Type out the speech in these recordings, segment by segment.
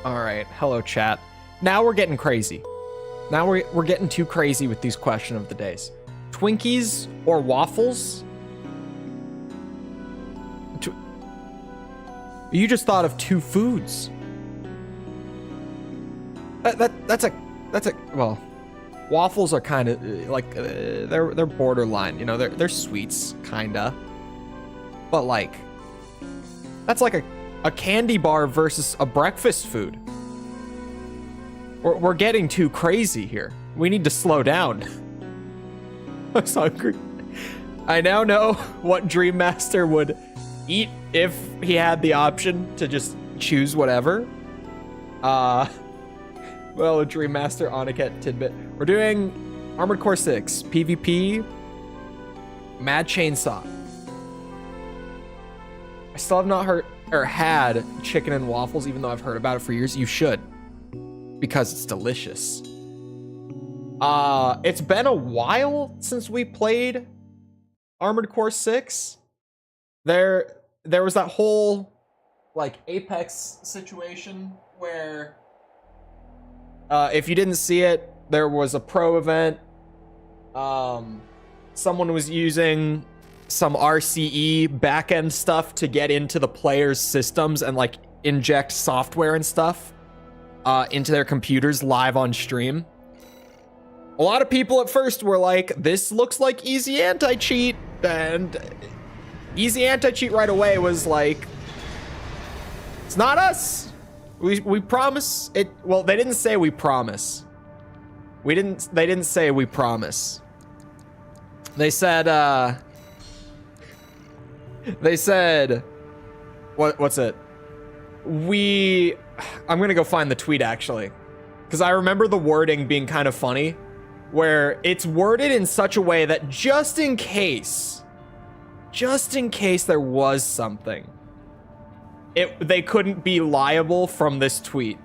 All right, hello chat. Now we're getting crazy. Now we're getting too crazy with these question of the days. Twinkies or waffles? You just thought of two foods. That's a well, waffles are kind of like they're borderline, you know, they're sweets kinda, but like that's like a candy bar versus a breakfast food. We're getting too crazy here. We need to slow down. I'm so hungry. I now know what Dream Master would eat if he had the option to just choose whatever. Well, a Dream Master Oniket tidbit. We're doing Armored Core 6, PvP, Mad Chainsaw. I still have not heard or had chicken and waffles, even though I've heard about it for years. You should, because it's delicious. It's been a while since we played Armored Core 6. There was that whole like Apex situation where if you didn't see it, there was a pro event. Someone was using some RCE backend stuff to get into the players' systems and like inject software and stuff into their computers live on stream. A lot of people at first were like, this looks like easy anti-cheat, and easy anti-cheat right away was like, it's not us. We promise it. Well, they didn't say we promise. They didn't say we promise. They said what's it? I'm gonna go find the tweet actually, because I remember the wording being kind of funny, where it's worded in such a way that just in case there was something, they couldn't be liable from this tweet.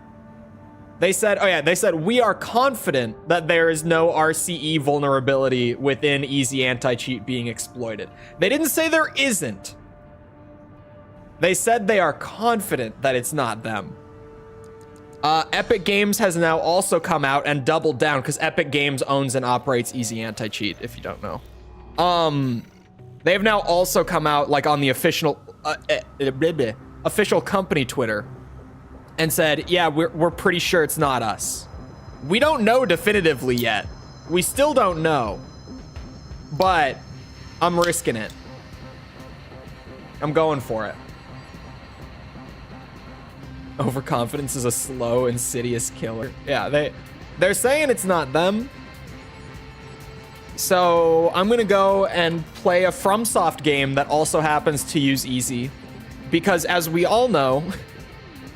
They said, we are confident that there is no RCE vulnerability within easy anti-cheat being exploited. They didn't say there isn't. They said they are confident that it's not them. Epic Games has now also come out and doubled down, because Epic Games owns and operates easy anti-cheat, if you don't know. They've now also come out like on the official company Twitter and said, yeah, we're pretty sure it's not us. We don't know definitively yet. We still don't know, but I'm risking it. I'm going for it. Overconfidence is a slow, insidious killer. Yeah, they're saying it's not them. So I'm gonna go and play a FromSoft game that also happens to use easy, because as we all know,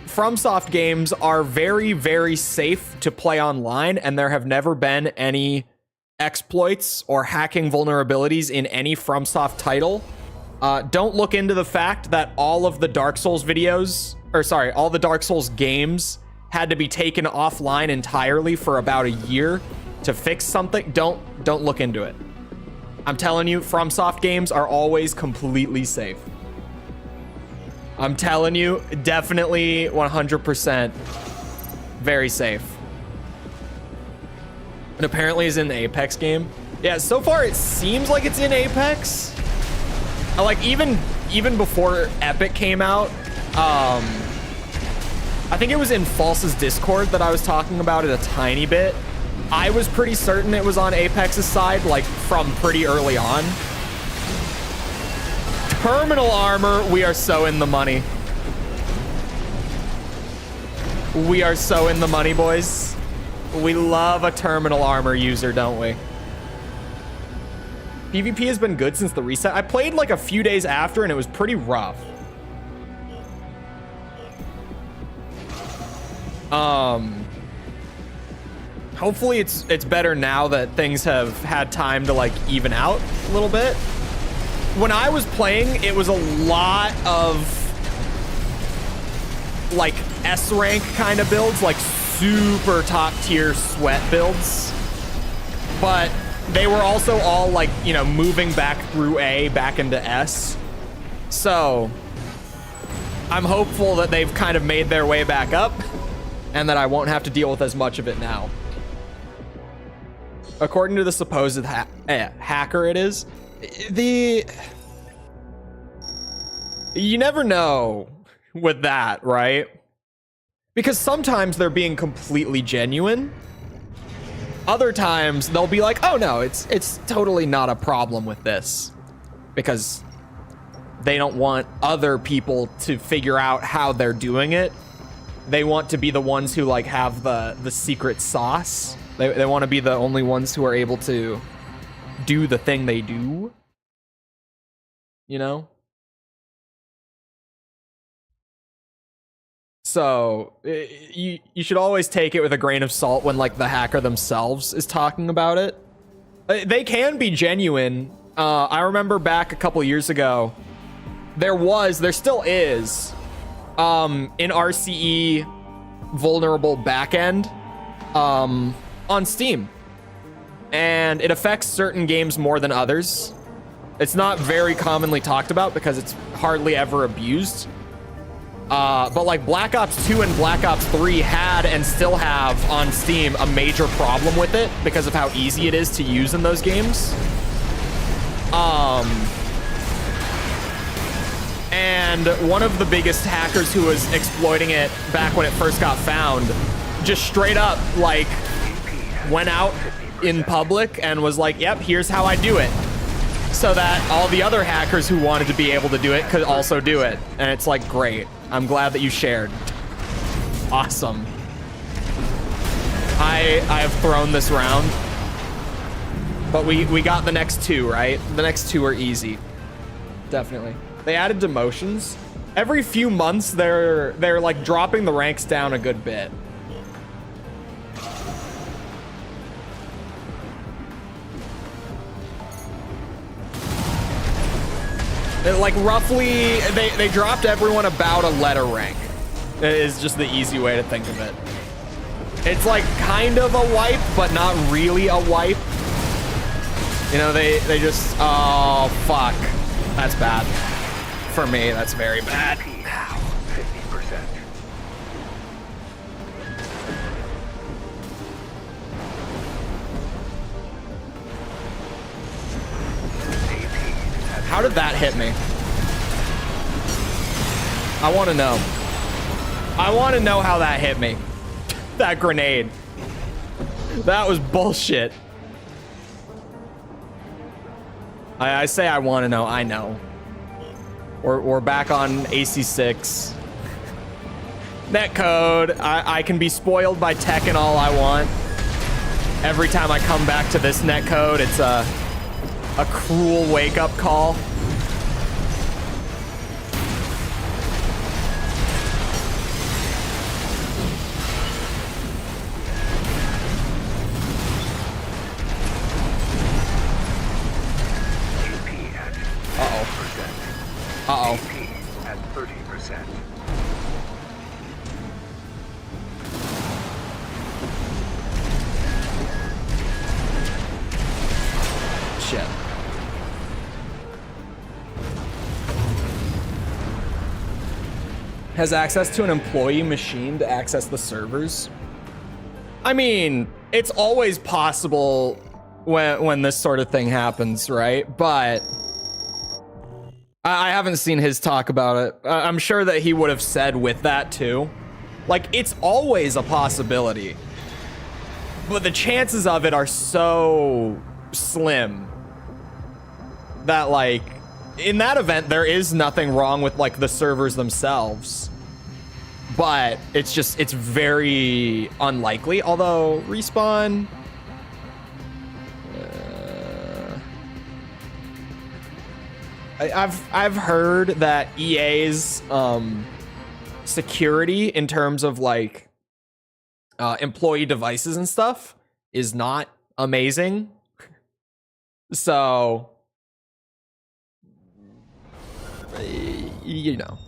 FromSoft games are very, very safe to play online, and there have never been any exploits or hacking vulnerabilities in any FromSoft title. Don't look into the fact that all of the Dark Souls videos, all the Dark Souls games had to be taken offline entirely for about a year to fix something. Don't look into it. I'm telling you, FromSoft games are always completely safe. I'm telling you, definitely 100% very safe. And apparently is in the Apex game. Yeah, so far it seems like it's in Apex. Like even before Epic came out, I think it was in False's Discord that I was talking about it a tiny bit. I was pretty certain it was on Apex's side, like from pretty early on. Terminal armor, we are so in the money. We are so in the money, boys. We love a terminal armor user, don't we? PvP has been good since the reset. I played like a few days after and it was pretty rough. Hopefully it's better now that things have had time to like even out a little bit. When I was playing, it was a lot of like S rank kind of builds, like super top tier sweat builds. But they were also all like, you know, moving back through A back into S. So I'm hopeful that they've kind of made their way back up. and that I won't have to deal with as much of it now. According to the supposed hacker it is, you never know with that, right? Because sometimes they're being completely genuine. Other times they'll be like, oh no, it's totally not a problem with this. Because they don't want other people to figure out how they're doing it. They want to be the ones who like have the secret sauce. They want to be the only ones who are able to do the thing they do. You know? So you should always take it with a grain of salt when like the hacker themselves is talking about it. They can be genuine. I remember back a couple years ago, there still is, an RCE vulnerable backend on Steam. And it affects certain games more than others. It's not very commonly talked about because it's hardly ever abused. But like Black Ops 2 and Black Ops 3 had and still have on Steam a major problem with it because of how easy it is to use in those games. And one of the biggest hackers who was exploiting it back when it first got found just straight up like went out in public and was like, yep, here's how I do it. So that all the other hackers who wanted to be able to do it could also do it. And it's like, great. I'm glad that you shared. Awesome. I have thrown this round. But we got the next two, right? The next two are easy. Definitely. They added demotions. Every few months, they're like dropping the ranks down a good bit. Like roughly, they dropped everyone about a letter rank. Is just the easy way to think of it. It's like kind of a wipe, but not really a wipe. You know, they just, oh, fuck. That's bad. For me, that's very bad. 50%. How did that hit me? I want to know. I want to know how that hit me. That grenade. That was bullshit. I say I want to know. I know. We're back on AC6. Netcode. I can be spoiled by Tekken all I want. Every time I come back to this netcode, it's a cruel wake-up call. Uh-oh. At 30%. Shit. Has access to an employee machine to access the servers? I mean, it's always possible when this sort of thing happens, right? But I haven't seen his talk about it. I'm sure that he would have said with that too. Like, it's always a possibility. But the chances of it are so slim that, like, in that event, there is nothing wrong with, like, the servers themselves. But it's just, it's very unlikely. Although, Respawn... I've heard that EA's security in terms of like employee devices and stuff is not amazing. So you know,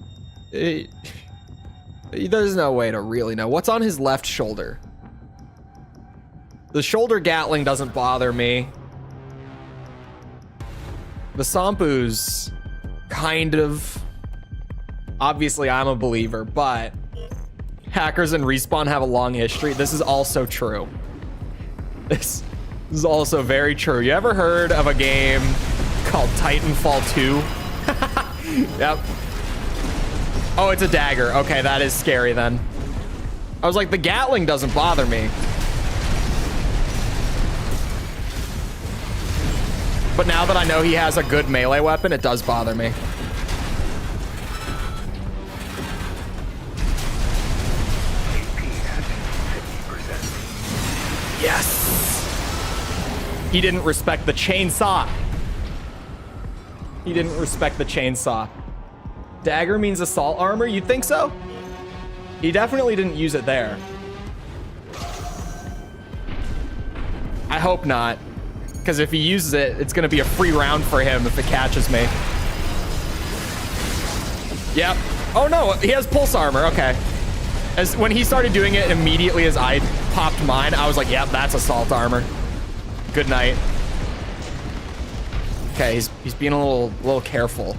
there's no way to really know what's on his left shoulder. The shoulder Gatling doesn't bother me. The Sampu's kind of... Obviously, I'm a believer, but... Hackers and Respawn have a long history. This is also true. This is also very true. You ever heard of a game called Titanfall 2? Yep. Oh, it's a dagger. Okay, that is scary then. I was like, the Gatling doesn't bother me. But now that I know he has a good melee weapon, it does bother me. Yes! He didn't respect the chainsaw. He didn't respect the chainsaw. Dagger means assault armor? You think so? He definitely didn't use it there. I hope not. Because if he uses it, it's going to be a free round for him if it catches me. Yep. Oh no, he has pulse armor. Okay. As when he started doing it immediately as I popped mine, I was like, yep, that's assault armor. Good night. Okay, he's being a little careful.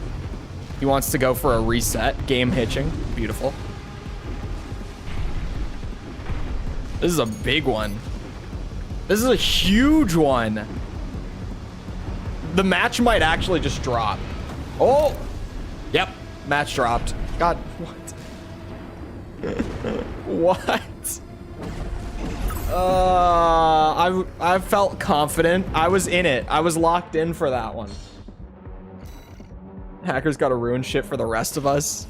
He wants to go for a reset. Game hitching. Beautiful. This is a big one. This is a huge one. The match might actually just drop. Oh! Yep, match dropped. God, what? What? I felt confident. I was in it. I was locked in for that one. Hackers gotta ruin shit for the rest of us.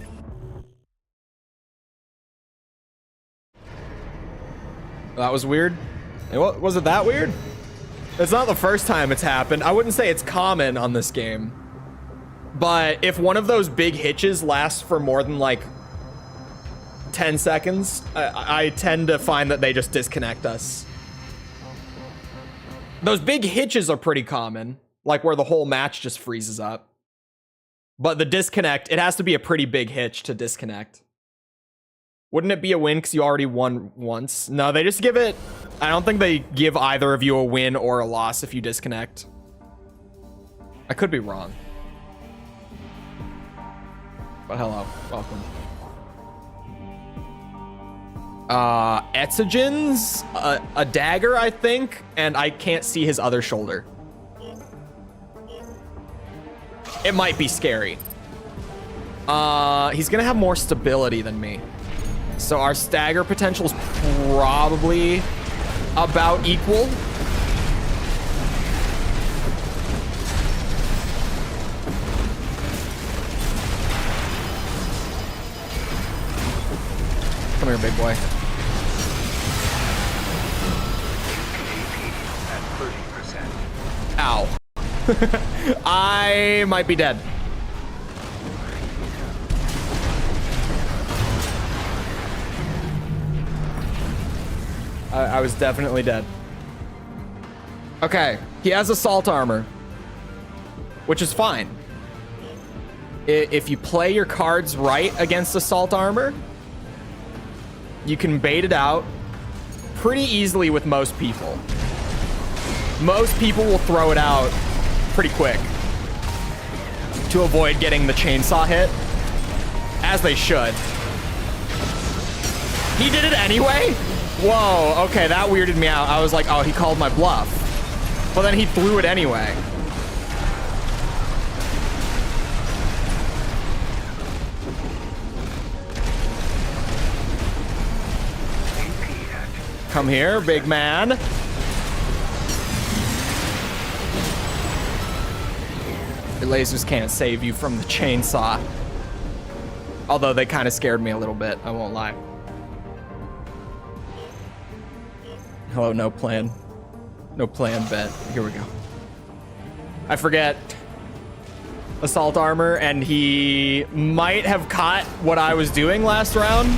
That was weird. Was it that weird? It's not the first time it's happened. I wouldn't say it's common on this game. But if one of those big hitches lasts for more than like 10 seconds, I tend to find that they just disconnect us. Those big hitches are pretty common, like where the whole match just freezes up. But the disconnect, it has to be a pretty big hitch to disconnect. Wouldn't it be a win because you already won once? No, they just give it... I don't think they give either of you a win or a loss if you disconnect. I could be wrong. But hello, welcome. Etsugin's a dagger, I think, and I can't see his other shoulder. It might be scary. He's gonna have more stability than me. So our stagger potential is probably about equal. Come here, big boy. Ow. I might be dead. I was definitely dead. Okay, he has assault armor, which is fine. If you play your cards right against assault armor, you can bait it out pretty easily with most people. Most people will throw it out pretty quick to avoid getting the chainsaw hit, as they should. He did it anyway? Whoa, okay, that weirded me out. I was like, oh, he called my bluff. But then he threw it anyway. Come here, big man. Your lasers can't save you from the chainsaw. Although they kind of scared me a little bit, I won't lie. Hello, no plan. No plan bet. Here we go. I forget. Assault armor, and he might have caught what I was doing last round.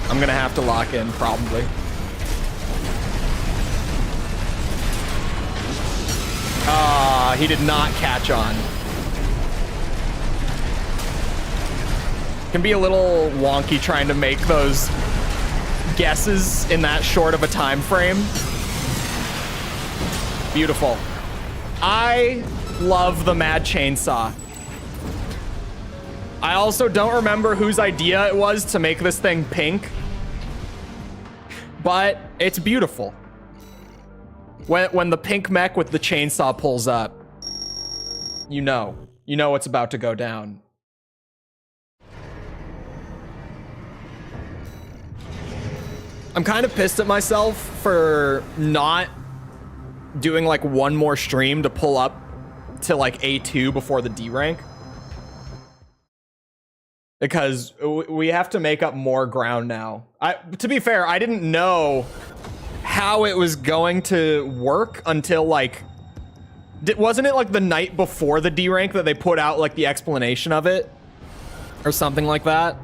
I'm gonna have to lock in, probably. He did not catch on. Can be a little wonky trying to make those guesses in that short of a time frame. Beautiful. I love the Mad Chainsaw. I also don't remember whose idea it was to make this thing pink, but it's beautiful. When the pink mech with the chainsaw pulls up, you know what's about to go down. I'm kind of pissed at myself for not doing like one more stream to pull up to like A2 before the D rank. Because we have to make up more ground now. To be fair, I didn't know how it was going to work until like... Wasn't it like the night before the D rank that they put out like the explanation of it? Or something like that?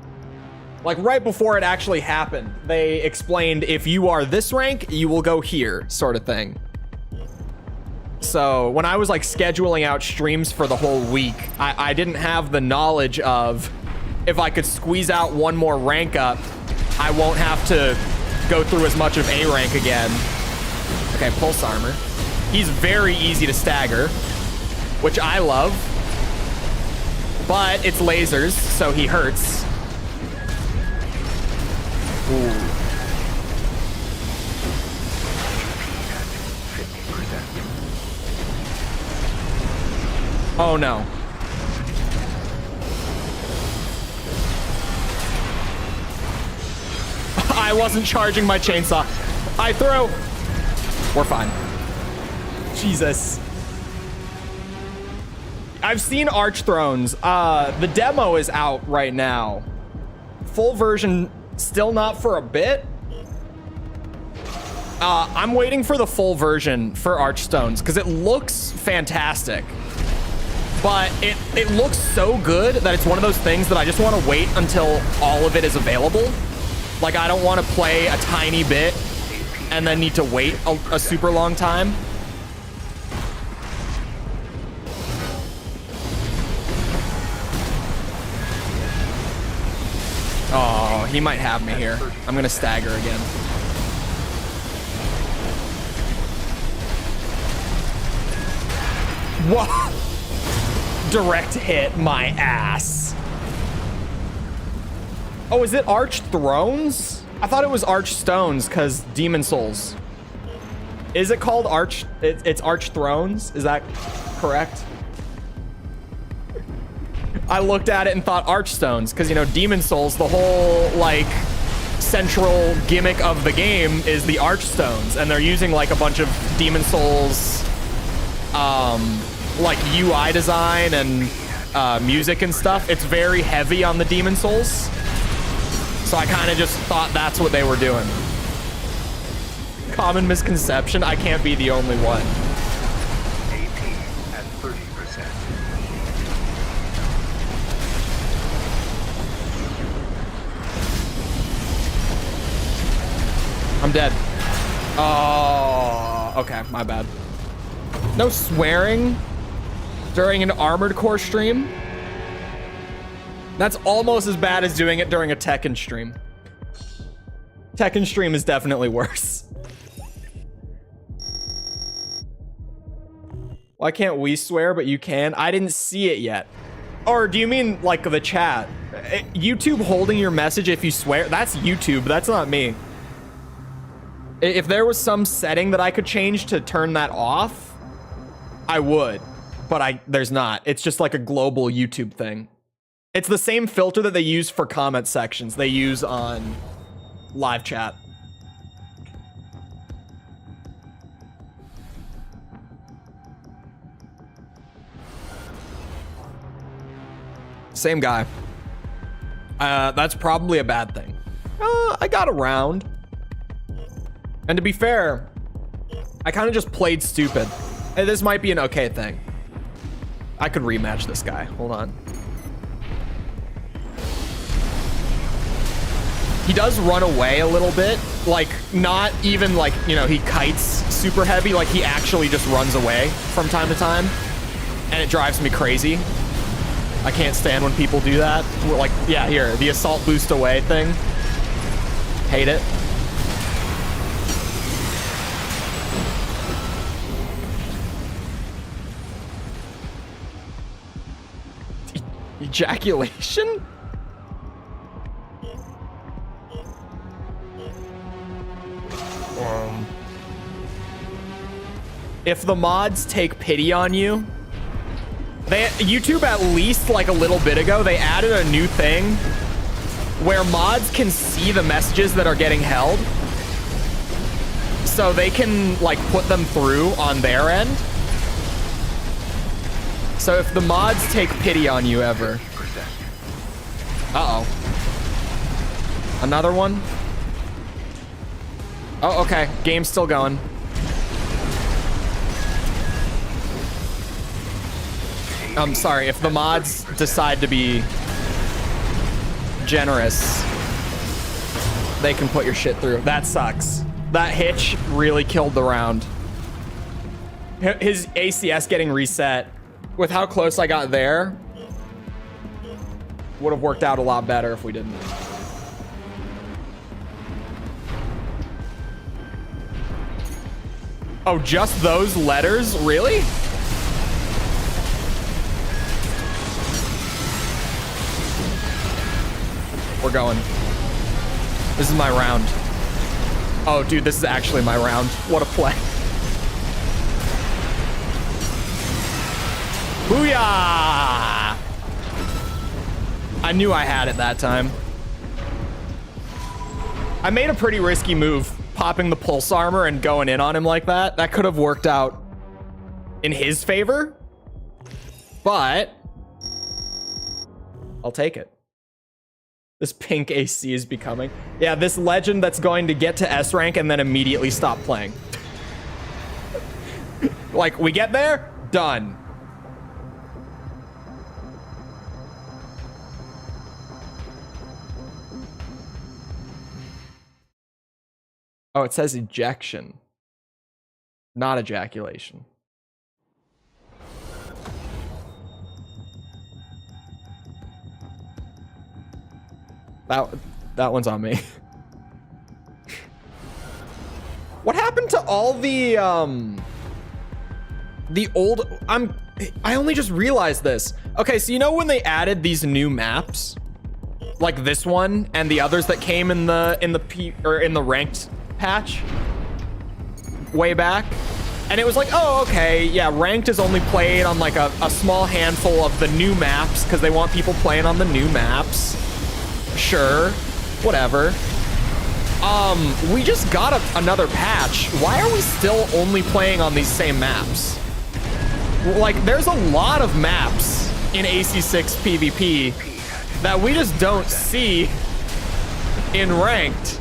Like right before it actually happened, they explained if you are this rank, you will go here, sort of thing. So when I was like scheduling out streams for the whole week, I didn't have the knowledge of if I could squeeze out one more rank up, I won't have to go through as much of A rank again. Okay, pulse armor. He's very easy to stagger, which I love. But it's lasers, so he hurts. Ooh. Oh no. I wasn't charging my chainsaw. I throw. We're fine. Jesus. I've seen Arch Thrones. The demo is out right now. Full version still not for a bit. I'm waiting for the full version for Archstones because it looks fantastic. But it looks so good that it's one of those things that I just want to wait until all of it is available. Like, I don't want to play a tiny bit and then need to wait a super long time. Oh, he might have me here. I'm gonna stagger again. Whoa! Direct hit my ass. Oh, is it Arch Thrones? I thought it was Arch Stones because Demon Souls. Is it called Arch? It's Arch Thrones? Is that correct? I looked at it and thought Archstones because, you know, Demon Souls, the whole like central gimmick of the game is the Archstones, and they're using like a bunch of Demon Souls like UI design and music and stuff. It's very heavy on the Demon Souls, so I kind of just thought that's what they were doing. Common misconception. I can't be the only one. AP at 30%. I'm dead. Oh, okay, my bad. No swearing during an Armored Core stream? That's almost as bad as doing it during a Tekken stream. Tekken stream is definitely worse. Why can't we swear, but you can? I didn't see it yet. Or do you mean like the chat? YouTube holding your message if you swear? That's YouTube, that's not me. If there was some setting that I could change to turn that off, I would, but there's not. It's just like a global YouTube thing. It's the same filter that they use for comment sections they use on live chat. Same guy. That's probably a bad thing. I got around. And to be fair, I kind of just played stupid. Hey, this might be an okay thing. I could rematch this guy. Hold on. He does run away a little bit. Like, not even like, you know, he kites super heavy. Like, he actually just runs away from time to time. And it drives me crazy. I can't stand when people do that. Like, yeah, here, the assault boost away thing. Hate it. Ejaculation? If the mods take pity on you, YouTube at least like a little bit ago, they added a new thing where mods can see the messages that are getting held. So they can like put them through on their end. So if the mods take pity on you ever. Uh-oh. Another one? Oh, okay. Game's still going. I'm sorry, if the mods decide to be generous, they can put your shit through. That sucks. That hitch really killed the round. His ACS getting reset, with how close I got there, would have worked out a lot better if we didn't. Oh, just those letters? Really? We're going. This is my round. Oh, dude, this is actually my round. What a play. Booyah! I knew I had it that time. I made a pretty risky move, popping the pulse armor and going in on him like that. That could have worked out in his favor, but I'll take it. This pink AC is becoming. Yeah, this legend that's going to get to S rank and then immediately stop playing. Like, we get there, done. Oh, it says ejection, not ejaculation. That one's on me. What happened to all the old, I only just realized this. Okay, so you know when they added these new maps, like this one and the others that came in the ranked patch way back, and it was like, oh, okay, yeah, ranked is only played on like a small handful of the new maps because they want people playing on the new maps. Sure, whatever. We just got another patch. Why are we still only playing on these same maps? Like, there's a lot of maps in AC6 PvP that we just don't see in ranked,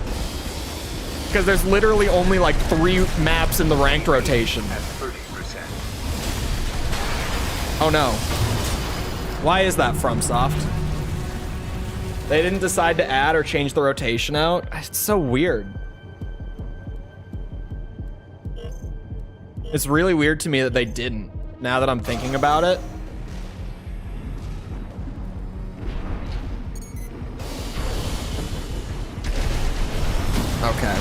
because there's literally only like 3 maps in the ranked rotation. Oh no. Why is that, FromSoft? They didn't decide to add or change the rotation out. It's so weird. It's really weird to me that they didn't, now that I'm thinking about it. Okay.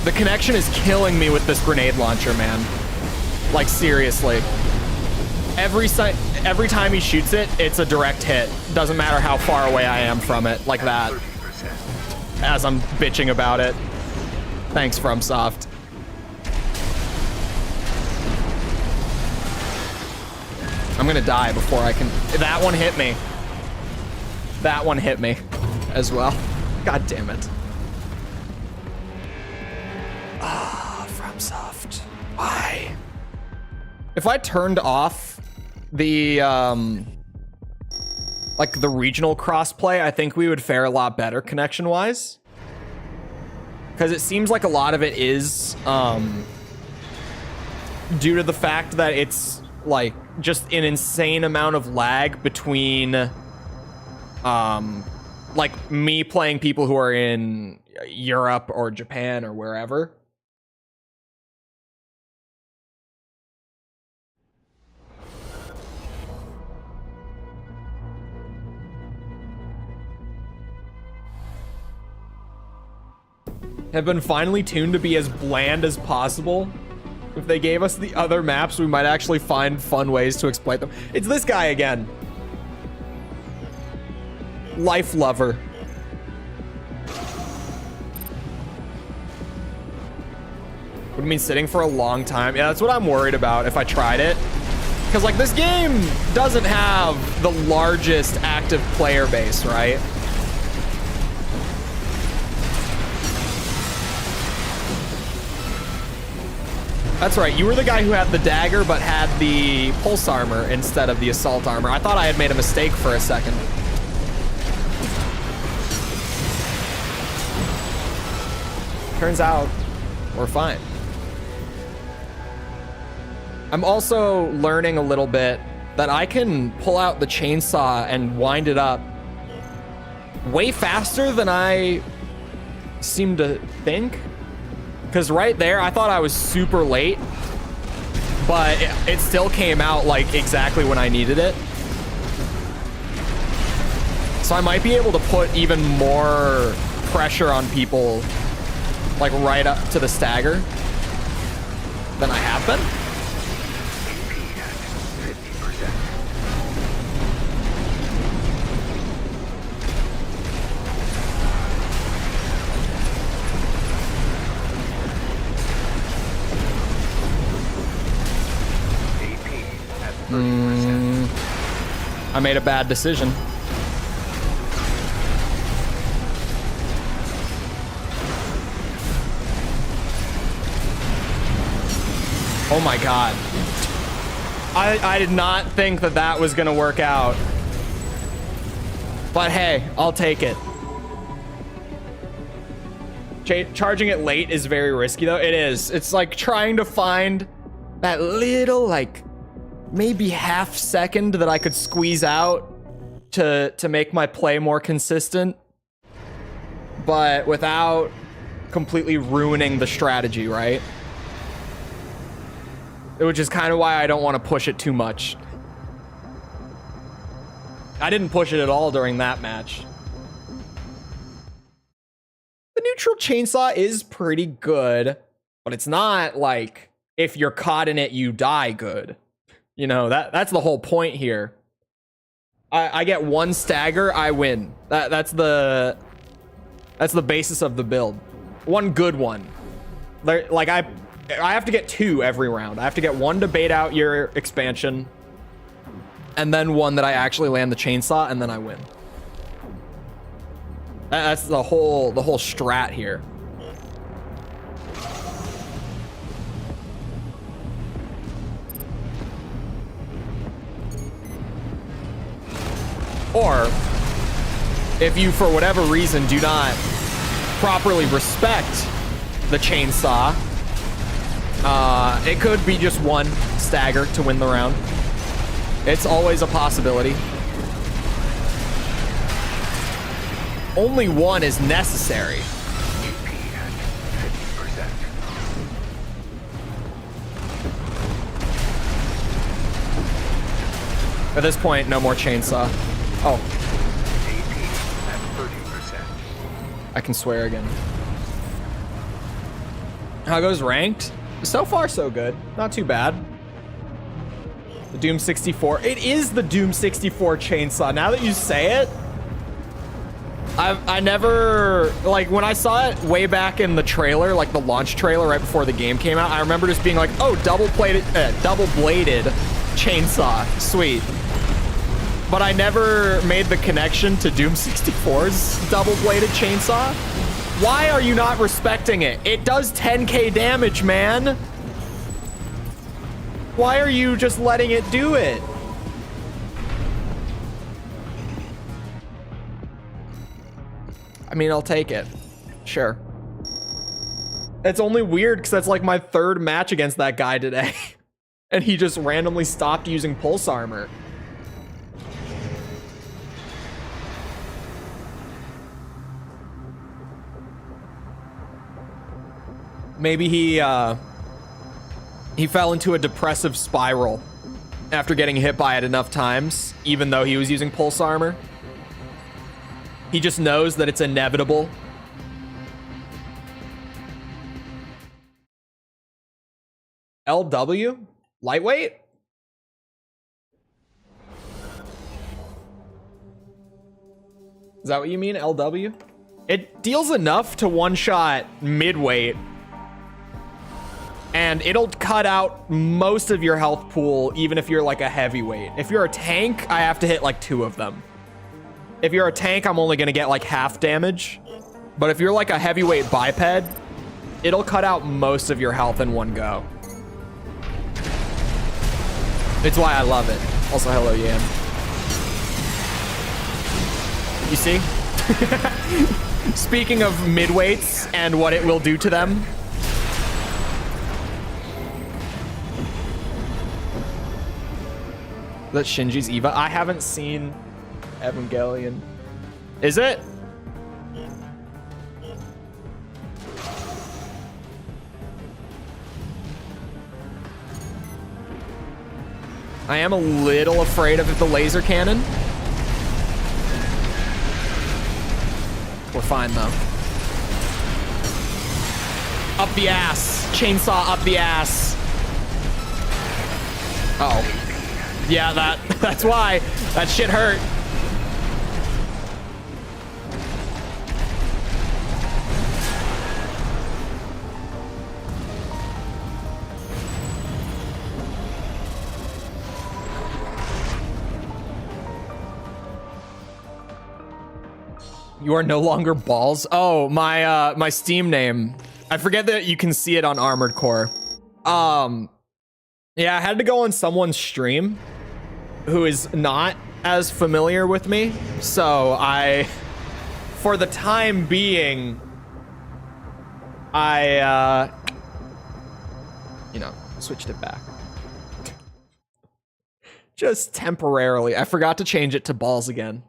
The connection is killing me with this grenade launcher, man. Like, seriously. Every time he shoots it, it's a direct hit. Doesn't matter how far away I am from it, like that. As I'm bitching about it. Thanks, FromSoft. I'm gonna die before I can. That one hit me. That one hit me as well. God damn it. Ah, FromSoft. Why? If I turned off the like the regional crossplay, I think we would fare a lot better connection wise, because it seems like a lot of it is due to the fact that it's like just an insane amount of lag between like me playing people who are in Europe or Japan or wherever. Have been finally tuned to be as bland as possible. If they gave us the other maps, we might actually find fun ways to exploit them. It's this guy again. Life lover. Would mean sitting for a long time. Yeah, that's what I'm worried about if I tried it. Because, like, this game doesn't have the largest active player base, right? That's right. You were the guy who had the dagger but had the pulse armor instead of the assault armor. I thought I had made a mistake for a second. Turns out we're fine. I'm also learning a little bit that I can pull out the chainsaw and wind it up way faster than I seem to think. Because right there, I thought I was super late, but it still came out like exactly when I needed it. So I might be able to put even more pressure on people, like right up to the stagger than I have been. I made a bad decision. Oh my god. I did not think that that was gonna work out. But hey, I'll take it. Charging it late is very risky though. It is. It's like trying to find that little, like, maybe half second that I could squeeze out to make my play more consistent, but without completely ruining the strategy, right? Which is kind of why I don't want to push it too much. I didn't push it at all during that match. The neutral chainsaw is pretty good, but it's not like if you're caught in it, you die good. You know, that's the whole point here. I get one stagger, I win. That's the basis of the build. One good one. Like I have to get 2 every round. I have to get 1 to bait out your expansion, and then 1 that I actually land the chainsaw, and then I win. That's the whole strat here. Or, if you, for whatever reason, do not properly respect the chainsaw, it could be just 1 stagger to win the round. It's always a possibility. Only 1 is necessary. At this point, no more chainsaw. Oh. I can swear again. How goes ranked? So far, so good. Not too bad. The Doom 64. It is the Doom 64 chainsaw. Now that you say it, I never, like, when I saw it way back in the trailer, like the launch trailer right before the game came out, I remember just being like, oh, double-bladed chainsaw. Sweet. But I never made the connection to Doom 64's double-bladed chainsaw. Why are you not respecting it? It does 10k damage, man. Why are you just letting it do it? I mean, I'll take it. Sure. It's only weird because that's like my 3rd match against that guy today. And he just randomly stopped using pulse armor. Maybe he fell into a depressive spiral after getting hit by it enough times, even though he was using pulse armor. He just knows that it's inevitable. LW? Lightweight? Is that what you mean, LW? It deals enough to one-shot midweight, and it'll cut out most of your health pool, even if you're like a heavyweight. If you're a tank, I have to hit like 2 of them. If you're a tank, I'm only gonna get like half damage. But if you're like a heavyweight biped, it'll cut out most of your health in one go. It's why I love it. Also, hello, Yam. You see? Speaking of midweights and what it will do to them. That's Shinji's Eva. I haven't seen Evangelion. Is it? I am a little afraid of the laser cannon. We're fine though. Up the ass. Chainsaw up the ass. Uh-oh. Yeah, that's why. That shit hurt. You are no longer balls. Oh, my Steam name. I forget that you can see it on Armored Core. Yeah, I had to go on someone's stream who is not as familiar with me. So for the time being, I you know, switched it back. Just temporarily. I forgot to change it to balls again.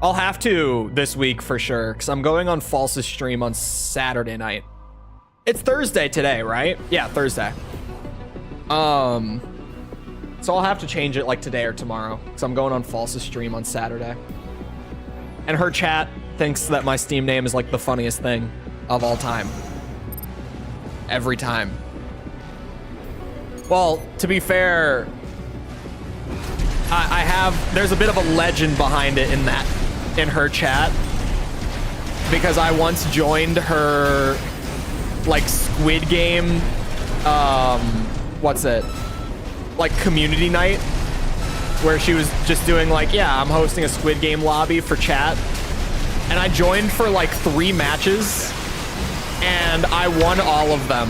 I'll have to this week for sure, because I'm going on False's stream on Saturday night. It's Thursday today, right? Yeah, Thursday. So I'll have to change it like today or tomorrow, because I'm going on False's stream on Saturday. And her chat thinks that my Steam name is like the funniest thing of all time. Every time. Well, to be fair, there's a bit of a legend behind it in her chat, because I once joined her like Squid Game what's it, like community night, where she was just doing like, yeah, I'm hosting a Squid Game lobby for chat, and I joined for like 3 matches and I won all of them,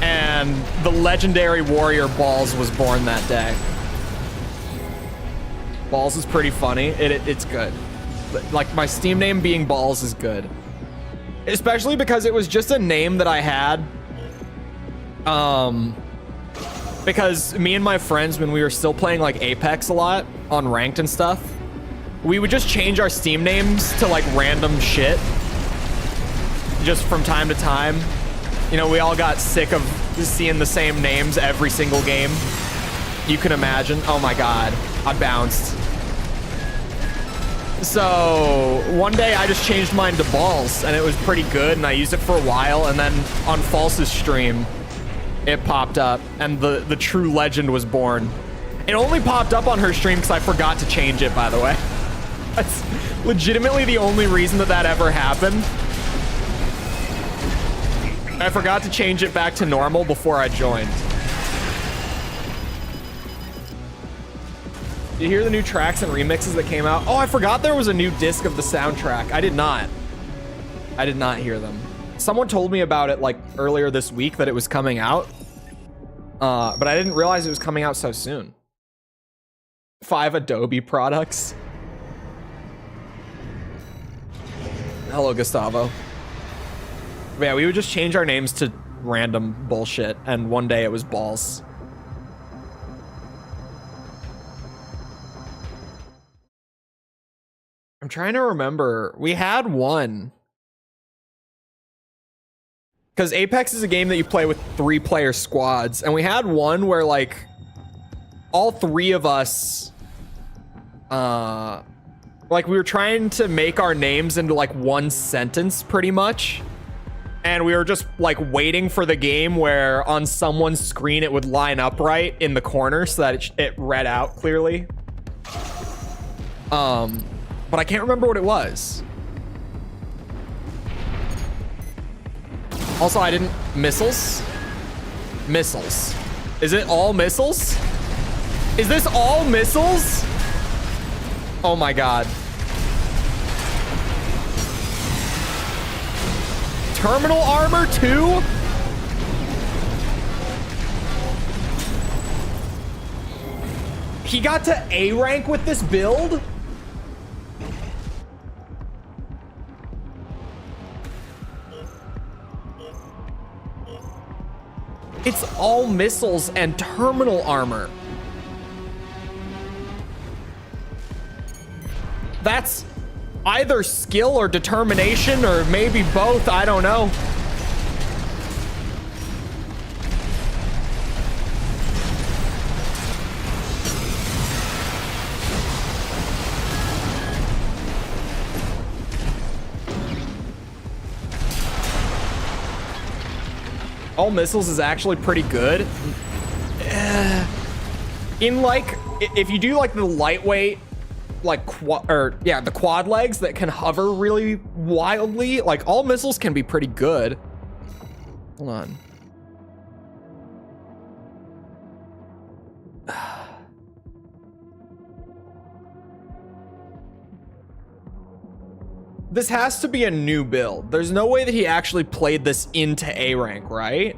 and the legendary warrior Balls was born that day. Balls is pretty funny. It's good. Like, my Steam name being Balls is good. Especially because it was just a name that I had. Because me and my friends, when we were still playing like Apex a lot on Ranked and stuff, we would just change our Steam names to like random shit. Just from time to time. You know, we all got sick of seeing the same names every single game. You can imagine. Oh my god. I bounced. So one day I just changed mine to Balls, and it was pretty good, and I used it for a while, and then on False's stream it popped up, and the true legend was born. It only popped up on her stream because I forgot to change it, by the way. That's legitimately the only reason that ever happened. I forgot to change it back to normal before I joined. Did you hear the new tracks and remixes that came out? Oh, I forgot there was a new disc of the soundtrack. I did not hear them. Someone told me about it like earlier this week that it was coming out. But I didn't realize it was coming out so soon. 5 Adobe products. Hello, Gustavo. But yeah, we would just change our names to random bullshit, and one day it was Balls. I'm trying to remember. We had one. Because Apex is a game that you play with 3-player squads, and we had one where like all 3 of us Like, we were trying to make our names into like one sentence pretty much. And we were just like waiting for the game where on someone's screen it would line up right in the corner so that it read out clearly. But I can't remember what it was. Also, I didn't... Missiles? Missiles. Is it all missiles? Is this all missiles? Oh my god. Terminal armor too? He got to A rank with this build? It's all missiles and terminal armor. That's either skill or determination or maybe both. I don't know. All missiles is actually pretty good. In like, if you do like the lightweight, like the quad legs that can hover really wildly, like all missiles can be pretty good. Hold on. This has to be a new build. There's no way that he actually played this into A rank, right?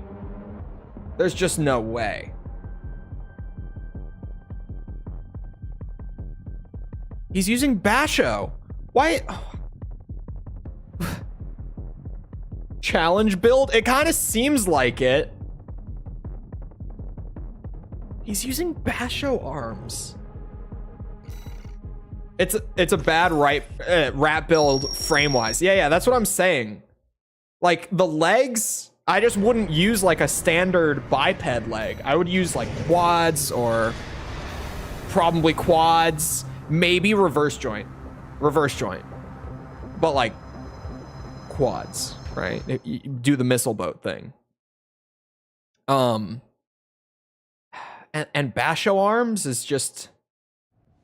There's just no way. He's using Basho. Why? Oh. Challenge build? It kind of seems like it. He's using Basho arms. It's a bad rat build frame-wise. Yeah, that's what I'm saying. Like, the legs, I just wouldn't use, like, a standard biped leg. I would use, like, quads or probably quads. Maybe reverse joint. But, like, quads, right? You do the missile boat thing. And Basho arms is just...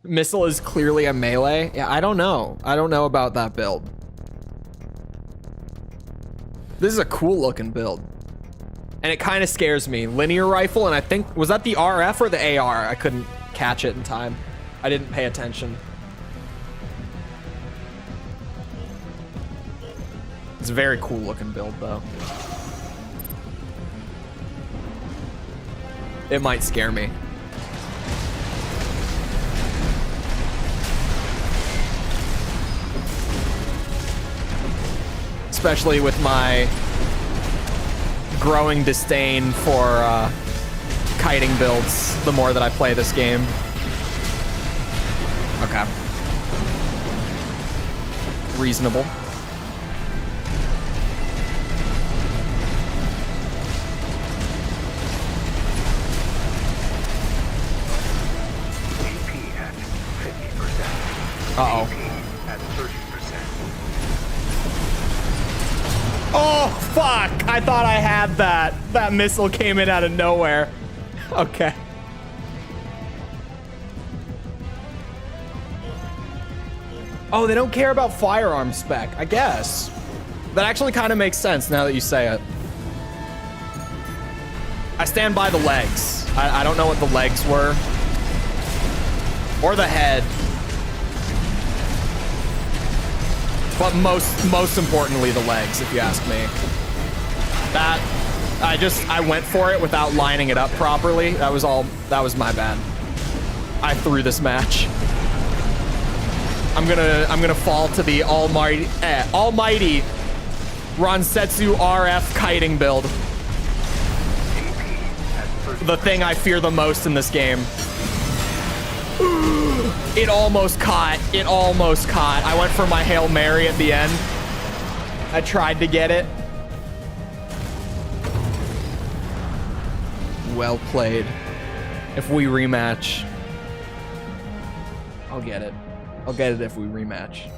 Missile is clearly a melee. Yeah, I don't know. I don't know about that build. This is a cool looking build. And it kind of scares me. Linear rifle, and I think, was that the RF or the AR? I couldn't catch it in time. I didn't pay attention. It's a very cool looking build though. It might scare me. Especially with my growing disdain for kiting builds the more that I play this game. Okay. Reasonable. Uh-oh. Oh, fuck! I thought I had that. That missile came in out of nowhere. Okay. Oh, they don't care about firearm spec, I guess. That actually kind of makes sense now that you say it. I stand by the legs. I don't know what the legs were. Or the head. But most importantly, the legs, if you ask me. That, I went for it without lining it up properly. That was my bad. I threw this match. I'm gonna fall to the almighty Ransetsu RF kiting build. The thing I fear the most in this game. It almost caught. It almost caught. I went for my Hail Mary at the end. I tried to get it. Well played. If we rematch, I'll get it. I'll get it if we rematch.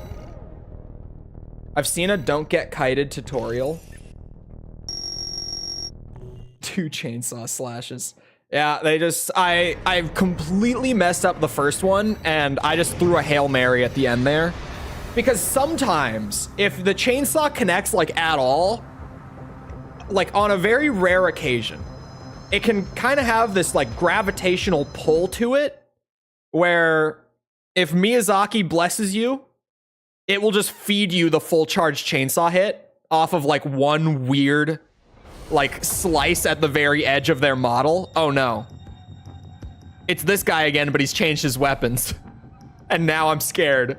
I've seen a don't get kited tutorial. 2 chainsaw slashes. Yeah, they just, I've completely messed up the first one, and I just threw a Hail Mary at the end there. Because sometimes, if the chainsaw connects, like, at all, like, on a very rare occasion, it can kind of have this, like, gravitational pull to it, where if Miyazaki blesses you, it will just feed you the full charge chainsaw hit off of, like, one weird, like, slice at the very edge of their model. Oh no. It's this guy again, but he's changed his weapons. And now I'm scared.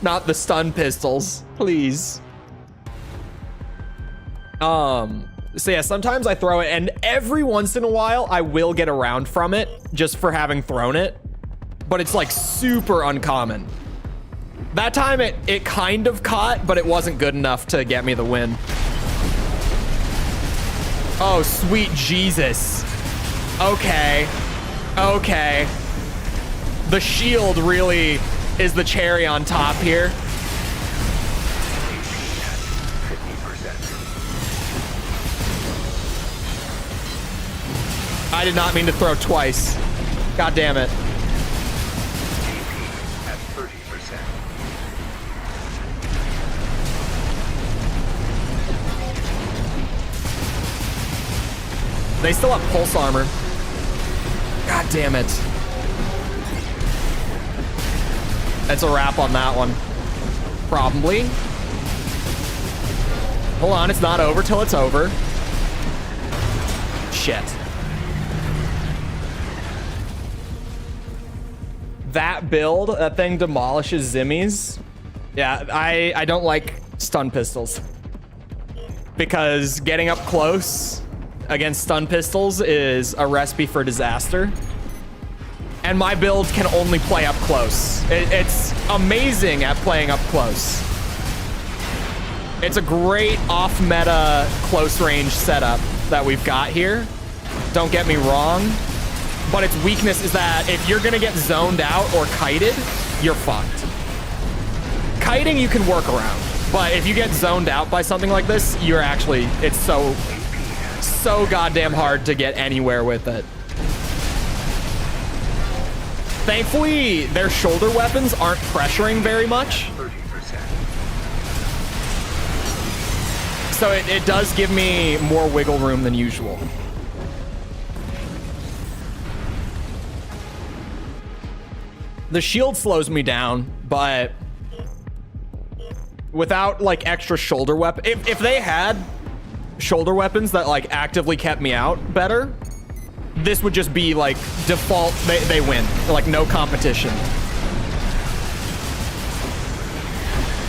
Not the stun pistols, please. So yeah, sometimes I throw it, and every once in a while I will get around from it just for having thrown it. But it's like super uncommon. That time it kind of caught, but it wasn't good enough to get me the win. Oh, sweet Jesus. Okay. Okay. The shield really is the cherry on top here. I did not mean to throw twice. God damn it. At 30%. They still have pulse armor. God damn it. That's a wrap on that one. Probably. Hold on, it's not over till it's over. Shit. That build, that thing demolishes Zimmies. Yeah, I don't like stun pistols. Because getting up close against stun pistols is a recipe for disaster. And my build can only play up close. It's amazing at playing up close. It's a great off-meta close range setup that we've got here. Don't get me wrong. But its weakness is that if you're gonna get zoned out or kited, you're fucked. Kiting you can work around. But if you get zoned out by something like this, you're actually, it's so goddamn hard to get anywhere with it. Thankfully, their shoulder weapons aren't pressuring very much. 30%. So it does give me more wiggle room than usual. The shield slows me down, but without like extra shoulder weapon, if they had shoulder weapons that like actively kept me out better, this would just be like default, they win, like no competition.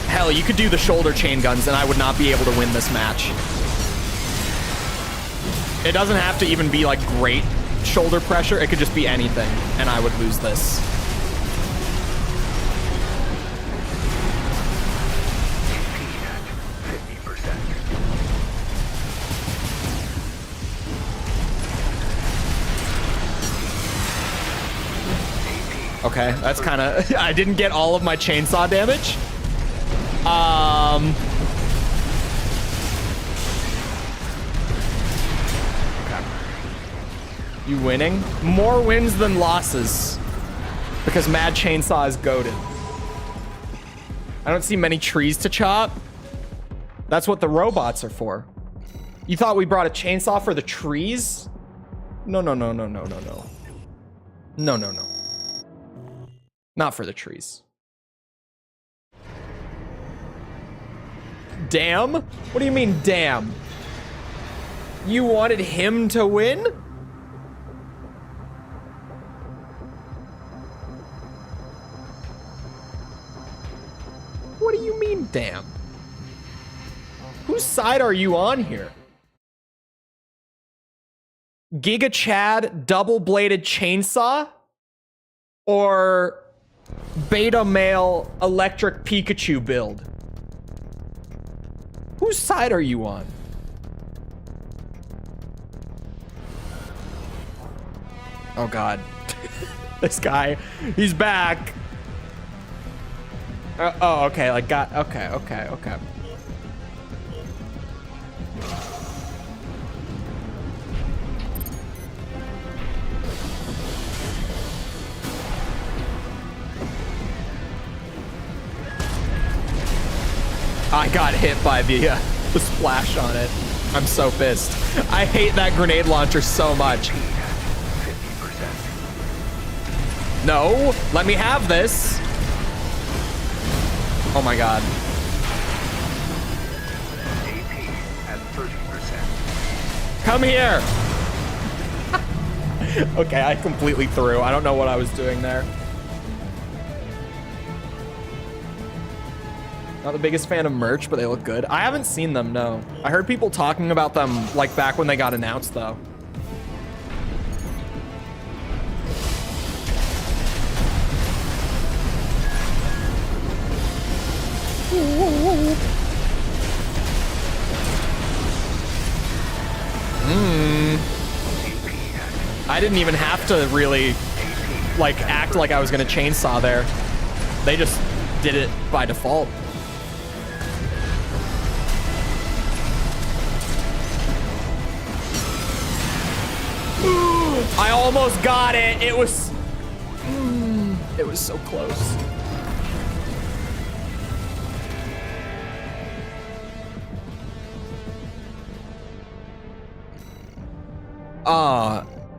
Hell, you could do the shoulder chain guns and I would not be able to win this match. It doesn't have to even be like great shoulder pressure, it could just be anything and I would lose this. Okay, that's kind of... I didn't get all of my chainsaw damage. Okay. You winning? More wins than losses. Because Mad Chainsaw is goated. I don't see many trees to chop. That's what the robots are for. You thought we brought a chainsaw for the trees? No, no, no, no, no, no, no. No, no, no. Not for the trees. Damn? What do you mean, damn? You wanted him to win? What do you mean, damn? Whose side are you on here? Giga Chad double-bladed chainsaw? Or beta male electric Pikachu build? Whose side are you on? Oh god. This guy, he's back. Oh, okay, like okay. I got hit by the splash on it. I'm so pissed. I hate that grenade launcher so much. No, let me have this. Oh my god. AP at 30%. Come here. Okay, I completely threw. I don't know what I was doing there. Not the biggest fan of merch, but they look good. I haven't seen them, no. I heard people talking about them like back when they got announced though. I didn't even have to really like act like I was gonna chainsaw there. They just did it by default. I almost got it. It was so close.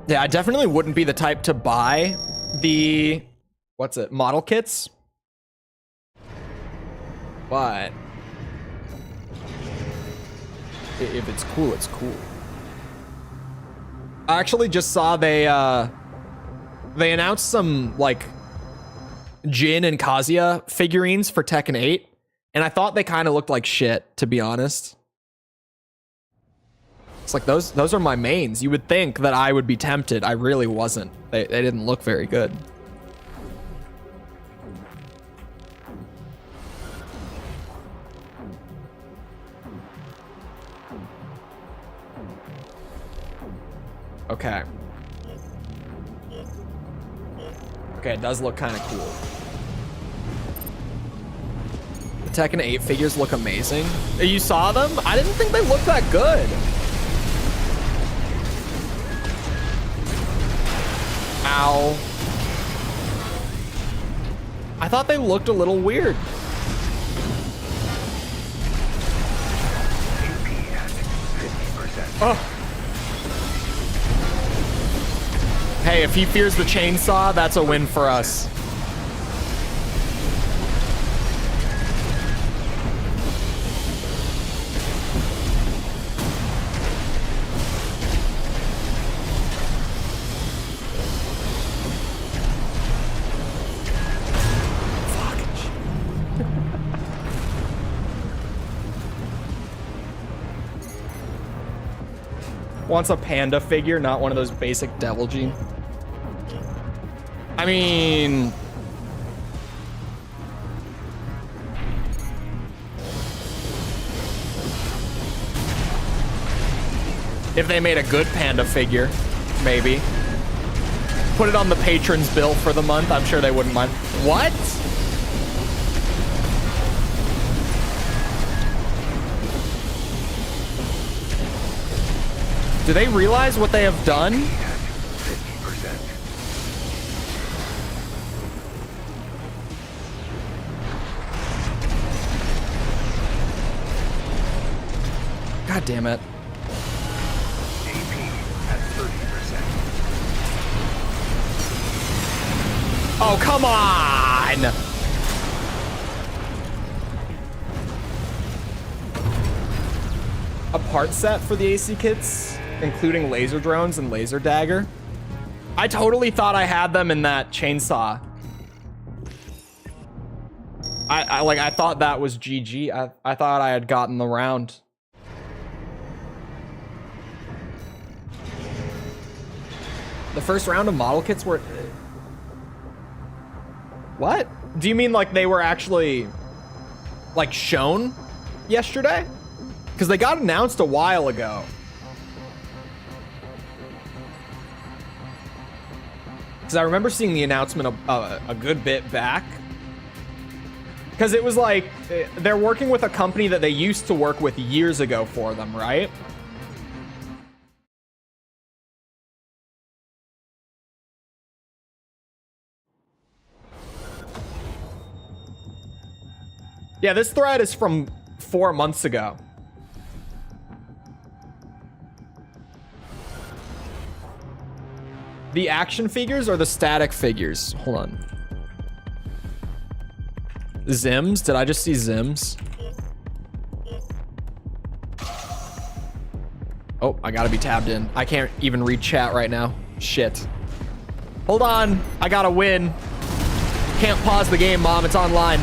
Yeah, I definitely wouldn't be the type to buy the, what's it, model kits. But if it's cool, it's cool. I actually just saw they announced some like Jin and Kazuya figurines for Tekken 8, and I thought they kind of looked like shit, to be honest. It's like those are my mains. You would think that I would be tempted. I really wasn't. They didn't look very good. Okay. Okay, it does look kind of cool. The Tekken 8 figures look amazing. You saw them? I didn't think they looked that good. Ow. I thought they looked a little weird. Oh. Hey, if he fears the chainsaw, that's a win for us. Wants a panda figure, not one of those basic Devil Gene. I mean... if they made a good panda figure, maybe. Put it on the patrons bill for the month, I'm sure they wouldn't mind. What? Do they realize what they have done? 50%. God damn it. AP at 30%. Oh, come on! A part set for the AC kits, including laser drones and laser dagger. I totally thought I had them in that chainsaw. I thought that was GG. I thought I had gotten the round. The first round of model kits were... What? Do you mean like they were actually like shown yesterday? Because they got announced a while ago. Because I remember seeing the announcement a good bit back. Because it was like, they're working with a company that they used to work with years ago for them, right? Yeah, this thread is from 4 months ago. The action figures or the static figures? Hold on. Zims? Did I just see Zims? Oh, I gotta be tabbed in. I can't even read chat right now. Shit. Hold on. I gotta win. Can't pause the game, Mom. It's online.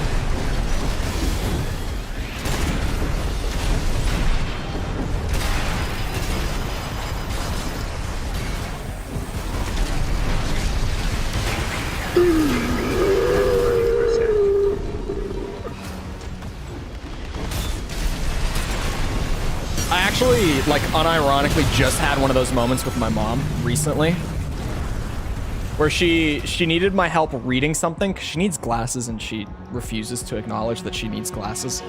I actually, like, unironically just had one of those moments with my mom recently where she needed my help reading something because she needs glasses and she refuses to acknowledge that she needs glasses.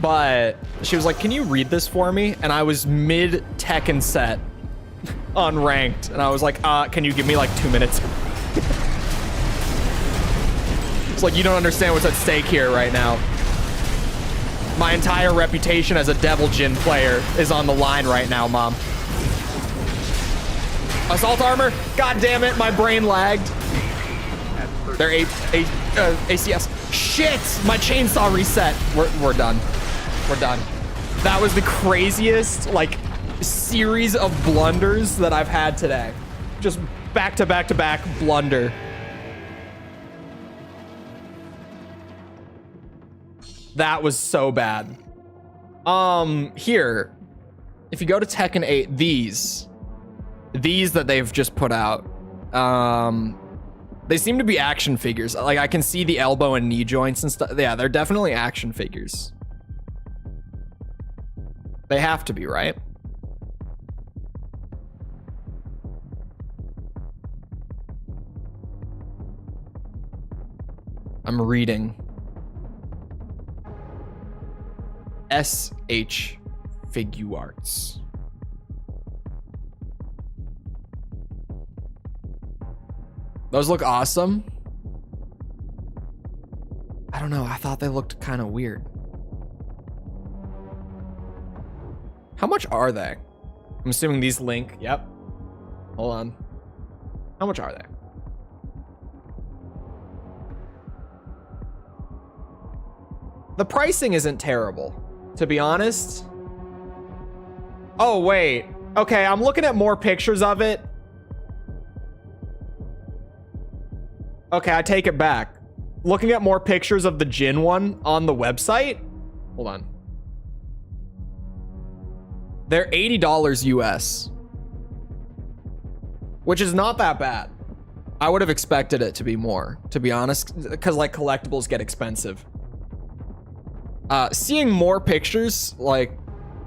But she was like, can you read this for me? And I was mid Tekken set on ranked and I was like, can you give me like 2 minutes? It's like, you don't understand what's at stake here right now. My entire reputation as a Devil Jin player is on the line right now, Mom. Assault armor? God damn it, my brain lagged. They're ACS. Shit, my chainsaw reset. We're done. We're done. That was the craziest, like, series of blunders that I've had today. Just back to back to back blunder. That was so bad. Here, if you go to Tekken 8, these that they've just put out, they seem to be action figures. Like, I can see the elbow and knee joints and stuff. Yeah, they're definitely action figures. They have to be, right? I'm reading. SH Figuarts. Those look awesome. I don't know. I thought they looked kind of weird. How much are they? I'm assuming these link. Yep. Hold on. How much are they? The pricing isn't terrible, to be honest. Oh, wait. Okay, I'm looking at more pictures of it. Okay, I take it back. Looking at more pictures of the Jin one on the website. Hold on. They're $80 US. Which is not that bad. I would have expected it to be more, to be honest, because like collectibles get expensive. Seeing more pictures, like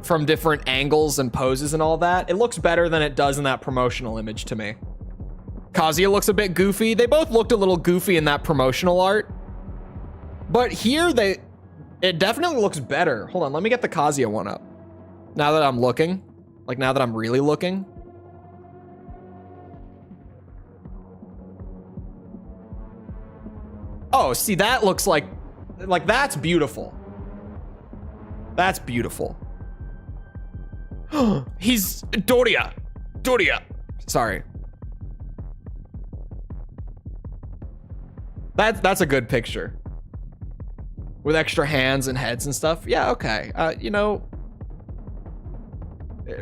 from different angles and poses and all that, it looks better than it does in that promotional image to me. Kazuya looks a bit goofy. They both looked a little goofy in that promotional art. But here, it definitely looks better. Hold on, let me get the Kazuya one up. Now that I'm looking, like now that I'm really looking. Oh, see, that looks like that's beautiful. That's beautiful. He's Doria. Sorry. That's a good picture. With extra hands and heads and stuff. Yeah, okay. You know,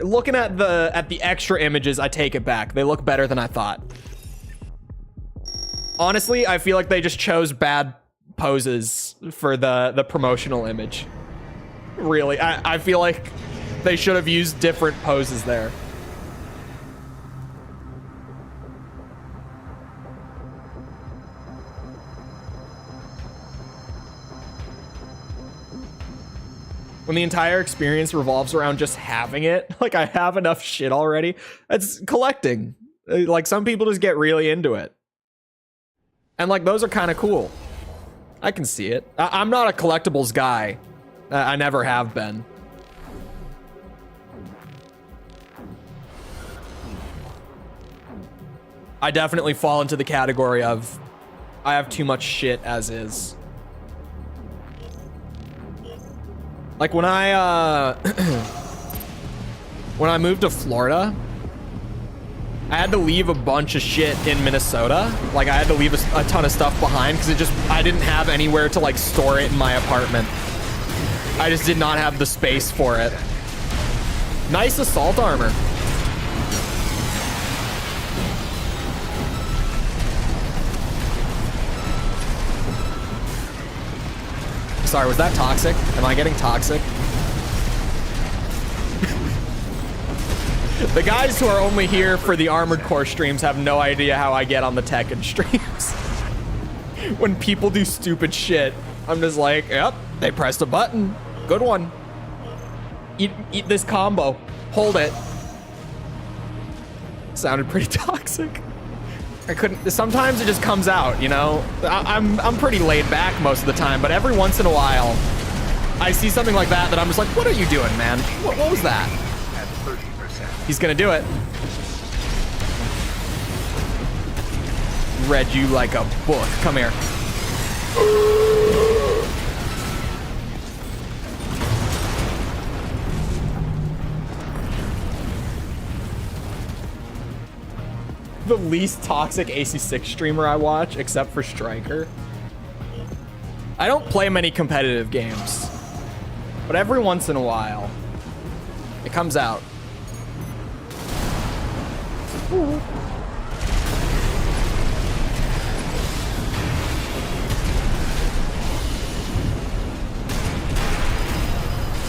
looking at the extra images, I take it back. They look better than I thought. Honestly, I feel like they just chose bad poses for the promotional image. Really, I feel like they should have used different poses there. When the entire experience revolves around just having it, like I have enough shit already. It's collecting. Like some people just get really into it. And like those are kind of cool. I can see it. I'm not a collectibles guy. I never have been. I definitely fall into the category of I have too much shit as is. Like when I when I moved to Florida, I had to leave a bunch of shit in Minnesota. Like I had to leave a ton of stuff behind because I didn't have anywhere to like store it in my apartment. I just did not have the space for it. Nice assault armor. Sorry, was that toxic? Am I getting toxic? The guys who are only here for the Armored Core streams have no idea how I get on the Tekken streams. When people do stupid shit, I'm just like, yep, they pressed a button. Good one. Eat this combo. Hold it. Sounded pretty toxic. I couldn't. Sometimes it just comes out, you know. I'm pretty laid back most of the time, but every once in a while, I see something like that I'm just like, what are you doing, man? What was that? At 30%. He's gonna do it. Read you like a book. Come here. The least toxic AC6 streamer I watch, except for Striker. I don't play many competitive games, but every once in a while, it comes out. Ooh.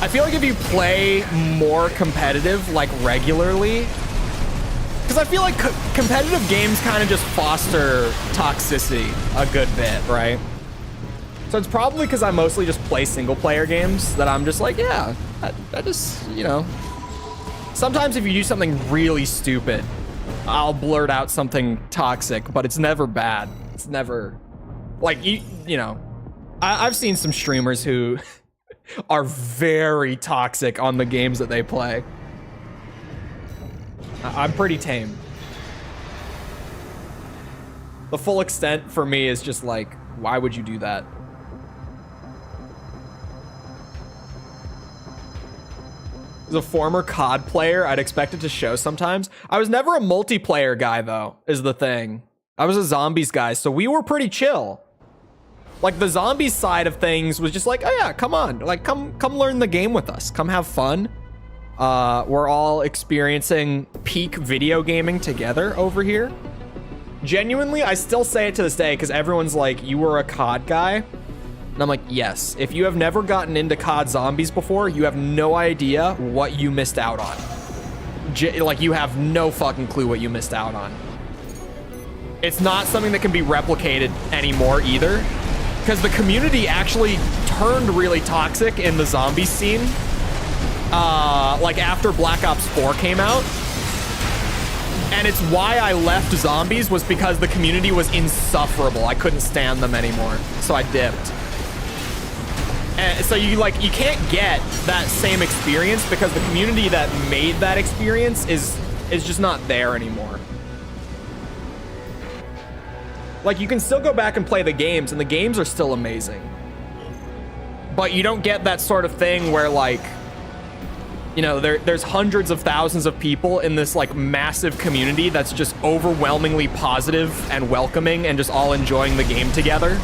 I feel like if you play more competitive, like regularly, because I feel like competitive games kind of just foster toxicity a good bit, right? So it's probably because I mostly just play single player games that I'm just like, yeah, I just, you know. Sometimes if you do something really stupid, I'll blurt out something toxic, but it's never bad. It's never, like, you know, I've seen some streamers who are very toxic on the games that they play. I'm pretty tame. The full extent for me is just like, why would you do that? As a former COD player, I'd expect it to show sometimes. I was never a multiplayer guy, though, is the thing. I was a zombies guy, so we were pretty chill. Like, the zombies side of things was just like, oh yeah, come on. Like, come learn the game with us. Come have fun. We're all experiencing peak video gaming together over here. Genuinely, I still say it to this day because everyone's like, you were a COD guy. And I'm like, yes. If you have never gotten into COD Zombies before, you have no idea what you missed out on. Like, you have no fucking clue what you missed out on. It's not something that can be replicated anymore either, because the community actually turned really toxic in the zombie scene. Like after Black Ops 4 came out. And it's why I left zombies, was because the community was insufferable. I couldn't stand them anymore, so I dipped. And so you can't get that same experience because the community that made that experience is just not there anymore. Like, you can still go back and play the games, and the games are still amazing. But you don't get that sort of thing where, like, you know, there's hundreds of thousands of people in this, like, massive community that's just overwhelmingly positive and welcoming and just all enjoying the game together.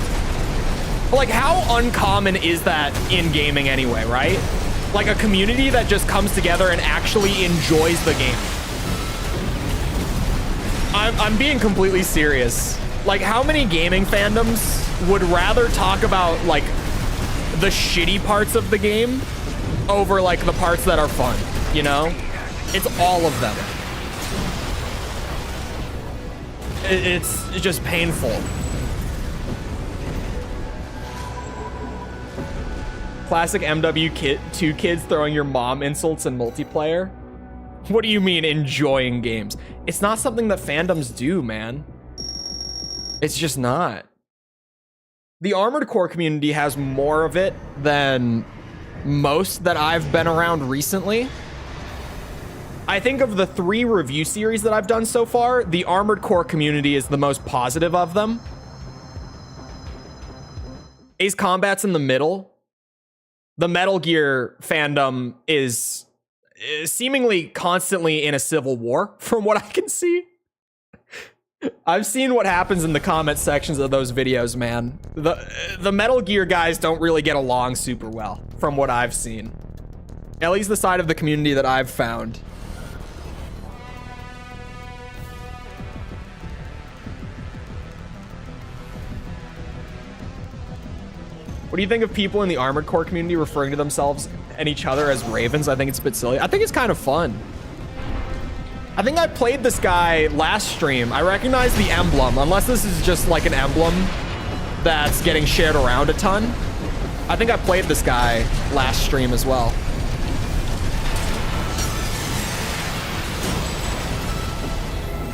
But, like, how uncommon is that in gaming anyway, right? Like, a community that just comes together and actually enjoys the game. I'm being completely serious. Like, how many gaming fandoms would rather talk about, like, the shitty parts of the game over, like, the parts that are fun, you know? It's all of them. It's just painful. Classic MW2 kids throwing your mom insults in multiplayer. What do you mean enjoying games? It's not something that fandoms do, man. It's just not. The Armored Core community has more of it than most that I've been around recently. I think of the 3 review series that I've done so far, the Armored Core community is the most positive of them. Ace Combat's in the middle. The Metal Gear fandom is seemingly constantly in a civil war, from what I can see. I've seen what happens in the comment sections of those videos, man. The Metal Gear guys don't really get along super well, from what I've seen. At least the side of the community that I've found. What do you think of people in the Armored Core community referring to themselves and each other as Ravens? I think it's a bit silly. I think it's kind of fun. I think I played this guy last stream. I recognize the emblem, unless this is just like an emblem that's getting shared around a ton. I think I played this guy last stream as well.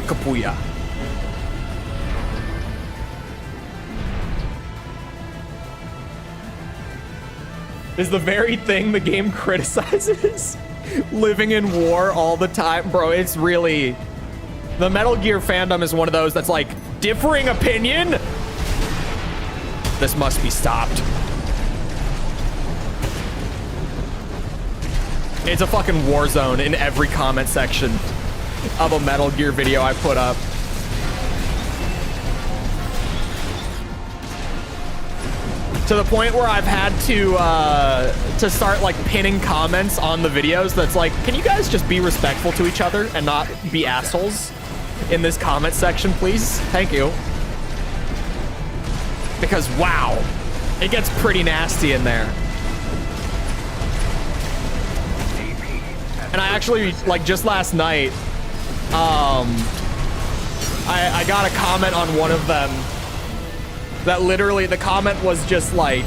Kapuya. Is the very thing the game criticizes. Living in war all the time. Bro, it's really... The Metal Gear fandom is one of those that's like, differing opinion? This must be stopped. It's a fucking war zone in every comment section of a Metal Gear video I put up. To the point where I've had to start like pinning comments on the videos that's like, can you guys just be respectful to each other and not be assholes in this comment section, please? Thank you. Because wow, it gets pretty nasty in there. And I actually, like just last night, I got a comment on one of them that literally the comment was just like,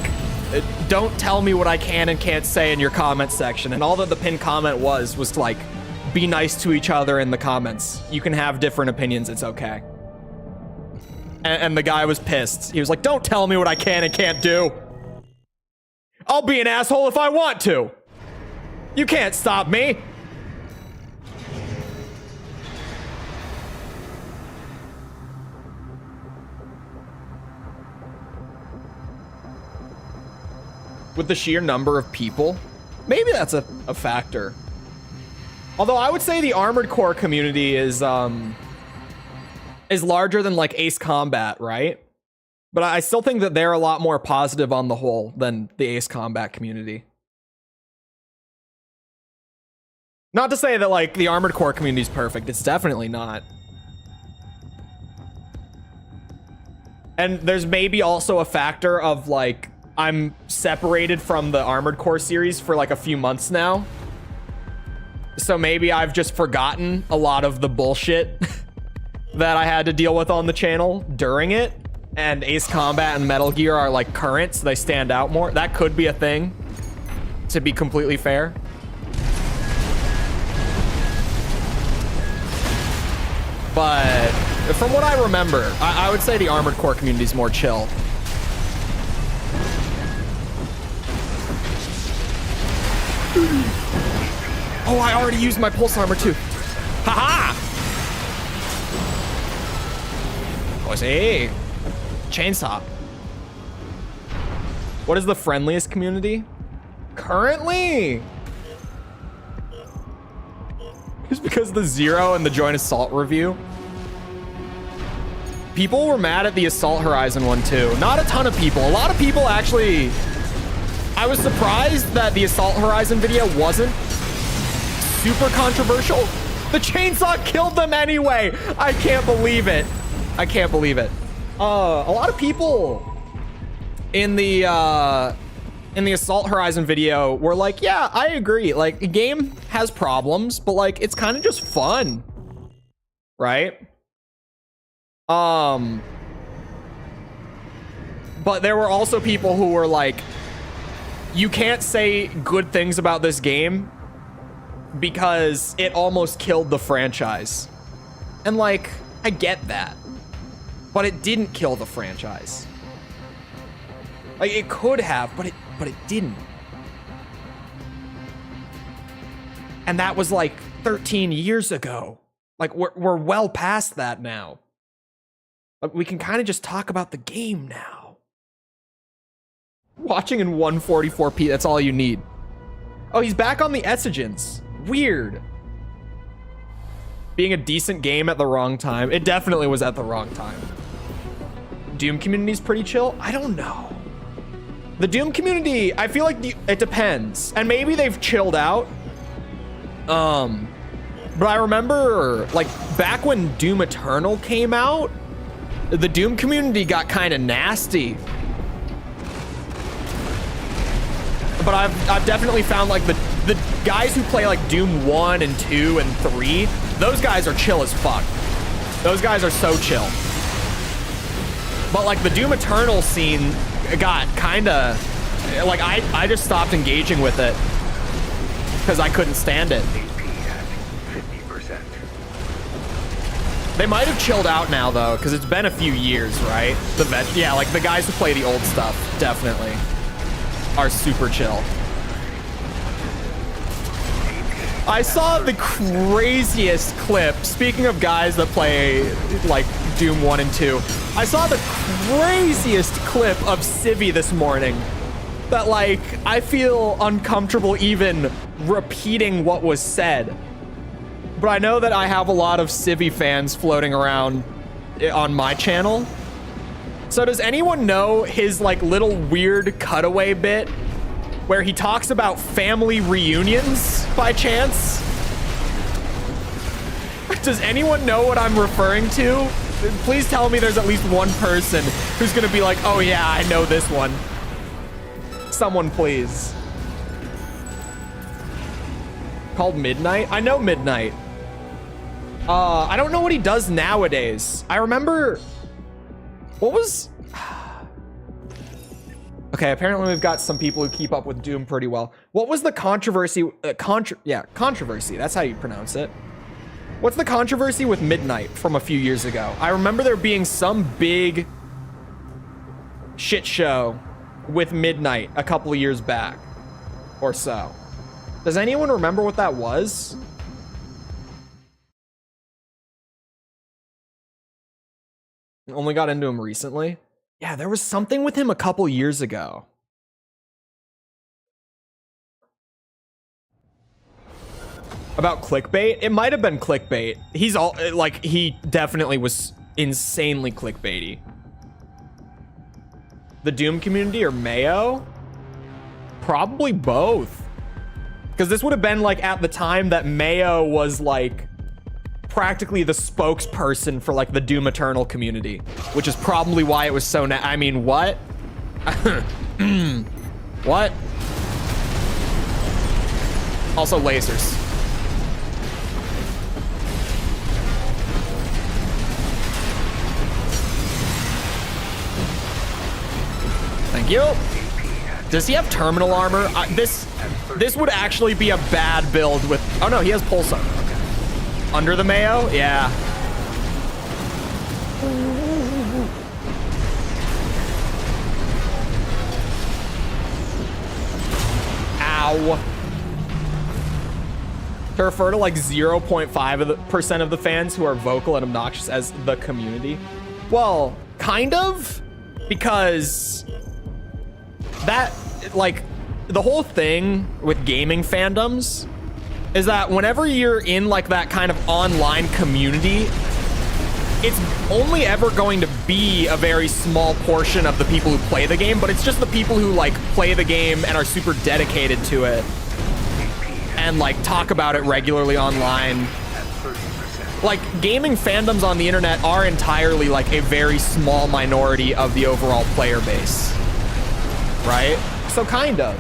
don't tell me what I can and can't say in your comment section. And all that the pinned comment was like, be nice to each other in the comments. You can have different opinions, it's okay. And the guy was pissed. He was like, don't tell me what I can and can't do. I'll be an asshole if I want to. You can't stop me. With the sheer number of people, maybe that's a factor. Although I would say the Armored Core community is larger than like Ace Combat, right? But I still think that they're a lot more positive on the whole than the Ace Combat community. Not to say that like the Armored Core community is perfect. It's definitely not. And there's maybe also a factor of like, I'm separated from the Armored Core series for like a few months now. So maybe I've just forgotten a lot of the bullshit that I had to deal with on the channel during it. And Ace Combat and Metal Gear are like current, so they stand out more. That could be a thing, to be completely fair. But from what I remember, I would say the Armored Core community is more chill. Oh, I already used my pulse armor too. Haha! What's a chainsaw? What is the friendliest community? Currently? Just because of the Zero and the Joint Assault review. People were mad at the Assault Horizon one too. Not a ton of people. A lot of people actually... I was surprised that the Assault Horizon video wasn't super controversial. The chainsaw killed them anyway. I can't believe it. I can't believe it. A lot of people in the Assault Horizon video were like, yeah, I agree. Like, the game has problems, but like, it's kind of just fun, right? But there were also people who were like, you can't say good things about this game because it almost killed the franchise. And like, I get that, but it didn't kill the franchise. Like, it could have, but it didn't. And that was like 13 years ago. Like, we're well past that now. Like, we can kind of just talk about the game now. Watching in 144p, that's all you need. Oh, he's back on the Exigence. Weird. Being a decent game at the wrong time. It definitely was at the wrong time. Doom community's pretty chill? I don't know. The Doom community, I feel like it depends. And maybe they've chilled out. But I remember, like, back when Doom Eternal came out, the Doom community got kind of nasty. But I've definitely found, like, the guys who play, like, Doom 1 and 2 and 3, those guys are chill as fuck. Those guys are so chill. But, like, the Doom Eternal scene got kind of, like, I just stopped engaging with it because I couldn't stand it. They might have chilled out now, though, because it's been a few years, right? Yeah, like, the guys who play the old stuff definitely are super chill. I saw the craziest clip. Speaking of guys that play, like, Doom 1 and 2, I saw the craziest clip of Civvy this morning that, like, I feel uncomfortable even repeating what was said. But I know that I have a lot of Civvy fans floating around on my channel. So does anyone know his, like, little weird cutaway bit where he talks about family reunions by chance? Does anyone know what I'm referring to? Please tell me there's at least one person who's gonna be like, oh yeah, I know this one. Someone please. Called Midnight? I know Midnight. I don't know what he does nowadays. I remember... What was... Okay, apparently we've got some people who keep up with Doom pretty well. What was the controversy? Controversy. That's how you pronounce it. What's the controversy with Midnight from a few years ago? I remember there being some big shit show with Midnight a couple of years back or so. Does anyone remember what that was? Only got into him recently. Yeah, there was something with him a couple years ago. About clickbait? It might have been clickbait. He's all, like, he definitely was insanely clickbaity. The Doom community or Mayo? Probably both. Because this would have been, like, at the time that Mayo was, like, practically the spokesperson for, like, the Doom Eternal community, which is probably why it was so I mean, what? What? Also lasers. Thank you. Does he have terminal armor? This would actually be a bad build with... Oh no, he has pulsar. Under the Mayo? Yeah. Ow. To refer to like 0.5% of the fans who are vocal and obnoxious as the community. Well, kind of, because that, like, the whole thing with gaming fandoms is that whenever you're in like that kind of online community, it's only ever going to be a very small portion of the people who play the game, but it's just the people who like play the game and are super dedicated to it and like talk about it regularly online. Like, gaming fandoms on the internet are entirely like a very small minority of the overall player base, right? So kind of.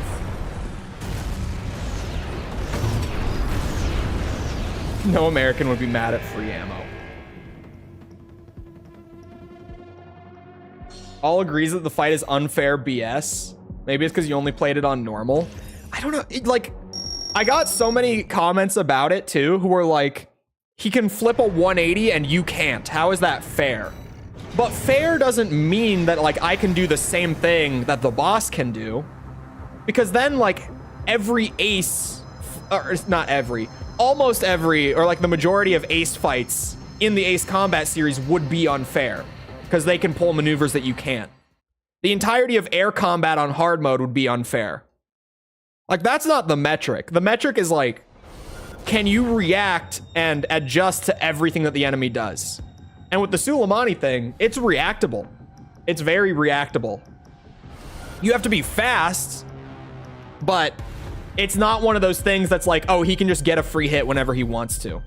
No American would be mad at free ammo. All agrees that the fight is unfair BS. Maybe it's because you only played it on normal. I don't know. Like, I got so many comments about it too, who were like, he can flip a 180 and you can't. How is that fair? But fair doesn't mean that like I can do the same thing that the boss can do. Because then like every ace, or not every, almost every, or like the majority of ace fights in the Ace Combat series would be unfair. Because they can pull maneuvers that you can't. The entirety of air combat on hard mode would be unfair. Like that's not the metric. The metric is like, can you react and adjust to everything that the enemy does? And with the Suleimani thing, it's reactable. It's very reactable. You have to be fast, but it's not one of those things that's like, oh, he can just get a free hit whenever he wants to.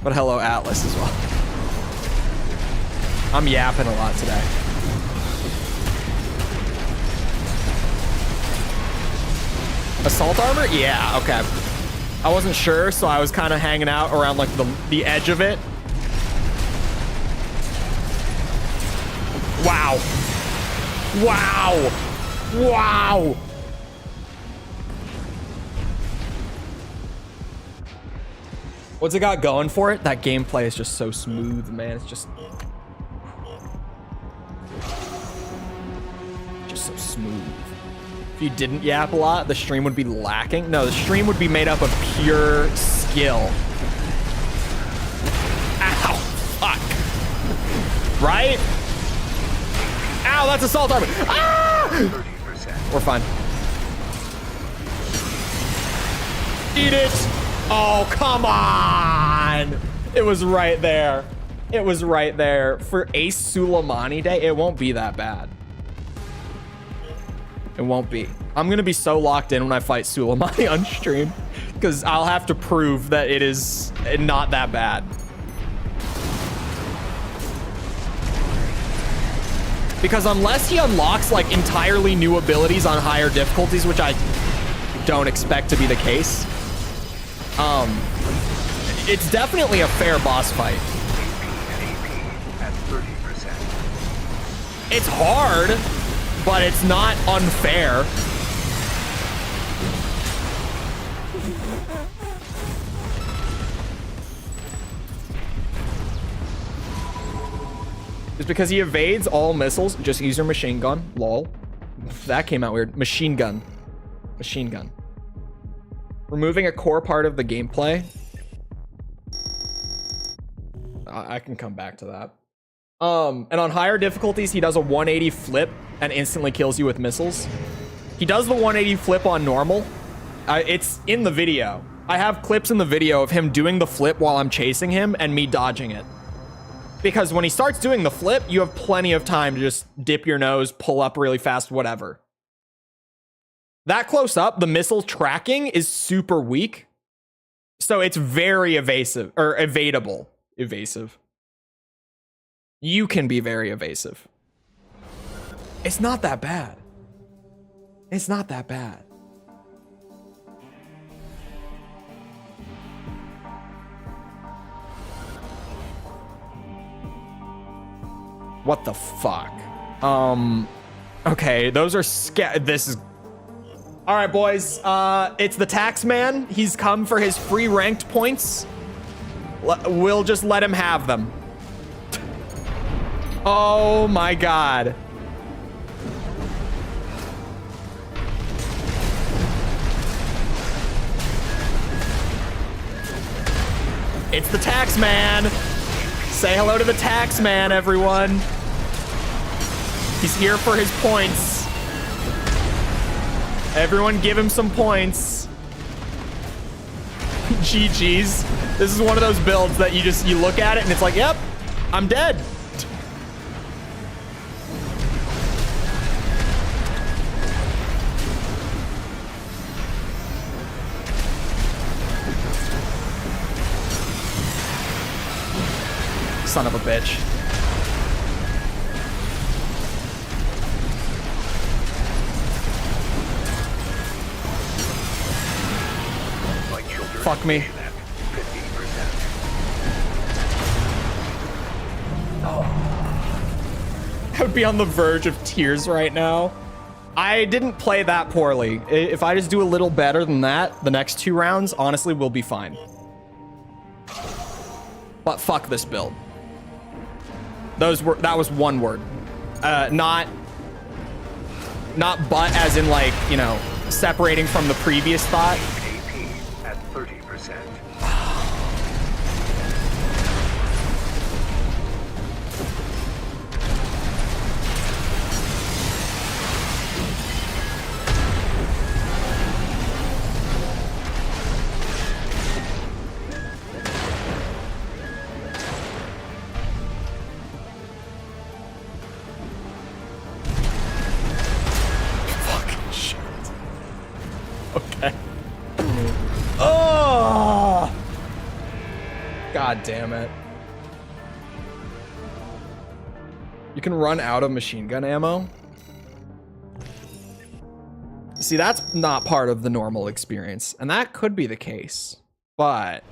But hello, Atlas, as well. I'm yapping a lot today. Assault armor? Yeah, okay. I wasn't sure, so I was kind of hanging out around like the edge of it. Wow. Wow. Wow. What's it got going for it? That gameplay is just so smooth, man. It's just so smooth. If you didn't yap a lot, the stream would be lacking. No, the stream would be made up of pure skill. Ow, fuck. Right? Ow, that's assault armor. Ah! 30%. We're fine. Eat it. Oh, come on. It was right there. It was right there. For Ace Suleimani Day, it won't be that bad. It won't be. I'm going to be so locked in when I fight Suleimani on stream because I'll have to prove that it is not that bad. Because unless he unlocks like entirely new abilities on higher difficulties, which I don't expect to be the case, it's definitely a fair boss fight. At 30%. It's hard, but it's not unfair. It's because he evades all missiles. Just use your machine gun. Lol. That came out weird. Machine gun. Machine gun. Removing a core part of the gameplay. I can come back to that. And on higher difficulties, he does a 180 flip and instantly kills you with missiles. He does the 180 flip on normal. It's in the video. I have clips in the video of him doing the flip while I'm chasing him and me dodging it. Because when he starts doing the flip, you have plenty of time to just dip your nose, pull up really fast, whatever. That close up, the missile tracking is super weak. So it's very evasive, or evadable. Evasive. You can be very evasive. It's not that bad. It's not that bad. What the fuck? Okay, those are this is... All right, boys, it's the tax man. He's come for his free ranked points. We'll just let him have them. Oh my God. It's the tax man. Say hello to the tax man, everyone. He's here for his points. Everyone give him some points. GG's. This is one of those builds that you look at it and it's like, yep, I'm dead. Son of a bitch. Fuck me. I would be on the verge of tears right now. I didn't play that poorly. If I just do a little better than that, the next 2 rounds, honestly, we'll be fine. But fuck this build. That was one word. Not but as in like, you know, separating from the previous thought. AP at 30%. Fucking shit. Okay. Oh! God damn it. You can run out of machine gun ammo. See, that's not part of the normal experience, and that could be the case, but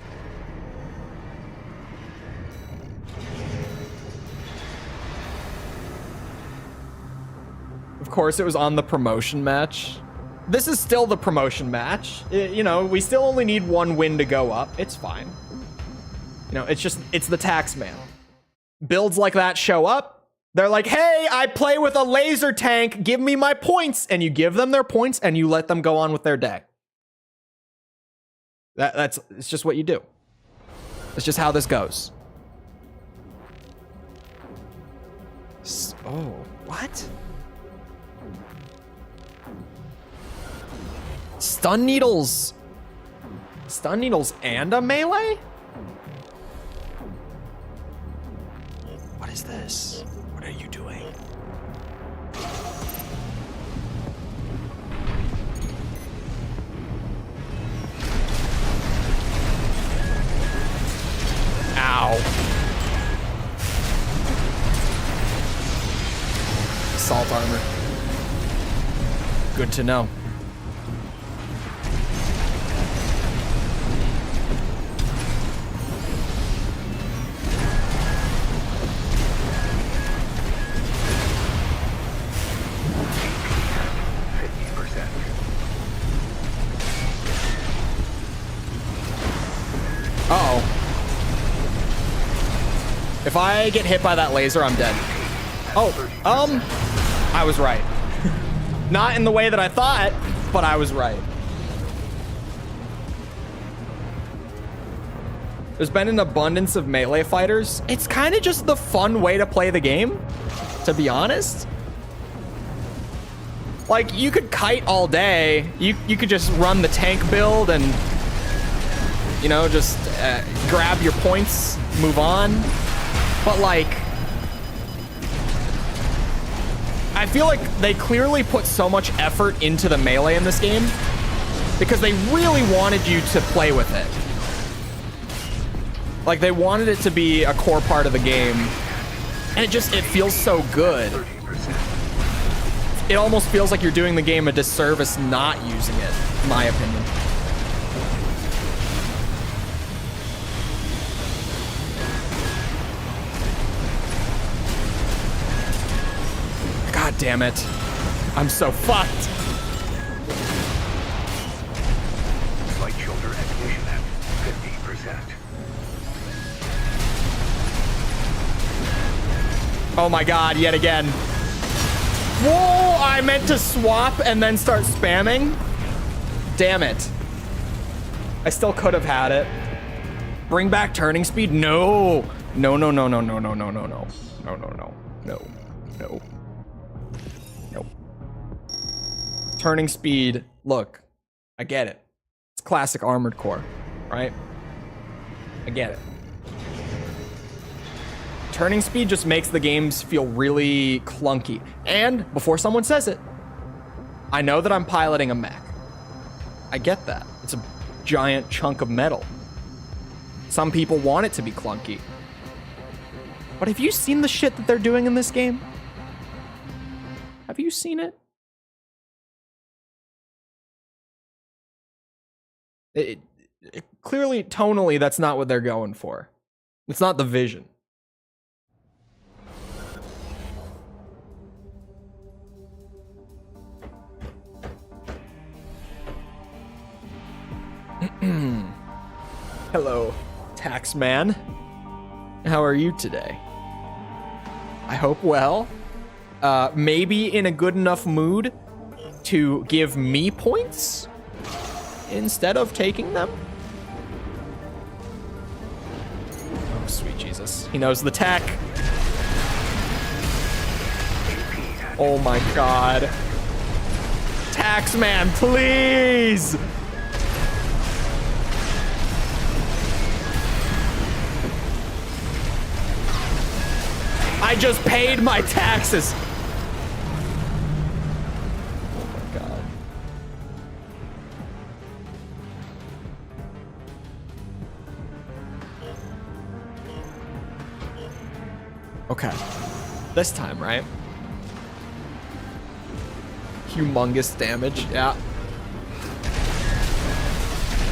of course it was on the promotion match. This is still the promotion match. You know, we still only need 1 win to go up. It's fine. You know, it's the tax man. Builds like that show up. They're like, hey, I play with a laser tank. Give me my points. And you give them their points and you let them go on with their day. It's just what you do. It's just how this goes. Oh, what? Stun needles. Stun needles and a melee? What is this? What are you doing? Ow. Assault armor. Good to know. Uh-oh. If I get hit by that laser, I'm dead. Oh, I was right. Not in the way that I thought, but I was right. There's been an abundance of melee fighters. It's kind of just the fun way to play the game, to be honest. Like, you could kite all day. You could just run the tank build and, you know, just grab your points, move on. But, like, I feel like they clearly put so much effort into the melee in this game because they really wanted you to play with it. Like, they wanted it to be a core part of the game. And it feels so good. It almost feels like you're doing the game a disservice not using it, in my opinion. God damn it. I'm so fucked. Light shoulder ammunition at 50%. Oh my god, yet again. Whoa, I meant to swap and then start spamming. Damn it. I still could have had it. Bring back turning speed? No. No, no, no, no, no, no, no, no, no. No, no, no. No. No. No. Turning speed. Look, I get it. It's classic Armored Core, right? I get it. Turning speed just makes the games feel really clunky. And before someone says it, I know that I'm piloting a mech. I get that. It's a giant chunk of metal. Some people want it to be clunky. But have you seen the shit that they're doing in this game? Have you seen it? Clearly, tonally, that's not what they're going for. It's not the vision. Hello, Taxman. How are you today? I hope well. Maybe in a good enough mood to give me points instead of taking them? Oh, sweet Jesus. He knows the tech. Oh my god. Taxman, please! I just paid my taxes. Oh my god. Okay. This time, right? Humongous damage. Yeah.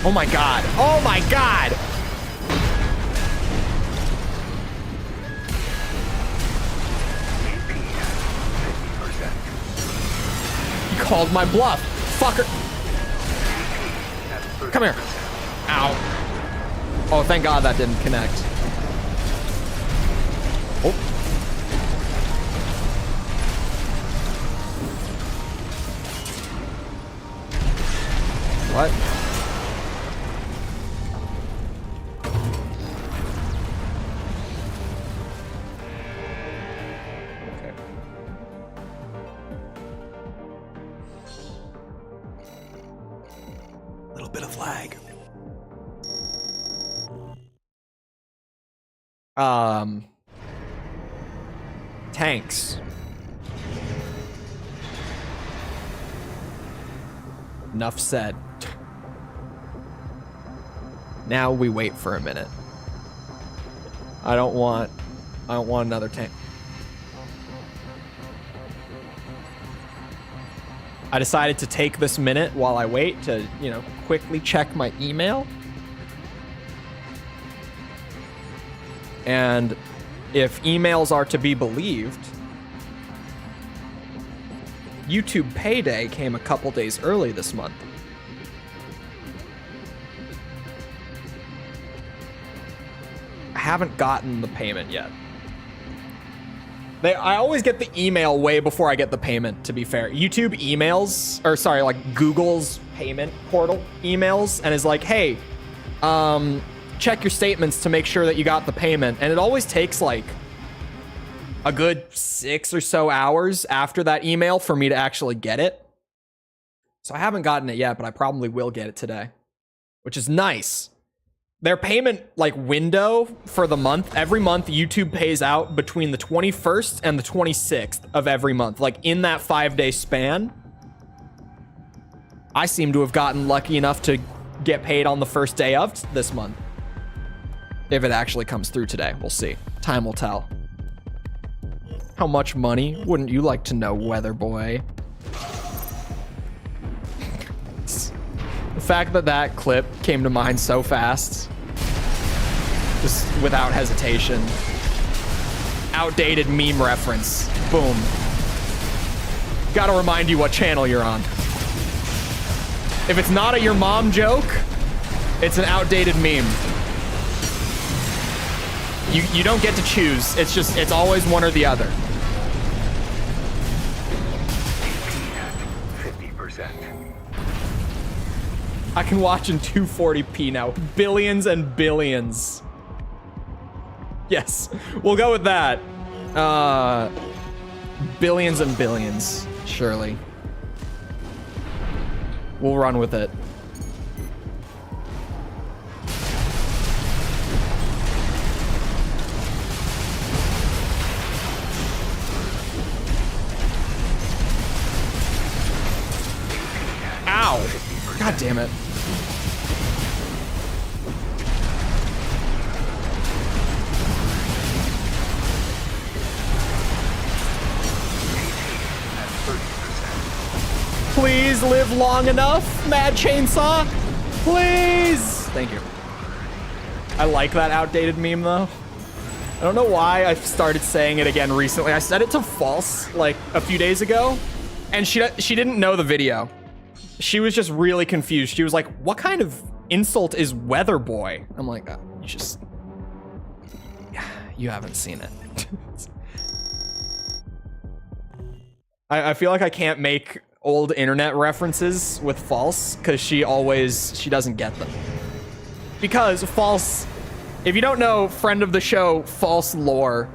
Oh my god. Oh my god. Called my bluff. Fucker. Come here. Ow. Oh, thank God that didn't connect. Oh. What? Bit of lag. Tanks. Enough said. Now we wait for a minute. I don't want another tank. I decided to take this minute while I wait to, you know, quickly check my email. And if emails are to be believed, YouTube payday came a couple days early this month. I haven't gotten the payment yet. I always get the email way before I get the payment, to be fair. YouTube emails, or sorry, like Google's payment portal emails, and is like, hey, check your statements to make sure that you got the payment. And it always takes like a good 6 or so hours after that email for me to actually get it. So I haven't gotten it yet, but I probably will get it today, which is nice. Their payment like window for the month, every month YouTube pays out between the 21st and the 26th of every month, like in that 5-day span. I seem to have gotten lucky enough to get paid on the first day of this month. If it actually comes through today, we'll see. Time will tell. How much money wouldn't you like to know, weather boy? The fact that that clip came to mind so fast, just without hesitation. Outdated meme reference. Boom. Gotta remind you what channel you're on. If it's not a your mom joke, it's an outdated meme. You don't get to choose. It's always one or the other. 50%. I can watch in 240p now. Billions and billions. Yes, we'll go with that. Billions and billions, surely. We'll run with it. Ow! God damn it. Please live long enough, Mad Chainsaw. Please. Thank you. I like that outdated meme though. I don't know why I started saying it again recently. I said it to False like a few days ago, and she didn't know the video. She was just really confused. She was like, "What kind of insult is weather boy. I'm like, oh, you haven't seen it. I feel like I can't make old internet references with False because she doesn't get them. Because False, if you don't know, friend of the show, False Lore,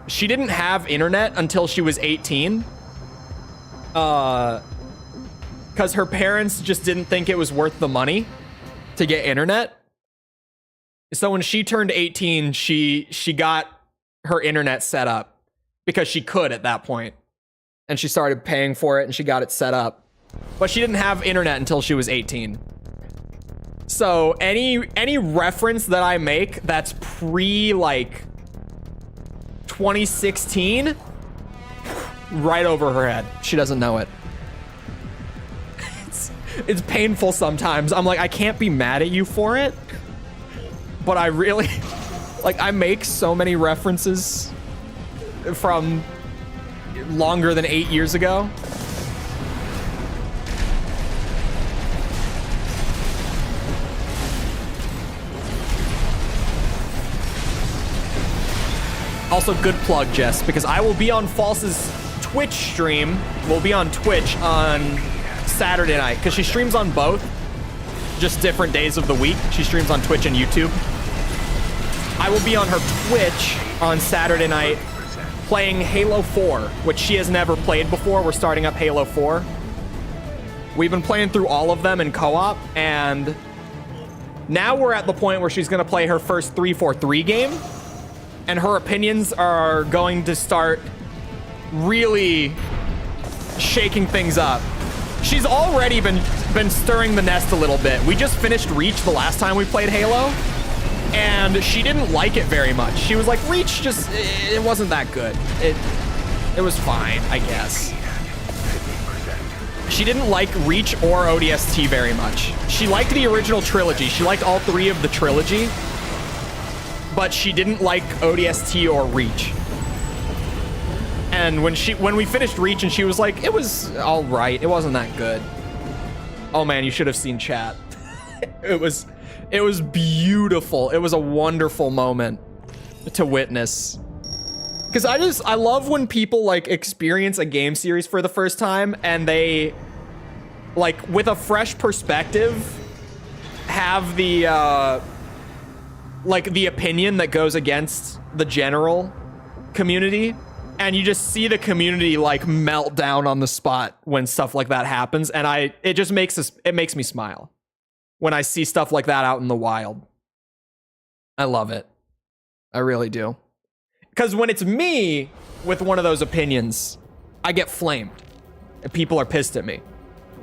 she didn't have internet until she was 18. Because her parents just didn't think it was worth the money to get internet. So when she turned 18, she got her internet set up because she could at that point. And she started paying for it and she got it set up. But she didn't have internet until she was 18. So any reference that I make that's pre like 2016, right over her head. She doesn't know it. It's painful sometimes. I'm like, I can't be mad at you for it. But I really, like, I make so many references from longer than 8 years ago. Also, good plug, Jess, because I will be on False's Twitch stream. We'll be on Twitch on Saturday night, because she streams on both, just different days of the week. She streams on Twitch and YouTube. I will be on her Twitch on Saturday night playing Halo 4, which she has never played before. We're starting up Halo 4. We've been playing through all of them in co-op, and now we're at the point where she's going to play her first 3-4-3 game, and her opinions are going to start really shaking things up. She's already been stirring the nest a little bit. We just finished Reach the last time we played Halo, and she didn't like it very much. She was like, Reach just, it wasn't that good. It was fine, I guess. She didn't like Reach or ODST very much. She liked the original trilogy. She liked all three of the trilogy, but she didn't like ODST or Reach. And when we finished Reach and she was like, it was all right. It wasn't that good. Oh man, you should have seen chat. It was beautiful. It was a wonderful moment to witness. Because I love when people like experience a game series for the first time and they, like, with a fresh perspective, have the like the opinion that goes against the general community. And you just see the community like melt down on the spot when stuff like that happens. And it makes me smile when I see stuff like that out in the wild. I love it. I really do. Because when it's me with one of those opinions, I get flamed and people are pissed at me.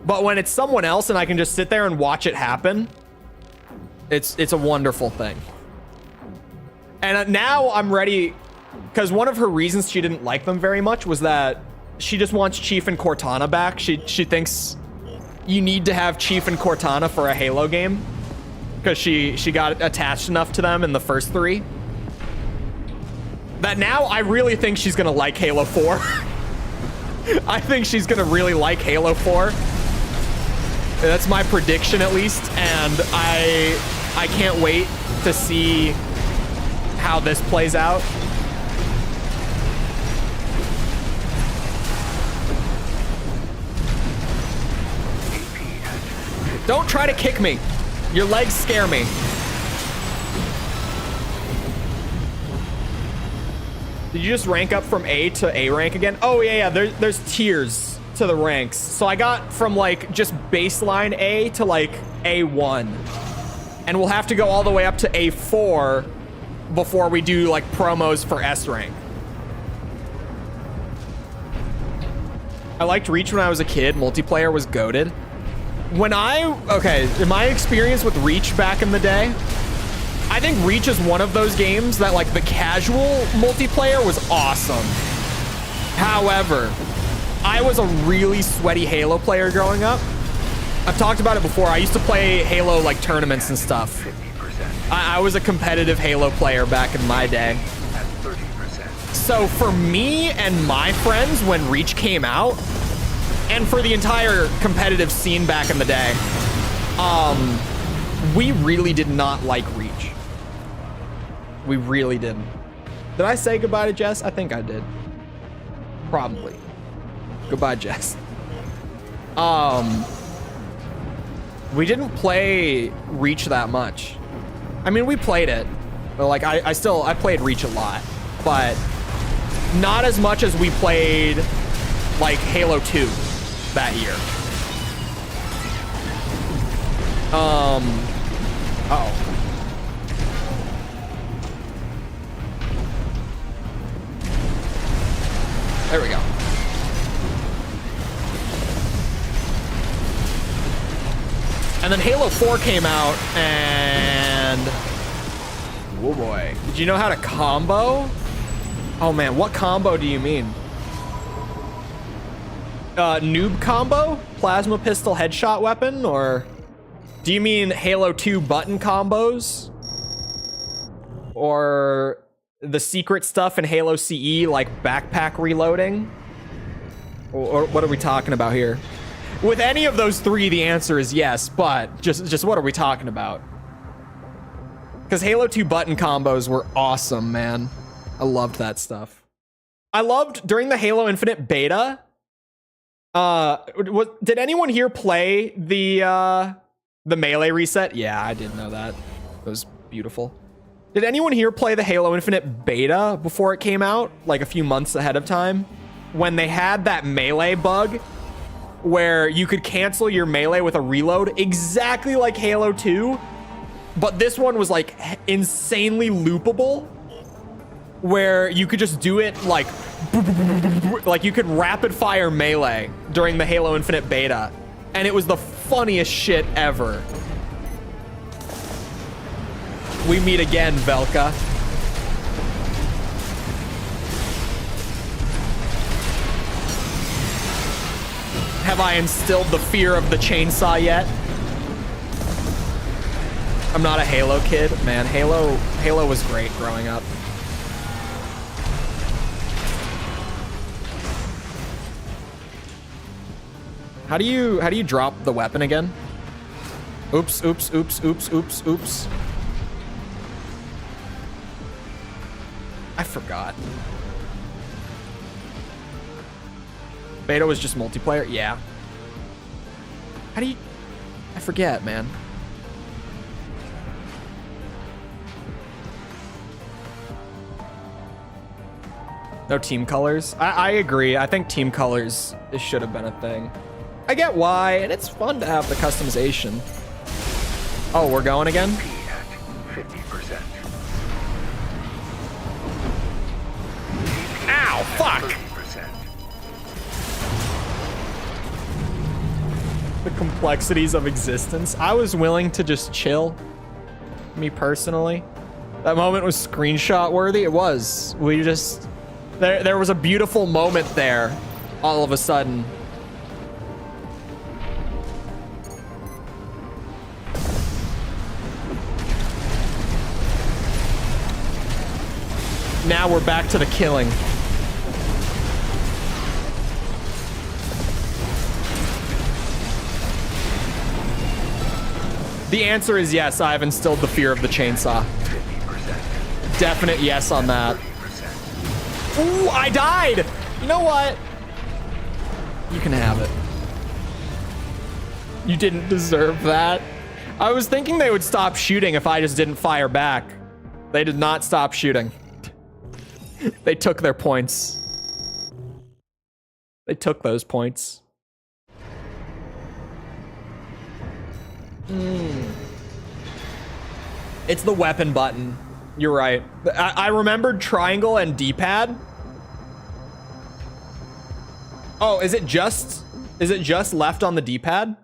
But when it's someone else and I can just sit there and watch it happen, it's a wonderful thing. And now I'm ready. Because one of her reasons she didn't like them very much was that she just wants Chief and Cortana back. She thinks you need to have Chief and Cortana for a Halo game. Because she got attached enough to them in the first three. That now I really think she's going to like Halo 4. I think she's going to really like Halo 4. That's my prediction at least. And I can't wait to see how this plays out. Don't try to kick me. Your legs scare me. Did you just rank up from A to A rank again? Oh, yeah. There's tiers to the ranks. So I got from, like, just baseline A to, like, A1. And we'll have to go all the way up to A4 before we do, like, promos for S rank. I liked Reach when I was a kid. Multiplayer was goated. In my experience with Reach back in the day, I think Reach is one of those games that, like, the casual multiplayer was awesome. However, I was a really sweaty Halo player growing up. I've talked about it before. I used to play Halo, like, tournaments and stuff. I was a competitive Halo player back in my day. So for me and my friends, when Reach came out, and for the entire competitive scene back in the day, we really did not like Reach. We really didn't. Did I say goodbye to Jess? I think I did. Probably. Goodbye, Jess. We didn't play Reach that much. I mean, we played it, but like I played Reach a lot, but not as much as we played like Halo 2 that year. Uh-oh. There we go. And then Halo 4 came out, and oh boy, did you know how to combo? Oh man, what combo do you mean? Noob combo? Plasma pistol headshot weapon? Or do you mean Halo 2 button combos? Or the secret stuff in Halo CE, like backpack reloading? Or what are we talking about here? With any of those three, the answer is yes, but just what are we talking about? Because Halo 2 button combos were awesome, man. I loved that stuff. I loved, during the Halo Infinite beta, did anyone here play the melee reset? Yeah, I did know that. It was beautiful. Did anyone here play the Halo Infinite beta before it came out? Like a few months ahead of time? When they had that melee bug where you could cancel your melee with a reload, exactly like Halo 2, but this one was like insanely loopable, where you could just do it like you could rapid fire melee during the Halo Infinite beta, and it was the funniest shit ever. We meet again, Velka. Have I instilled the fear of the chainsaw yet? I'm not a Halo kid. Man, Halo was great growing up. How do you drop the weapon again? Oops, oops, oops, oops, oops, oops. I forgot. Beta was just multiplayer? Yeah. How do you... I forget, man. No team colors? I agree. I think team colors should have been a thing. I get why, and it's fun to have the customization. Oh, we're going again? P at 50%. Ow, fuck! 30%. The complexities of existence. I was willing to just chill. Me personally. That moment was screenshot worthy. It was. We just... There was a beautiful moment there, all of a sudden. Now we're back to the killing. The answer is yes, I've instilled the fear of the chainsaw. 50%. Definite yes on that. 30%. Ooh, I died! You know what? You can have it. You didn't deserve that. I was thinking they would stop shooting if I just didn't fire back. They did not stop shooting. They took their points. They took those points. It's the weapon button. You're right. I remembered triangle and D-pad. Oh, is it just left on the D-pad?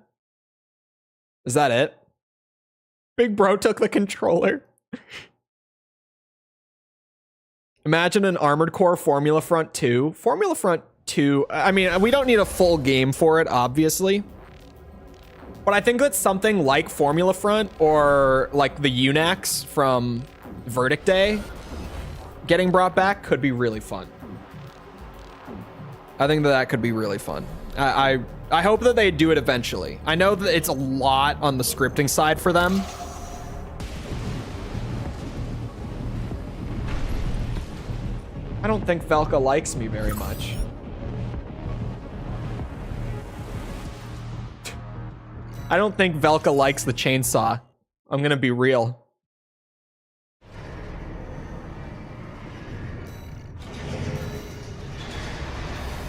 Is that it? Big bro took the controller. Imagine an Armored Core Formula Front 2. Formula Front 2, I mean, we don't need a full game for it, obviously. But I think that something like Formula Front or like the Unax from Verdict Day getting brought back could be really fun. I think that could be really fun. I hope that they do it eventually. I know that it's a lot on the scripting side for them, I don't think Velka likes me very much. I don't think Velka likes the chainsaw. I'm gonna be real.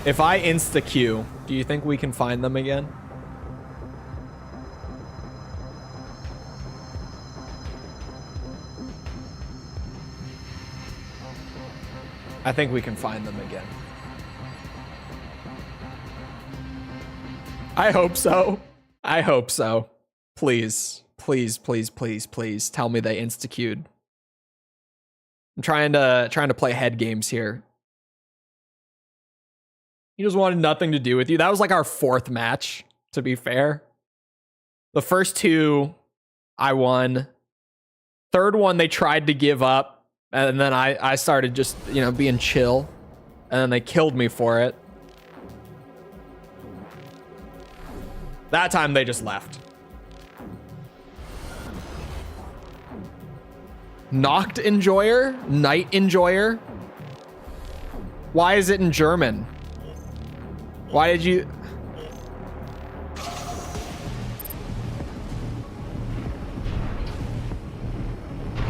If I insta-queue, do you think we can find them again? I think we can find them again. I hope so. I hope so. Please, please, please, please, please tell me they insta-queued. I'm trying to play head games here. He just wanted nothing to do with you. That was like our 4th match, to be fair. The first 2, I won. 3rd one, they tried to give up. And then I started just, you know, being chill. And then they killed me for it. That time, they just left. Knocked Enjoyer? Night Enjoyer? Why is it in German? Why did you...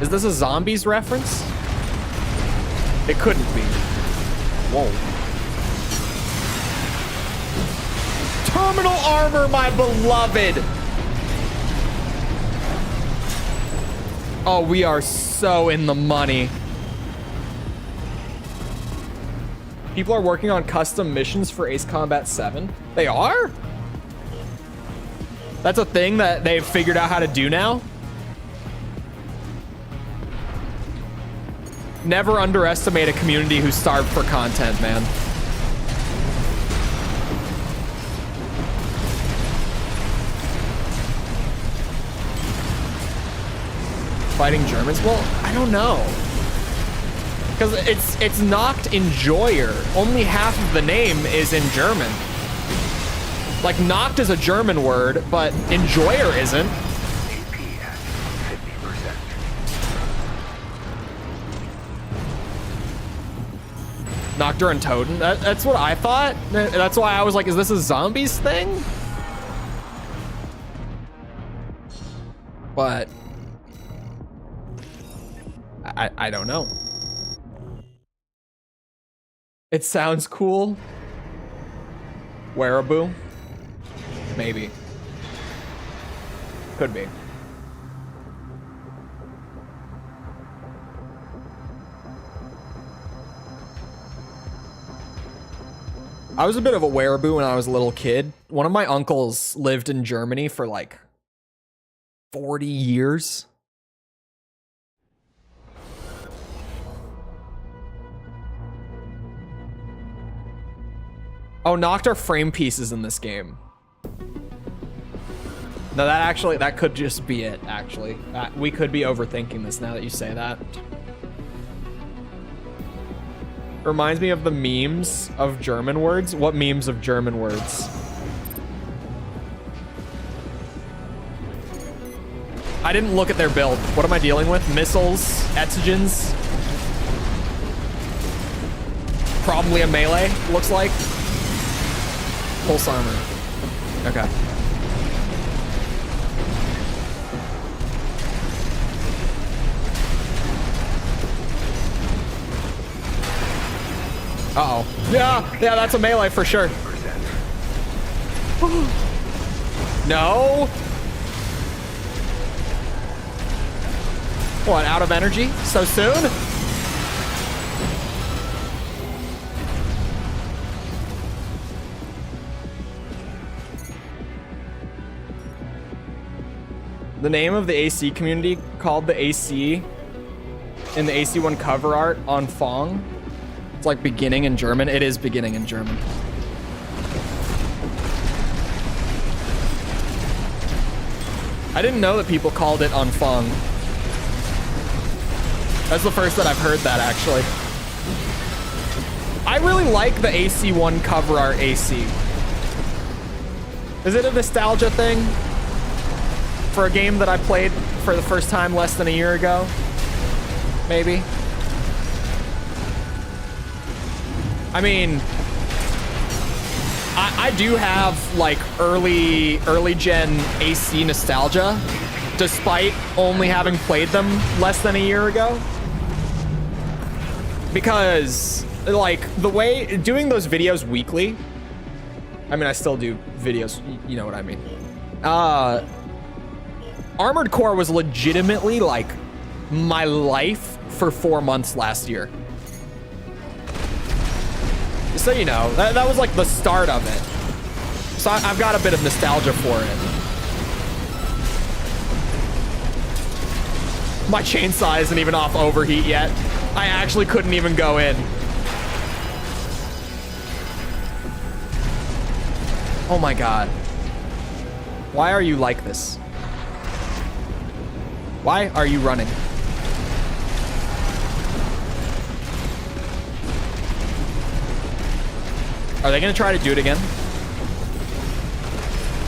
Is this a Zombies reference? It couldn't be. Whoa. Terminal armor, my beloved! Oh, we are so in the money. People are working on custom missions for Ace Combat 7. They are? That's a thing that they've figured out how to do now? Never underestimate a community who's starved for content, man. Fighting Germans? Well, I don't know. Because it's Knocked Enjoyer. Only half of the name is in German. Like, Knocked is a German word, but Enjoyer isn't. AP at 50%. Noctur and Toten? That's what I thought. That's why I was like, is this a Zombies thing? But... I don't know. It sounds cool. Wearaboo? Maybe. Could be. I was a bit of a wearaboo when I was a little kid. One of my uncles lived in Germany for like 40 years. Oh, Knocked are frame pieces in this game. No, that could just be it, actually. We could be overthinking this now that you say that. Reminds me of the memes of German words. What memes of German words? I didn't look at their build. What am I dealing with? Missiles, Etzogens. Probably a melee, looks like. Pulse armor. Okay. Uh-oh. Yeah, that's a melee for sure. No. What, out of energy so soon? The name of the AC community called the AC in the AC1 cover art on Fong. It's like beginning in German. It is beginning in German. I didn't know that people called it on Fong. That's the first that I've heard that, actually. I really like the AC1 cover art AC. Is it a nostalgia thing? For a game that I played for the first time less than a year ago? Maybe. I mean, I do have like early gen AC nostalgia, despite only having played them less than a year ago. Because like the way doing those videos weekly, I mean, I still do videos, you know what I mean. Armored Core was legitimately like my life for 4 months last year. So you know, that was like the start of it. So I've got a bit of nostalgia for it. My chainsaw isn't even off overheat yet. I actually couldn't even go in. Oh my god. Why are you like this? Why are you running? Are they gonna try to do it again?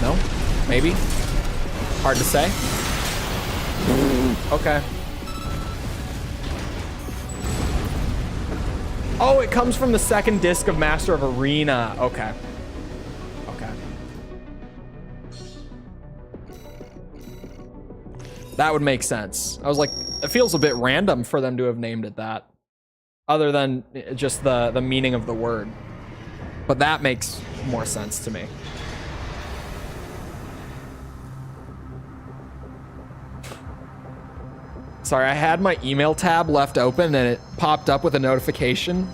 No? Maybe? Hard to say. Okay. Oh, it comes from the second disc of Master of Arena. Okay. Okay. That would make sense. I was like, it feels a bit random for them to have named it that. Other than just the meaning of the word. But that makes more sense to me. Sorry, I had my email tab left open and it popped up with a notification.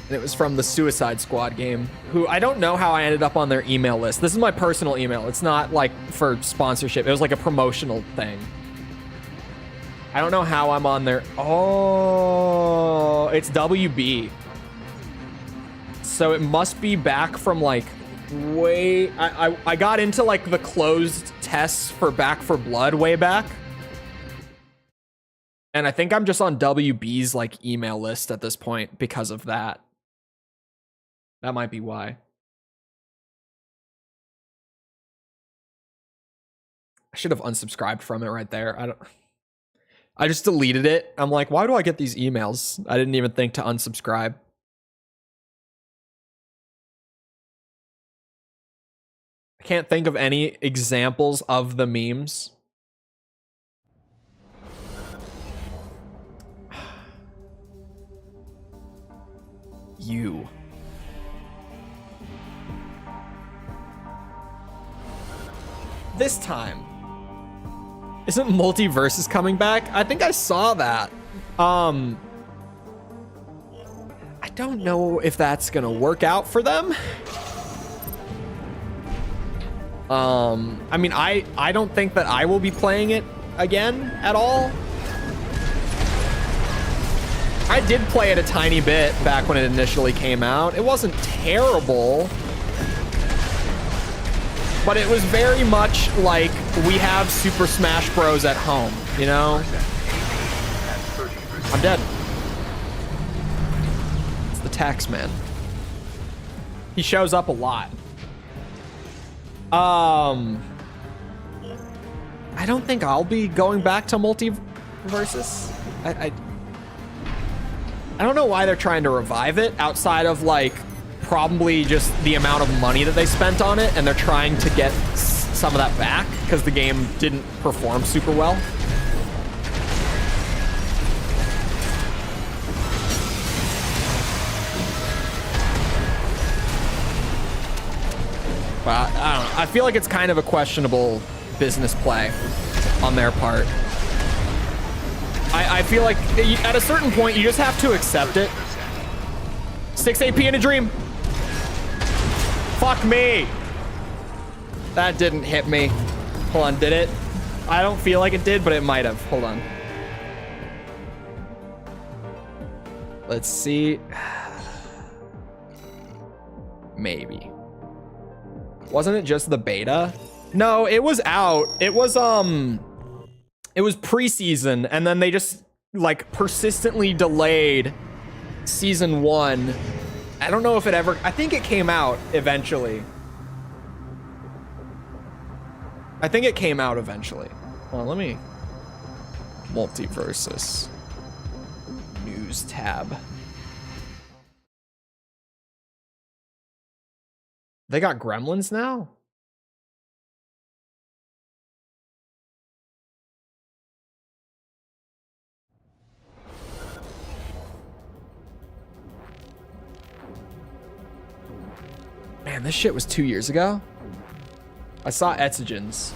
And it was from the Suicide Squad game, who I don't know how I ended up on their email list. This is my personal email. It's not like for sponsorship. It was like a promotional thing. I don't know how I'm on there. Oh, it's WB. So it must be back from like way... I got into like the closed tests for Back 4 Blood way back. And I think I'm just on WB's like email list at this point because of that. That might be why. I should have unsubscribed from it right there. I just deleted it. I'm like, why do I get these emails? I didn't even think to unsubscribe. I can't think of any examples of the memes. You. This time. Isn't Multiverses coming back? I think I saw that. I don't know if that's gonna work out for them. I mean, I don't think that I will be playing it again at all. I did play it a tiny bit back when it initially came out. It wasn't terrible, but it was very much like we have Super Smash Bros. At home, you know? I'm dead. It's the tax man. He shows up a lot. I don't think I'll be going back to Multiverses. I don't know why they're trying to revive it outside of like probably just the amount of money that they spent on it, and they're trying to get some of that back because the game didn't perform super well. But I don't know. I feel like it's kind of a questionable business play on their part. I feel like at a certain point, you just have to accept it. 6 AP in a dream. Fuck me. That didn't hit me. Hold on, did it? I don't feel like it did, but it might have. Hold on. Let's see. Maybe. Wasn't it just the beta? No, it was out. It was preseason, and then they just like persistently delayed season 1. I don't know if it ever, I think it came out eventually. I think it came out eventually. Hold on, let me Multiverses news tab. They got Gremlins now? Man, this shit was 2 years ago. I saw Etsugens.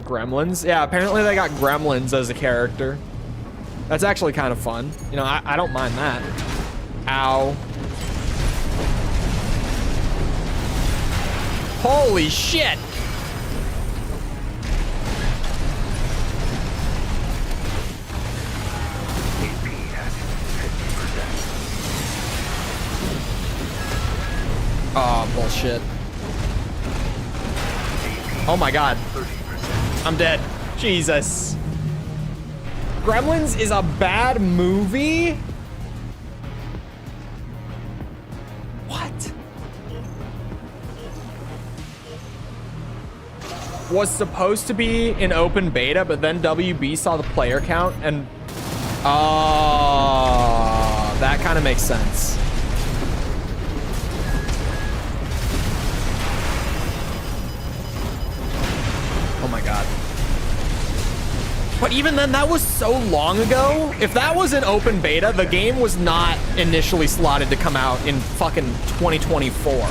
Gremlins? Yeah, apparently they got Gremlins as a character. That's actually kind of fun. You know, I don't mind that. Ow. Holy shit! Oh, bullshit. Oh my god. I'm dead. Jesus. Gremlins is a bad movie? What? Was supposed to be in open beta, but then WB saw the player count and... Oh, that kind of makes sense. Oh my god. But even then, that was so long ago. If that was an open beta, the game was not initially slotted to come out in fucking 2024. AP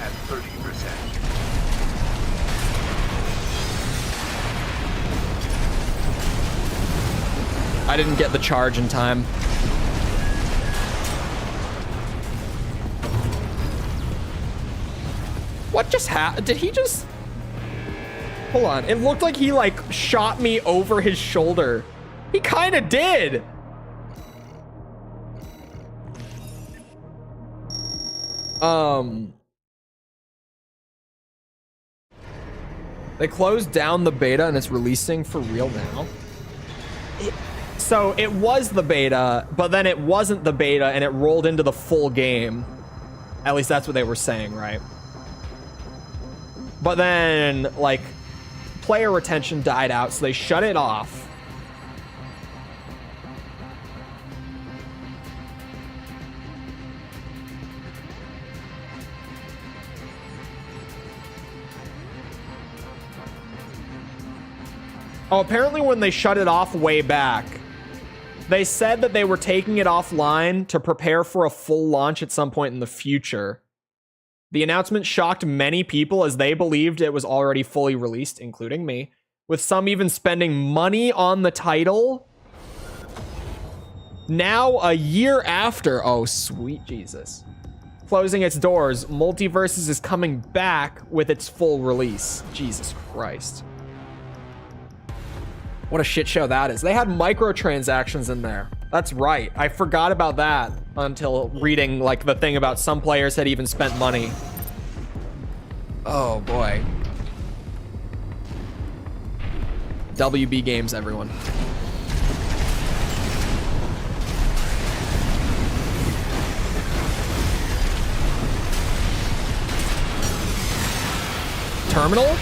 at 30%. I didn't get the charge in time. What just happened? Did he just... Hold on. It looked like he, like, shot me over his shoulder. He kind of did. They closed down the beta and it's releasing for real now. So it was the beta, but then it wasn't the beta and it rolled into the full game. At least that's what they were saying, right? But then, like, player retention died out, so they shut it off. Oh, apparently when they shut it off way back, they said that they were taking it offline to prepare for a full launch at some point in the future. The announcement shocked many people as they believed it was already fully released, including me, with some even spending money on the title. Now, a year after, oh, sweet Jesus, closing its doors, Multiverses is coming back with its full release. Jesus Christ. What a shit show that is. They had microtransactions in there. That's right. I forgot about that until reading, like, the thing about some players had even spent money. Oh, boy. WB Games, everyone. Terminal?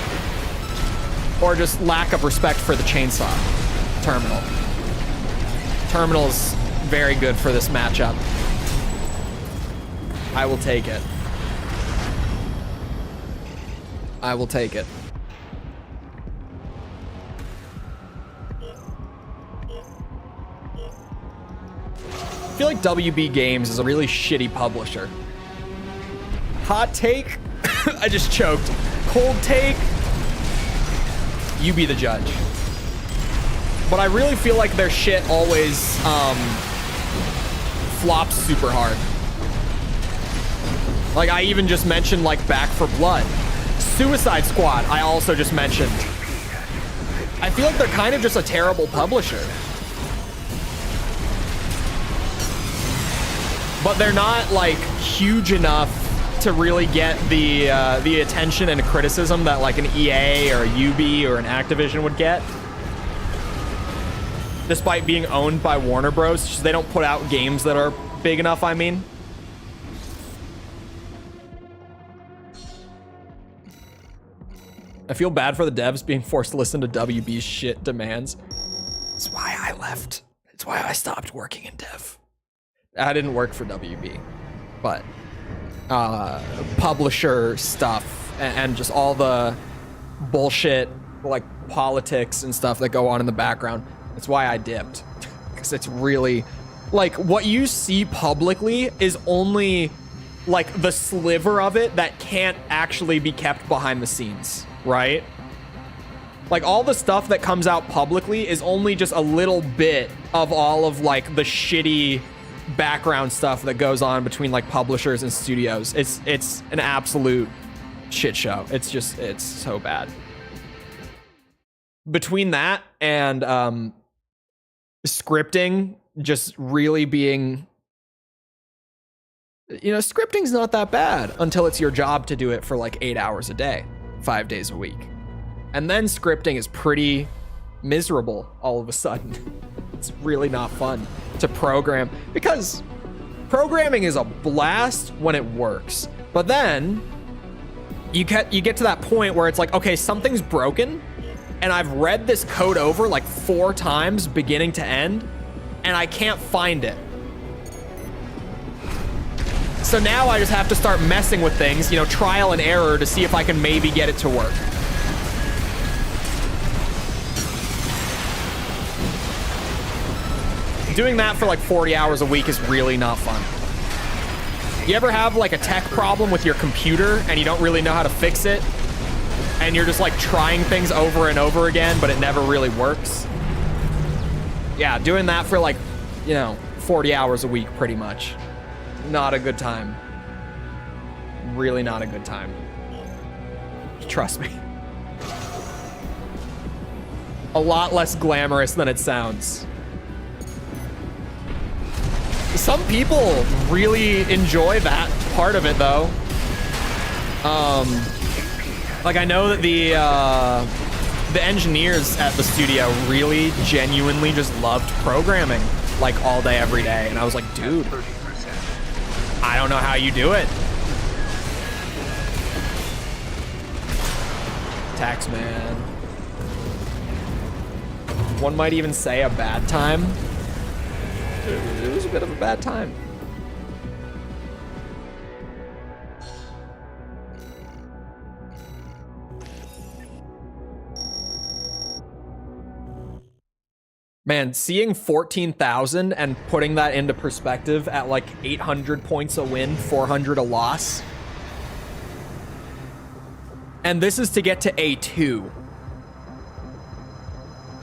Or just lack of respect for the chainsaw? Terminal. Terminal's very good for this matchup. I will take it. I will take it. I feel like WB Games is a really shitty publisher. Hot take? I just choked. Cold take? You be the judge. But I really feel like their shit always flops super hard. Like, I even just mentioned, like, Back for Blood. Suicide Squad, I also just mentioned. I feel like they're kind of just a terrible publisher. But they're not, like, huge enough to really get the attention and criticism that, like, an EA or a UB or an Activision would get. Despite being owned by Warner Bros. They don't put out games that are big enough, I mean. I feel bad for the devs being forced to listen to WB's shit demands. That's why I left. That's why I stopped working in dev. I didn't work for WB, but publisher stuff and just all the bullshit like politics and stuff that go on in the background. That's why I dipped, because it's really like what you see publicly is only like the sliver of it that can't actually be kept behind the scenes, right? Like all the stuff that comes out publicly is only just a little bit of all of like the shitty background stuff that goes on between like publishers and studios. It's an absolute shit show. It's so bad. Between that and scripting just really being, you know, scripting's not that bad until it's your job to do it for like 8 hours a day, 5 days a week. And then scripting is pretty miserable all of a sudden. It's really not fun to program, because programming is a blast when it works. But then you get to that point where it's like, okay, something's broken and I've read this code over like 4 times beginning to end and I can't find it. So now I just have to start messing with things, you know, trial and error to see if I can maybe get it to work. Doing that for like 40 hours a week is really not fun. You ever have like a tech problem with your computer and you don't really know how to fix it? And you're just like trying things over and over again, but it never really works? Yeah, doing that for like, you know, 40 hours a week pretty much. Not a good time. Really not a good time. Trust me. A lot less glamorous than it sounds. Some people really enjoy that part of it though. Like I know that the engineers at the studio really genuinely just loved programming like all day, every day. And I was like, dude, I don't know how you do it. Taxman. One might even say a bad time. It was a bit of a bad time. Man, seeing 14,000 and putting that into perspective at like 800 points a win, 400 a loss. And this is to get to A2.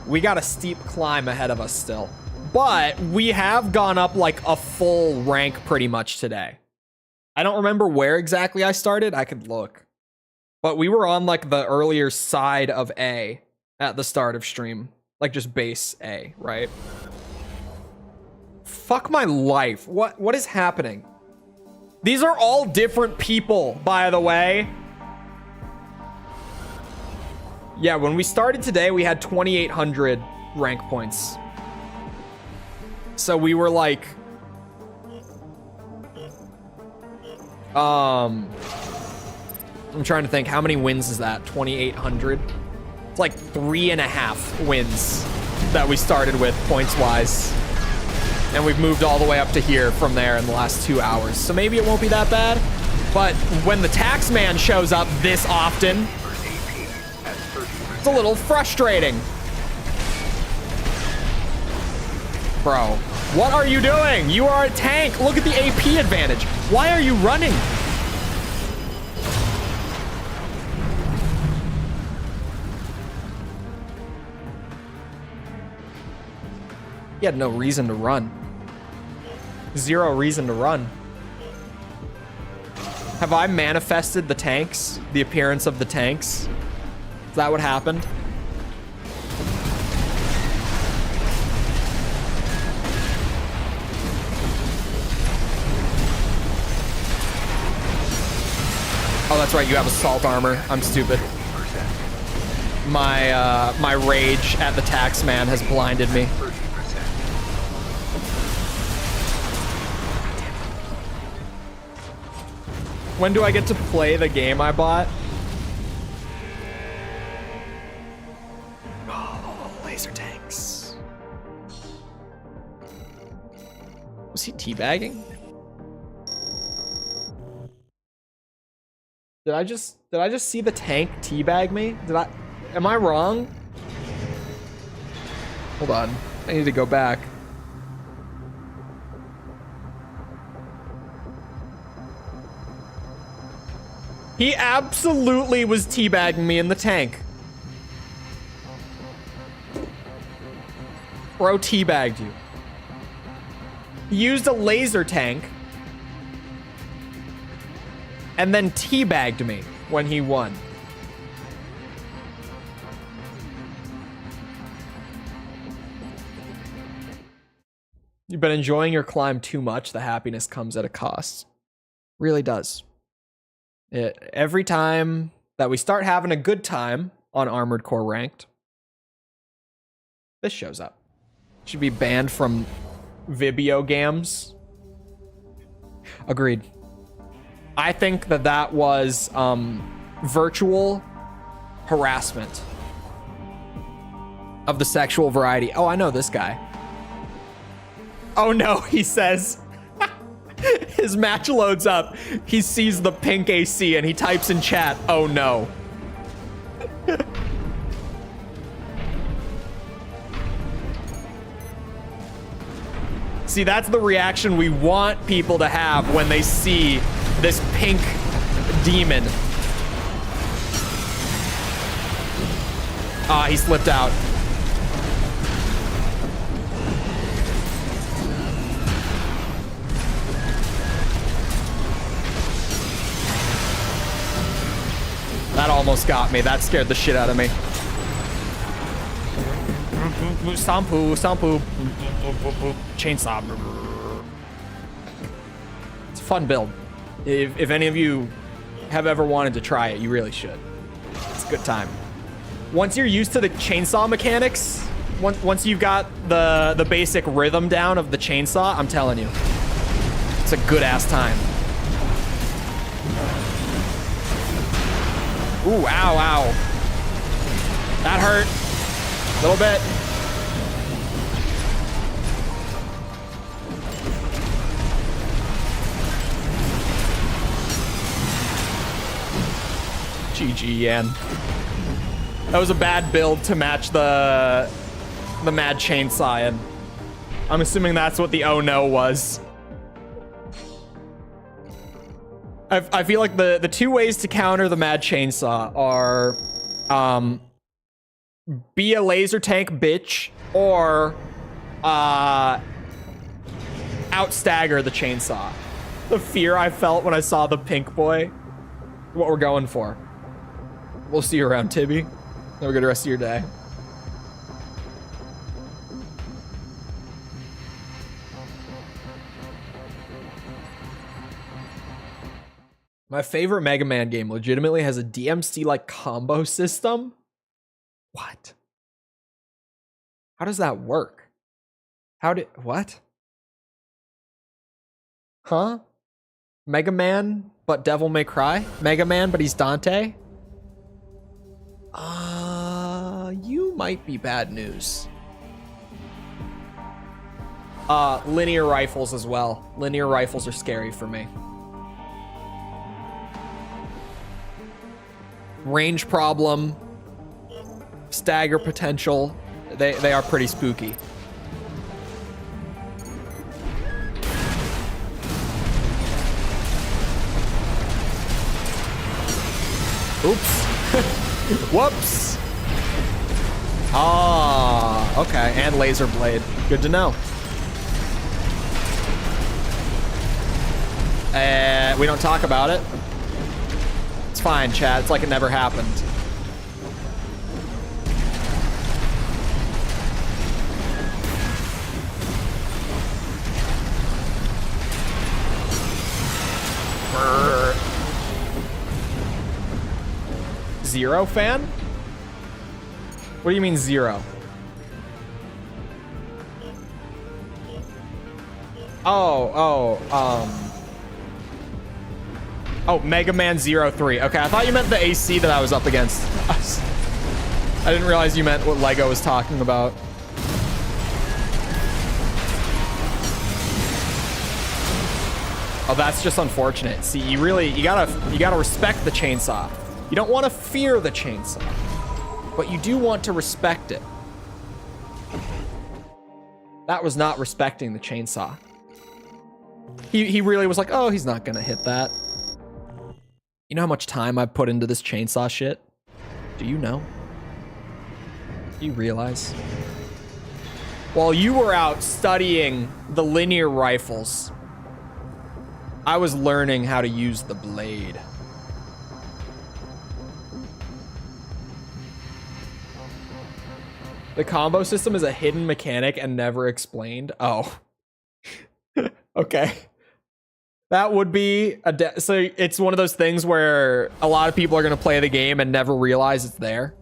We got a steep climb ahead of us still. But we have gone up like a full rank pretty much today. I don't remember where exactly I started. I could look. But we were on like the earlier side of A at the start of stream. Like just base A, right? Fuck my life. What is happening? These are all different people, by the way. Yeah, when we started today, we had 2,800 rank points. So we were like, I'm trying to think, how many wins is that? 2,800? It's like 3.5 wins that we started with points wise. And we've moved all the way up to here from there in the last 2 hours. So maybe it won't be that bad. But when the taxman shows up this often, it's a little frustrating. Bro, what are you doing? You are a tank. Look at the AP advantage. Why are you running? He had no reason to run. Zero reason to run. Have I manifested the tanks? The appearance of the tanks? Is that what happened? Oh, that's right, you have assault armor. I'm stupid. My rage at the taxman has blinded me. When do I get to play the game I bought? Is he teabagging? Did I just see the tank teabag me? Am I wrong? Hold on. I need to go back. He absolutely was teabagging me in the tank. Bro teabagged you. He used a laser tank and then teabagged me when he won. You've been enjoying your climb too much. The happiness comes at a cost. Really does. Every time that we start having a good time on Armored Core Ranked, this shows up. Should be banned from Vibio games. Agreed. I think that was virtual harassment of the sexual variety. Oh, I know this guy. Oh no, he says. His match loads up. He sees the pink AC and he types in chat, oh no. See, that's the reaction we want people to have when they see this pink demon. Ah, he slipped out. That almost got me. That scared the shit out of me. Sampu. Chainsaw. It's a fun build. If any of you have ever wanted to try it, you really should. It's a good time. Once you're used to the chainsaw mechanics, once you've got the basic rhythm down of the chainsaw, I'm telling you, it's a good ass time. Ooh, ow, ow. That hurt. A little bit. GG, Yan. That was a bad build to match the mad chainsaw, and I'm assuming that's what the oh no was. I feel like the two ways to counter the mad chainsaw are be a laser tank bitch or outstagger the chainsaw. The fear I felt when I saw the pink boy. What we're going for. We'll see you around, Tibby. Have a good rest of your day. My favorite Mega Man game legitimately has a DMC-like combo system. What? How does that work? What? Huh? Mega Man, but Devil May Cry? Mega Man, but he's Dante? You might be bad news. Linear rifles as well. Linear rifles are scary for me. Range problem, stagger potential, they are pretty spooky. Oops. Whoops. Ah, okay, and laser blade. Good to know. We don't talk about it. It's fine, chat. It's like it never happened. Brr. Zero fan? What do you mean zero? Oh, Mega Man 03. Okay, I thought you meant the AC that I was up against. I didn't realize you meant what Lego was talking about. Oh, that's just unfortunate. See, you gotta respect the chainsaw. You don't want to fear the chainsaw, but you do want to respect it. That was not respecting the chainsaw. He really was like, oh, he's not gonna hit that. You know how much time I've put into this chainsaw shit? Do you know? Do you realize? While you were out studying the linear rifles, I was learning how to use the blade. The combo system is a hidden mechanic and never explained. Oh. Okay. That would be so it's one of those things where a lot of people are going to play the game and never realize it's there.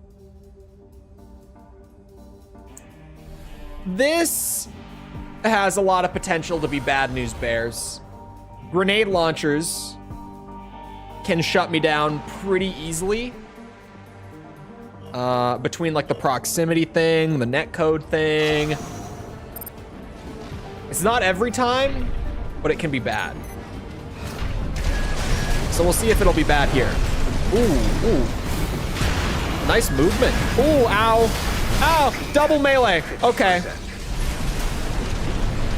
This has a lot of potential to be bad news bears. Grenade launchers can shut me down pretty easily. Between like the proximity thing, the netcode thing. It's not every time, but it can be bad. So we'll see if it'll be bad here. Ooh, ooh. Nice movement. Ooh, ow. Ow, double melee. Okay.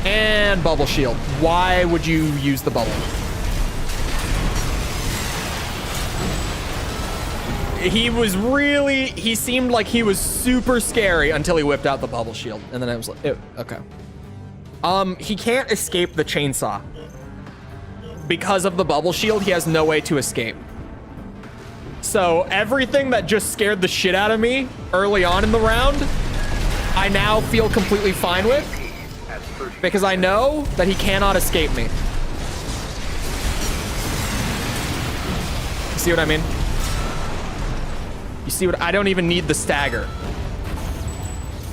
And bubble shield. Why would you use the bubble? He seemed like he was super scary until he whipped out the bubble shield. And then I was like, ew, okay. He can't escape the chainsaw. Because of the bubble shield, he has no way to escape. So everything that just scared the shit out of me early on in the round, I now feel completely fine with. Because I know that he cannot escape me. You see what I mean? You see what, I don't even need the stagger.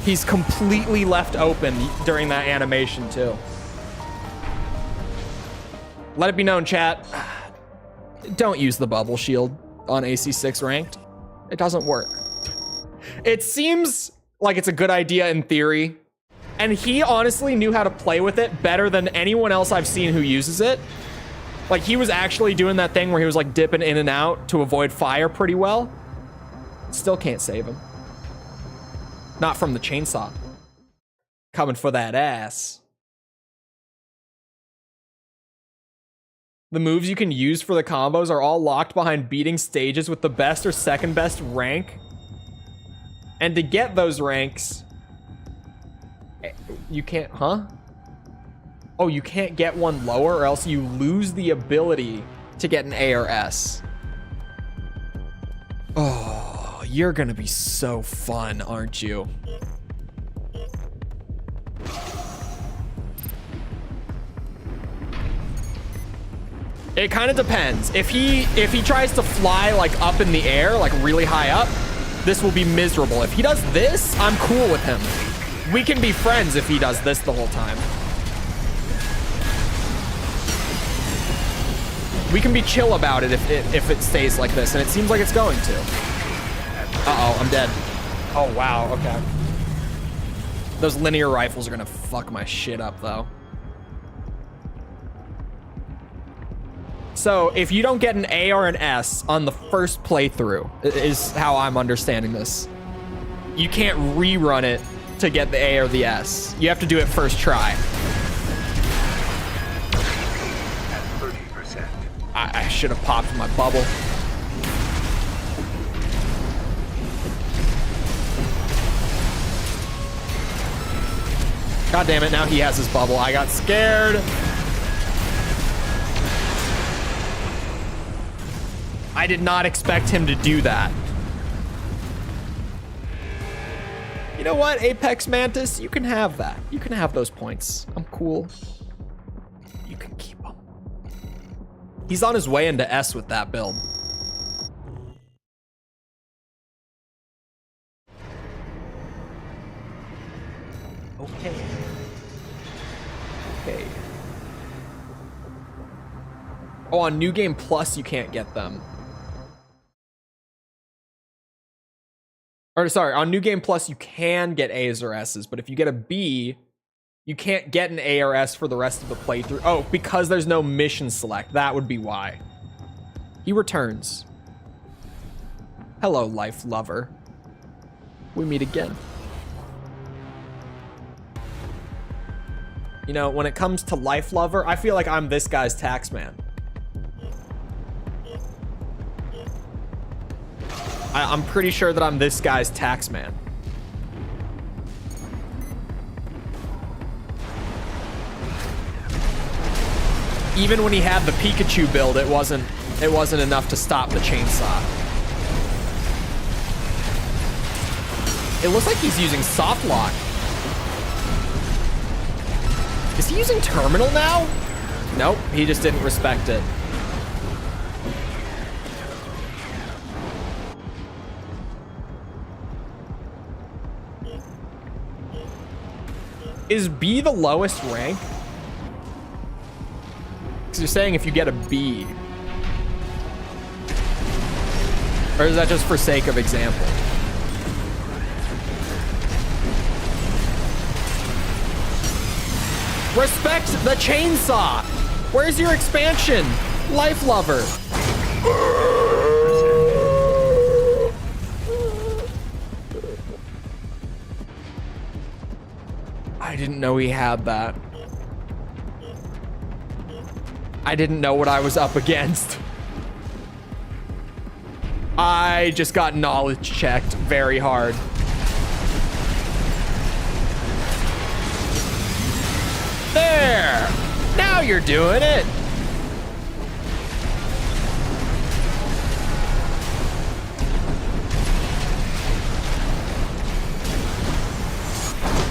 He's completely left open during that animation too. Let it be known, chat. Don't use the bubble shield on AC6 ranked. It doesn't work. It seems like it's a good idea in theory. And he honestly knew how to play with it better than anyone else I've seen who uses it. Like he was actually doing that thing where he was like dipping in and out to avoid fire pretty well. Still can't save him. Not from the chainsaw. Coming for that ass. The moves you can use for the combos are all locked behind beating stages with the best or second best rank. And to get those ranks, you can't, huh? Oh, you can't get one lower or else you lose the ability to get an A or S. Oh, you're gonna be so fun, aren't you? It kind of depends. If he tries to fly like up in the air, like really high up, this will be miserable. If he does this, I'm cool with him. We can be friends if he does this the whole time. We can be chill about it if it stays like this, and it seems like it's going to. Uh-oh, I'm dead. Oh, wow, okay. Those linear rifles are gonna fuck my shit up, though. So, if you don't get an A or an S on the first playthrough, is how I'm understanding this, you can't rerun it to get the A or the S. You have to do it first try. At 30%. I should have popped my bubble. God damn it, now he has his bubble. I got scared. I did not expect him to do that. You know what, Apex Mantis? You can have that. You can have those points. I'm cool. You can keep them. He's on his way into S with that build. Okay. Okay. Oh, on New Game Plus, you can't get them. Or sorry, on New Game Plus, you can get A's or S's, but if you get a B, You can't get an A or S for the rest of the playthrough. Oh, because there's no mission select. That would be why. He returns. Hello, life lover. We meet again. You know, when it comes to life lover, I feel like I'm this guy's tax man. I'm pretty sure that I'm this guy's tax man. Even when he had the Pikachu build, it wasn't enough to stop the chainsaw. It looks like he's using soft lock. Is he using terminal now? Nope, he just didn't respect it. Is B the lowest rank? Because you're saying if you get a B. Or is that just for sake of example? Respect the chainsaw! Where's your expansion? Life lover. I didn't know he had that. I didn't know what I was up against. I just got knowledge checked very hard. There! Now you're doing it!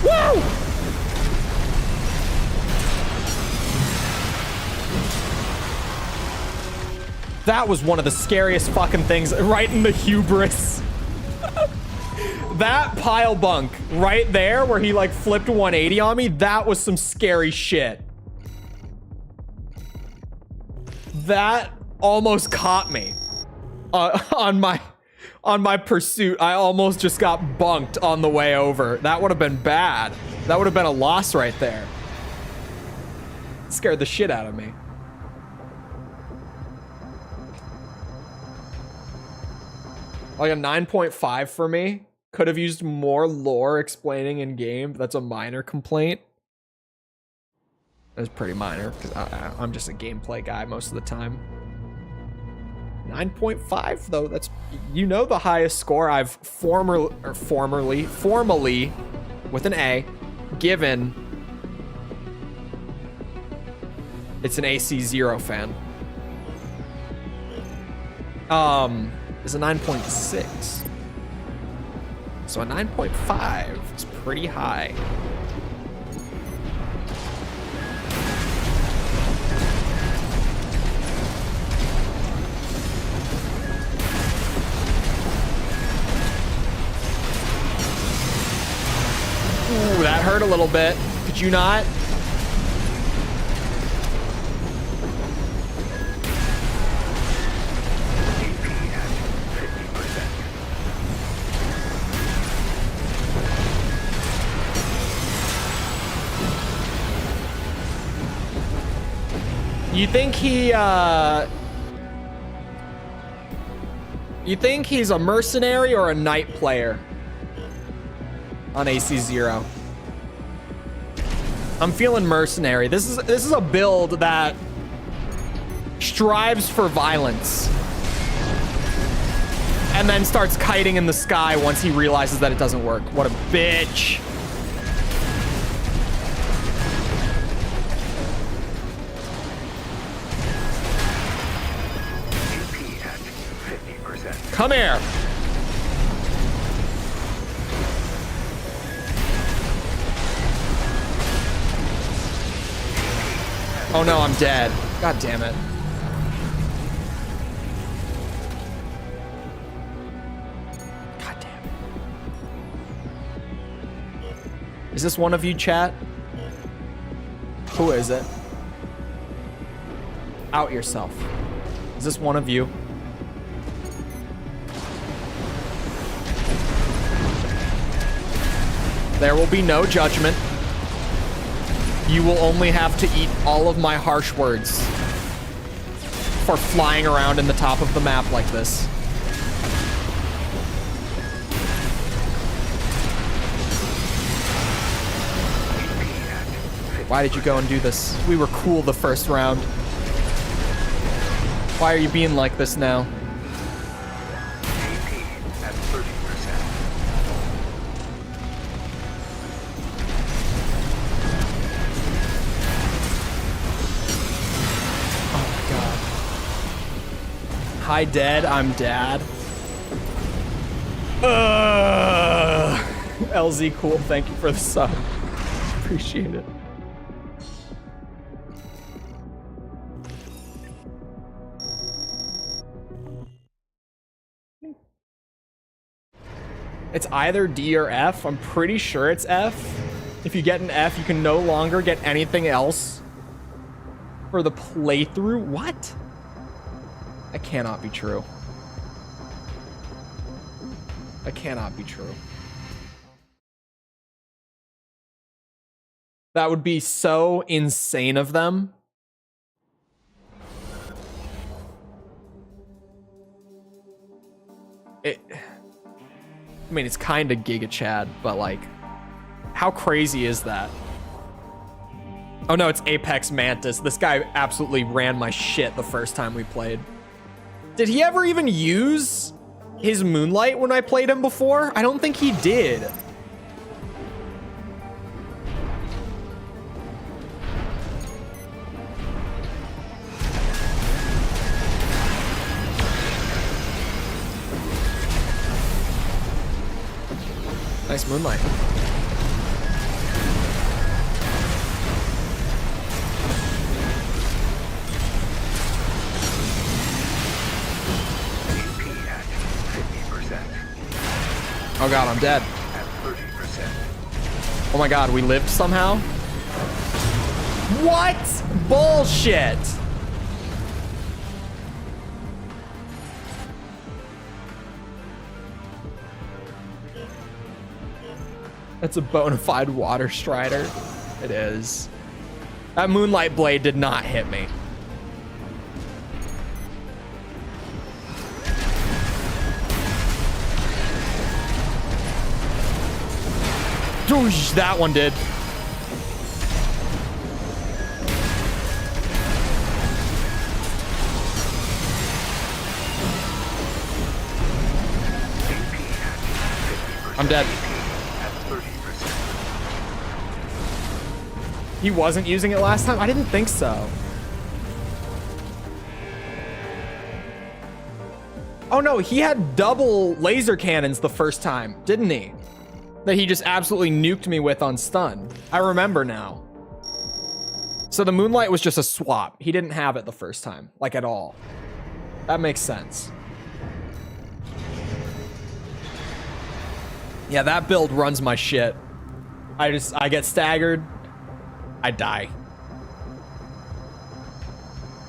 Woo! That was one of the scariest fucking things, right in the hubris. That pile bunk right there where he like flipped 180 on me, that was some scary shit. That almost caught me on my pursuit. I almost just got bunked on the way over. That would have been bad. That would have been a loss right there. It scared the shit out of me. Like a 9.5 for me. Could have used more lore explaining in game. That's a minor complaint. That's pretty minor because I'm just a gameplay guy most of the time. 9.5 though. That's, you know, the highest score I've formally with an A given. It's an AC0 fan. Is a 9.6. So a 9.5 is pretty high. Ooh, that hurt a little bit. Could you not? You think he's a mercenary or a knight player on AC0? I'm feeling mercenary. This is a build that strives for violence and then starts kiting in the sky once he realizes that it doesn't work. What a bitch. Come here. Oh no, I'm dead. God damn it. God damn it. Is this one of you, chat? Who is it? Out yourself. Is this one of you? There will be no judgment. You will only have to eat all of my harsh words for flying around in the top of the map like this. Why did you go and do this? We were cool the first round. Why are you being like this now? AP at 30%. Oh my god. Hi, Dad. I'm Dad. LZ, cool. Thank you for the sub. Appreciate it. It's either D or F. I'm pretty sure it's F. If you get an F, you can no longer get anything else for the playthrough. What? That cannot be true. That cannot be true. That would be so insane of them. I mean, it's kind of Giga Chad, but like, how crazy is that? Oh no, it's Apex Mantis. This guy absolutely ran my shit the first time we played. Did he ever even use his Moonlight when I played him before? I don't think he did. Nice Moonlight. AP at 50%. Oh god, I'm dead. At 30%. Oh my god, we lived somehow? What? Bullshit! That's a bona fide water strider. It is. That Moonlight Blade did not hit me. Doosh, that one did. I'm dead. He wasn't using it last time? I didn't think so. Oh no, he had double laser cannons the first time, didn't he? That he just absolutely nuked me with on stun. I remember now. So the Moonlight was just a swap. He didn't have it the first time, like at all. That makes sense. Yeah, that build runs my shit. I get staggered. I die.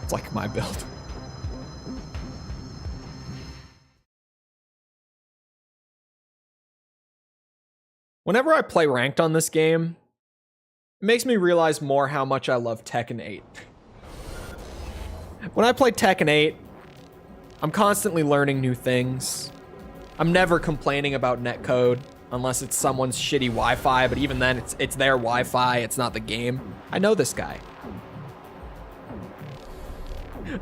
It's like my build. Whenever I play ranked on this game, it makes me realize more how much I love Tekken 8. When I play Tekken 8, I'm constantly learning new things. I'm never complaining about netcode unless it's someone's shitty Wi-Fi, but even then, it's their Wi-Fi, it's not the game. I know this guy.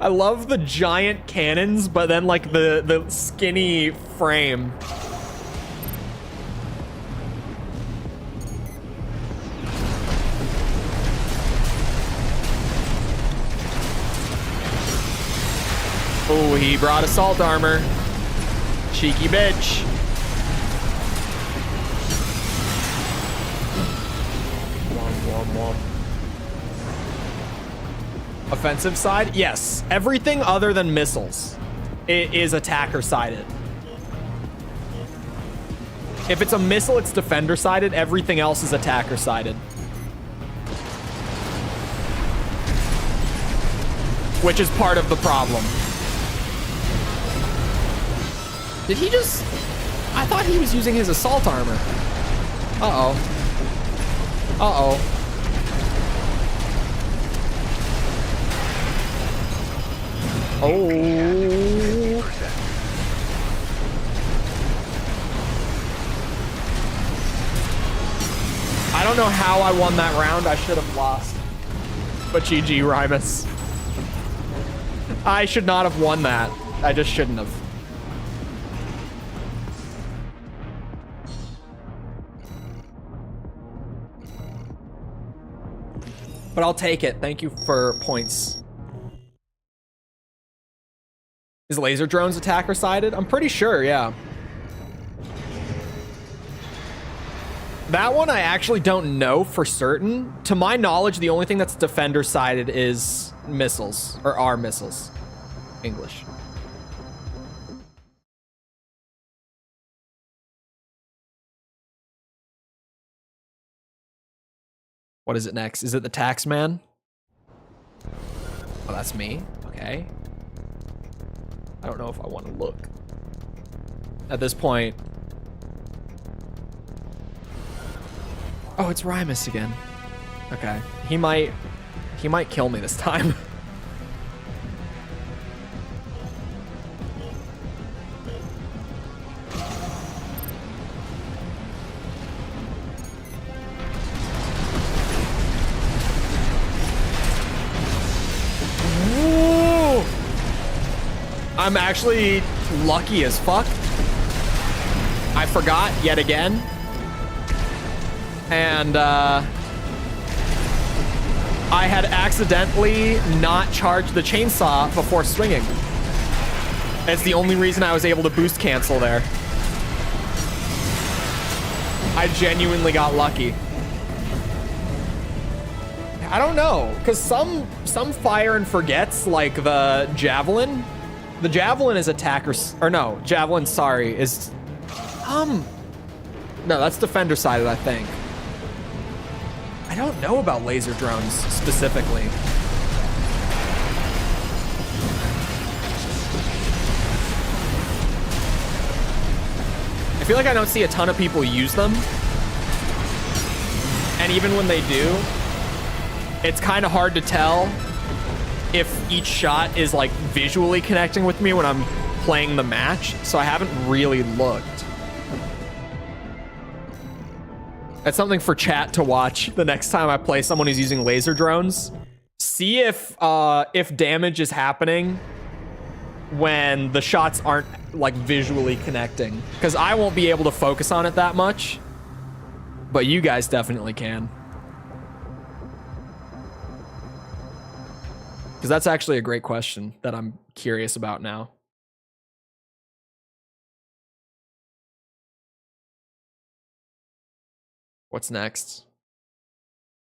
I love the giant cannons, but then like the skinny frame. Oh, he brought assault armor. Cheeky bitch. Offensive side? Yes. Everything other than missiles is attacker sided. If it's a missile, it's defender sided. Everything else is attacker sided. Which is part of the problem. Did he just... I thought he was using his assault armor. Uh-oh. Uh-oh. Oh. 50%. I don't know how I won that round. I should have lost. But GG, Rymus. I should not have won that. I just shouldn't have. But I'll take it. Thank you for points. Is laser drones attacker sided? I'm pretty sure, yeah. That one I actually don't know for certain. To my knowledge, the only thing that's defender sided is missiles, or are missiles. English. What is it next? Is it the tax man? Oh, that's me. Okay. I don't know if I want to look. At this point. Oh, it's Rymus again. Okay. He might kill me this time. Ooh. I'm actually lucky as fuck. I forgot yet again. And I had accidentally not charged the chainsaw before swinging. It's the only reason I was able to boost cancel there. I genuinely got lucky. I don't know, because some fire and forgets, like the javelin. The javelin is attacker, or no, javelin, sorry, is, no, that's defender sided, I think. I don't know about laser drones specifically. I feel like I don't see a ton of people use them. And even when they do, it's kind of hard to tell if each shot is like visually connecting with me when I'm playing the match. So I haven't really looked. That's something for chat to watch the next time I play someone who's using laser drones. See if damage is happening when the shots aren't like visually connecting, because I won't be able to focus on it that much, but you guys definitely can. Because that's actually a great question that I'm curious about now. What's next?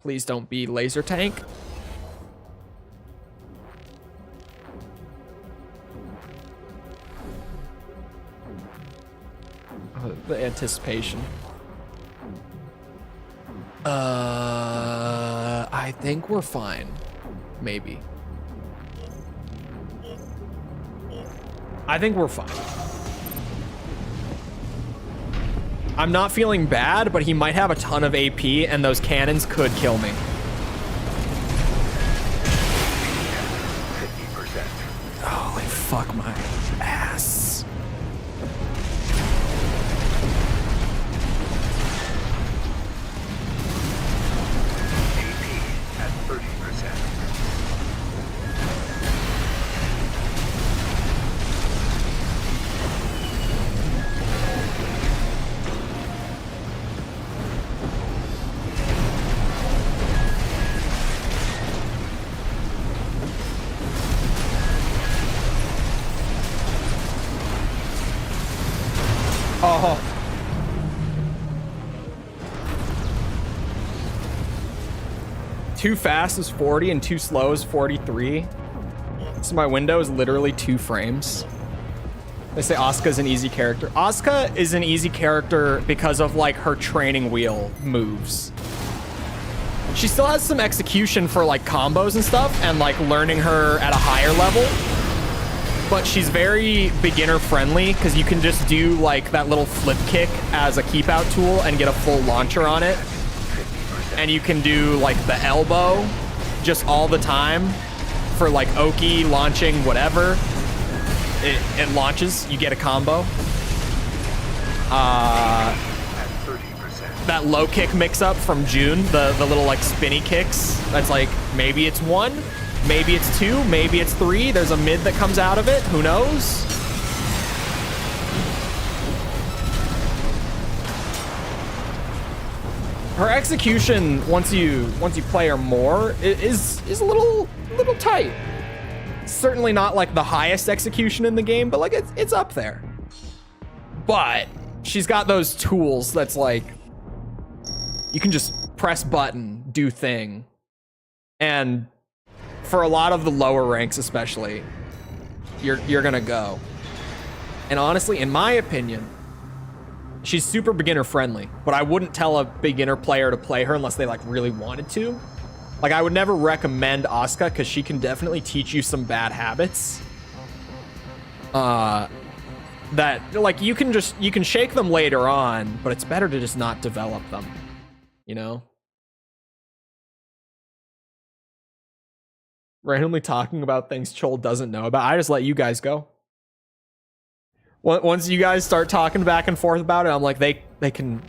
Please don't be laser tank. Oh, the anticipation. I think we're fine. Maybe. I think we're fine. I'm not feeling bad, but he might have a ton of AP, and those cannons could kill me. 50%. Holy fuck my ass. AP at 30%. Oh. Too fast is 40 and too slow is 43. So my window is literally 2 frames. They say Asuka's an easy character. Asuka is an easy character because of like her training wheel moves. She still has some execution for like combos and stuff and like learning her at a higher level. But she's very beginner friendly because you can just do like that little flip kick as a keep out tool and get a full launcher on it. 50%. And you can do like the elbow just all the time for like Oki launching whatever. It launches, you get a combo. At 30%. That low kick mix up from June, the little like spinny kicks. That's like, maybe it's 1, maybe it's 2, maybe it's 3. There's a mid that comes out of it. Who knows? Her execution, once you play her more, is a little tight. Certainly not like the highest execution in the game, but like it's up there. But she's got those tools that's like, you can just press button, do thing. And for a lot of the lower ranks especially, you're gonna go. And honestly, in my opinion, she's super beginner friendly, but I wouldn't tell a beginner player to play her unless they like really wanted to. Like, I would never recommend Asuka because she can definitely teach you some bad habits. That like you can shake them later on, but it's better to just not develop them, you know? Randomly talking about things Chole doesn't know about. I just let you guys go. Once you guys start talking back and forth about it, I'm like, they can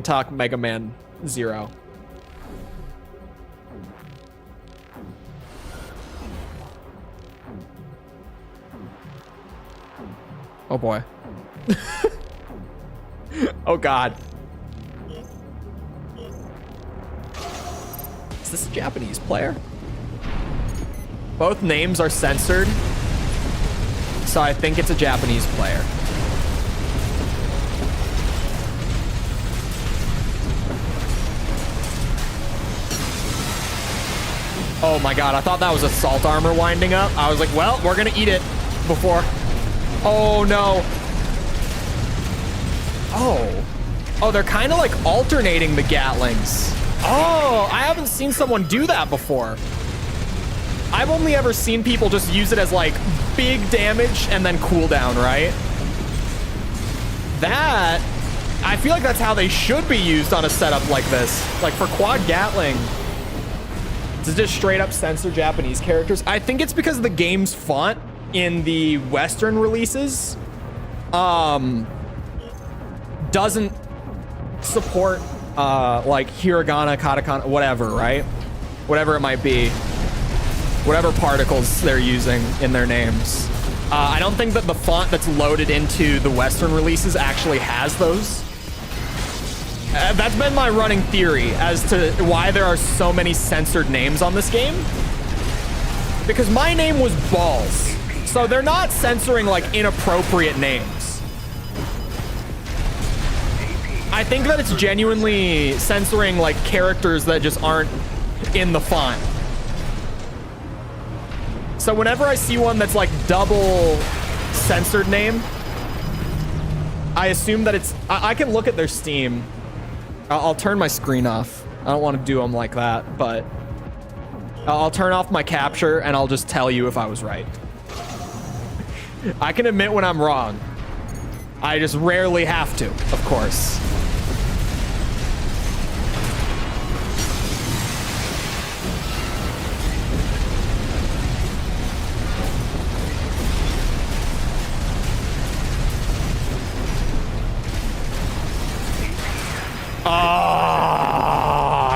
talk Mega Man 0. Oh boy. Oh god. Is this a Japanese player? Both names are censored, so I think it's a Japanese player. Oh my god, I thought that was assault armor winding up. I was like, well, we're gonna eat it before. Oh no. Oh, they're kind of like alternating the Gatlings. Oh, I haven't seen someone do that before. I've only ever seen people just use it as like big damage and then cooldown, right? That, I feel like that's how they should be used on a setup like this. Like for quad Gatling, to just straight up censor Japanese characters. I think it's because the game's font in the Western releases doesn't support like hiragana, katakana, whatever, right? Whatever it might be. Whatever particles they're using in their names. I don't think that the font that's loaded into the Western releases actually has those. That's been my running theory as to why there are so many censored names on this game. Because my name was Balls. So they're not censoring like inappropriate names. I think that it's genuinely censoring like characters that just aren't in the font. So whenever I see one that's like double censored name, I assume that it's, I can look at their Steam. I'll turn my screen off. I don't want to do them like that, but I'll turn off my capture and I'll just tell you if I was right. I can admit when I'm wrong. I just rarely have to, of course.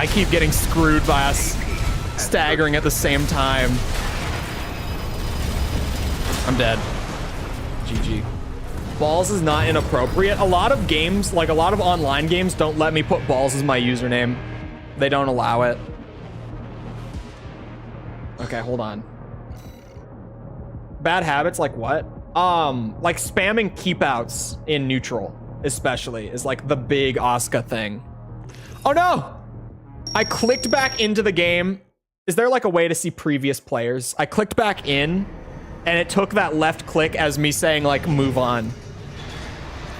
I keep getting screwed by us staggering at the same time. I'm dead. GG. Balls is not inappropriate. A lot of games, like a lot of online games, don't let me put balls as my username. They don't allow it. Okay, hold on. Bad habits like what? Like spamming keepouts in neutral, especially, is like the big Asuka thing. Oh no! I clicked back into the game. Is there like a way to see previous players? I clicked back in and it took that left click as me saying like move on.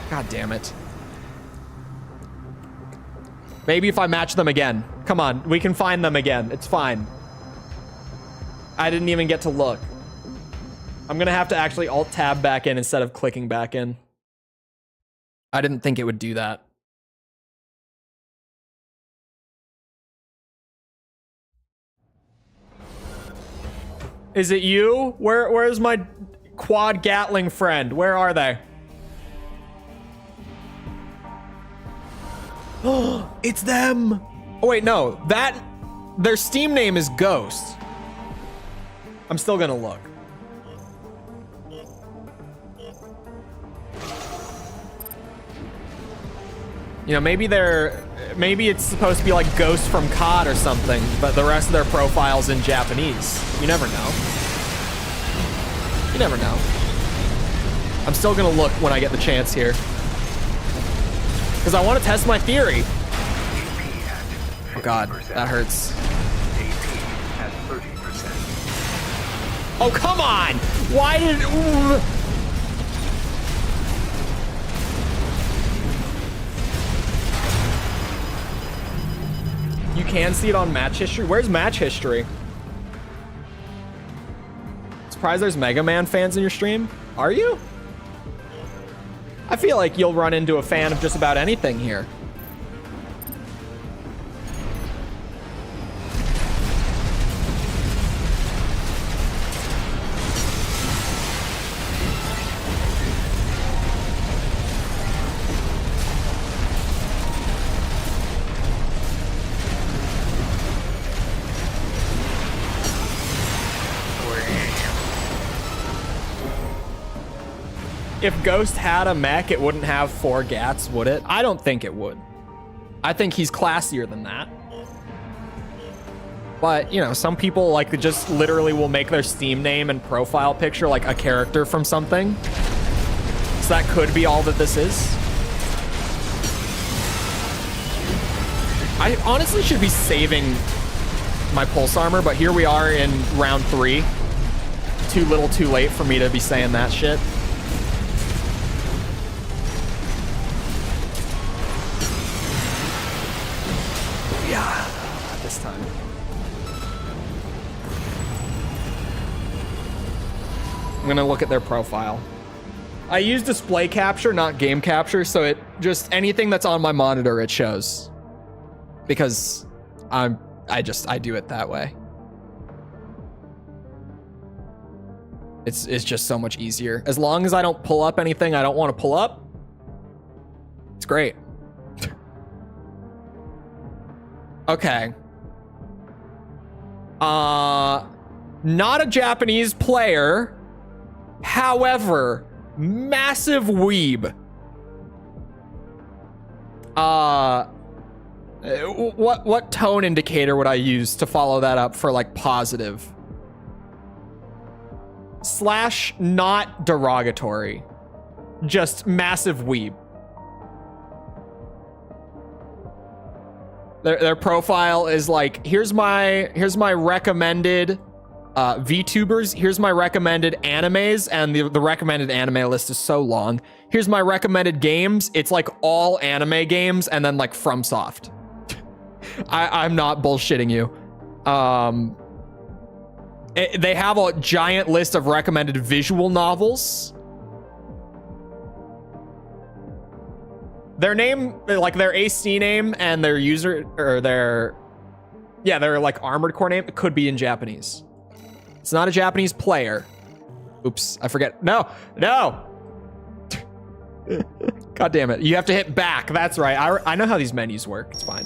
God damn it. Maybe if I match them again. Come on, we can find them again. It's fine. I didn't even get to look. I'm gonna have to actually alt tab back in instead of clicking back in. I didn't think it would do that. Is it you? Where's my quad Gatling friend? Where are they? Oh, it's them. Oh wait, no. Their Steam name is Ghost. I'm still gonna look. You know, maybe it's supposed to be like Ghost from COD or something, but the rest of their profile's in Japanese. You never know. You never know. I'm still gonna look when I get the chance here. Because I want to test my theory. Oh god, that hurts. AP at 30%. Oh, come on! Why did... Ooh. You can see it on match history? Where's match history? Surprised there's Mega Man fans in your stream? Are you? I feel like you'll run into a fan of just about anything here. If Ghost had a mech, it wouldn't have 4 gats, would it? I don't think it would. I think he's classier than that. But, you know, some people like just literally will make their Steam name and profile picture like a character from something. So that could be all that this is. I honestly should be saving my pulse armor, but here we are in round 3. Too little too late for me to be saying that shit. This time. I'm gonna look at their profile. I use display capture, not game capture, so it just anything that's on my monitor it shows. Because I do it that way. It's just so much easier. As long as I don't pull up anything I don't want to pull up, it's great. Okay. Not a Japanese player. However, massive weeb. What tone indicator would I use to follow that up for like positive? / not derogatory. Just massive weeb. Their profile is like, here's my recommended VTubers, here's my recommended animes, and the recommended anime list is so long. Here's my recommended games. It's like all anime games and then like FromSoft. I'm not bullshitting you. They have a giant list of recommended visual novels. Their name, like their AC name and their user, or their like Armored Core name, it could be in Japanese. It's not a Japanese player. Oops, I forget. No. God damn it. You have to hit back. That's right. I know how these menus work. It's fine.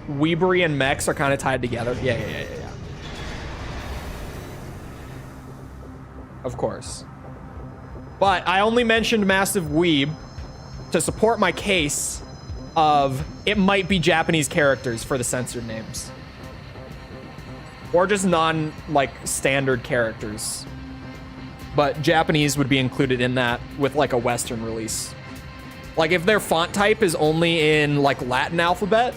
Weebery and mechs are kind of tied together. Yeah. Of course. But I only mentioned massive weeb to support my case of it might be Japanese characters for the censored names. Or just like standard characters. But Japanese would be included in that with like a Western release. Like if their font type is only in like Latin alphabet,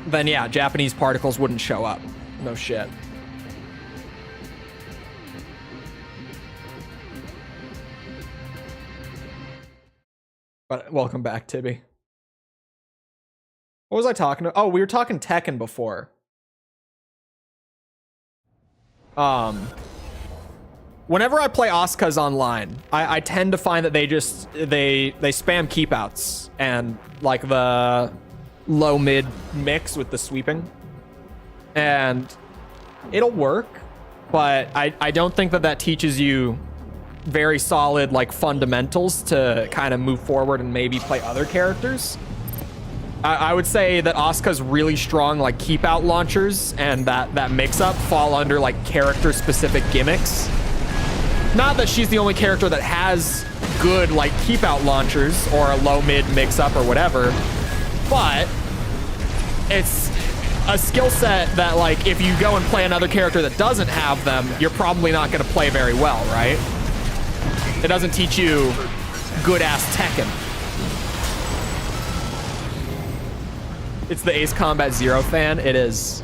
then yeah, Japanese particles wouldn't show up. No shit. But welcome back, Tibby. What was I talking about? Oh, we were talking Tekken before. Whenever I play Asukas online, I tend to find that they spam keepouts, and like the low mid mix with the sweeping. And it'll work, but I don't think that that teaches you very solid like fundamentals to kind of move forward and maybe play other characters. I would say that Asuka's really strong like keep out launchers and that mix up fall under like character specific gimmicks. Not that she's the only character that has good like keep out launchers or a low mid mix up or whatever, but it's a skill set that like if you go and play another character that doesn't have them, you're probably not going to play very well, right? It doesn't teach you good ass Tekken. It's the Ace Combat Zero fan. It is.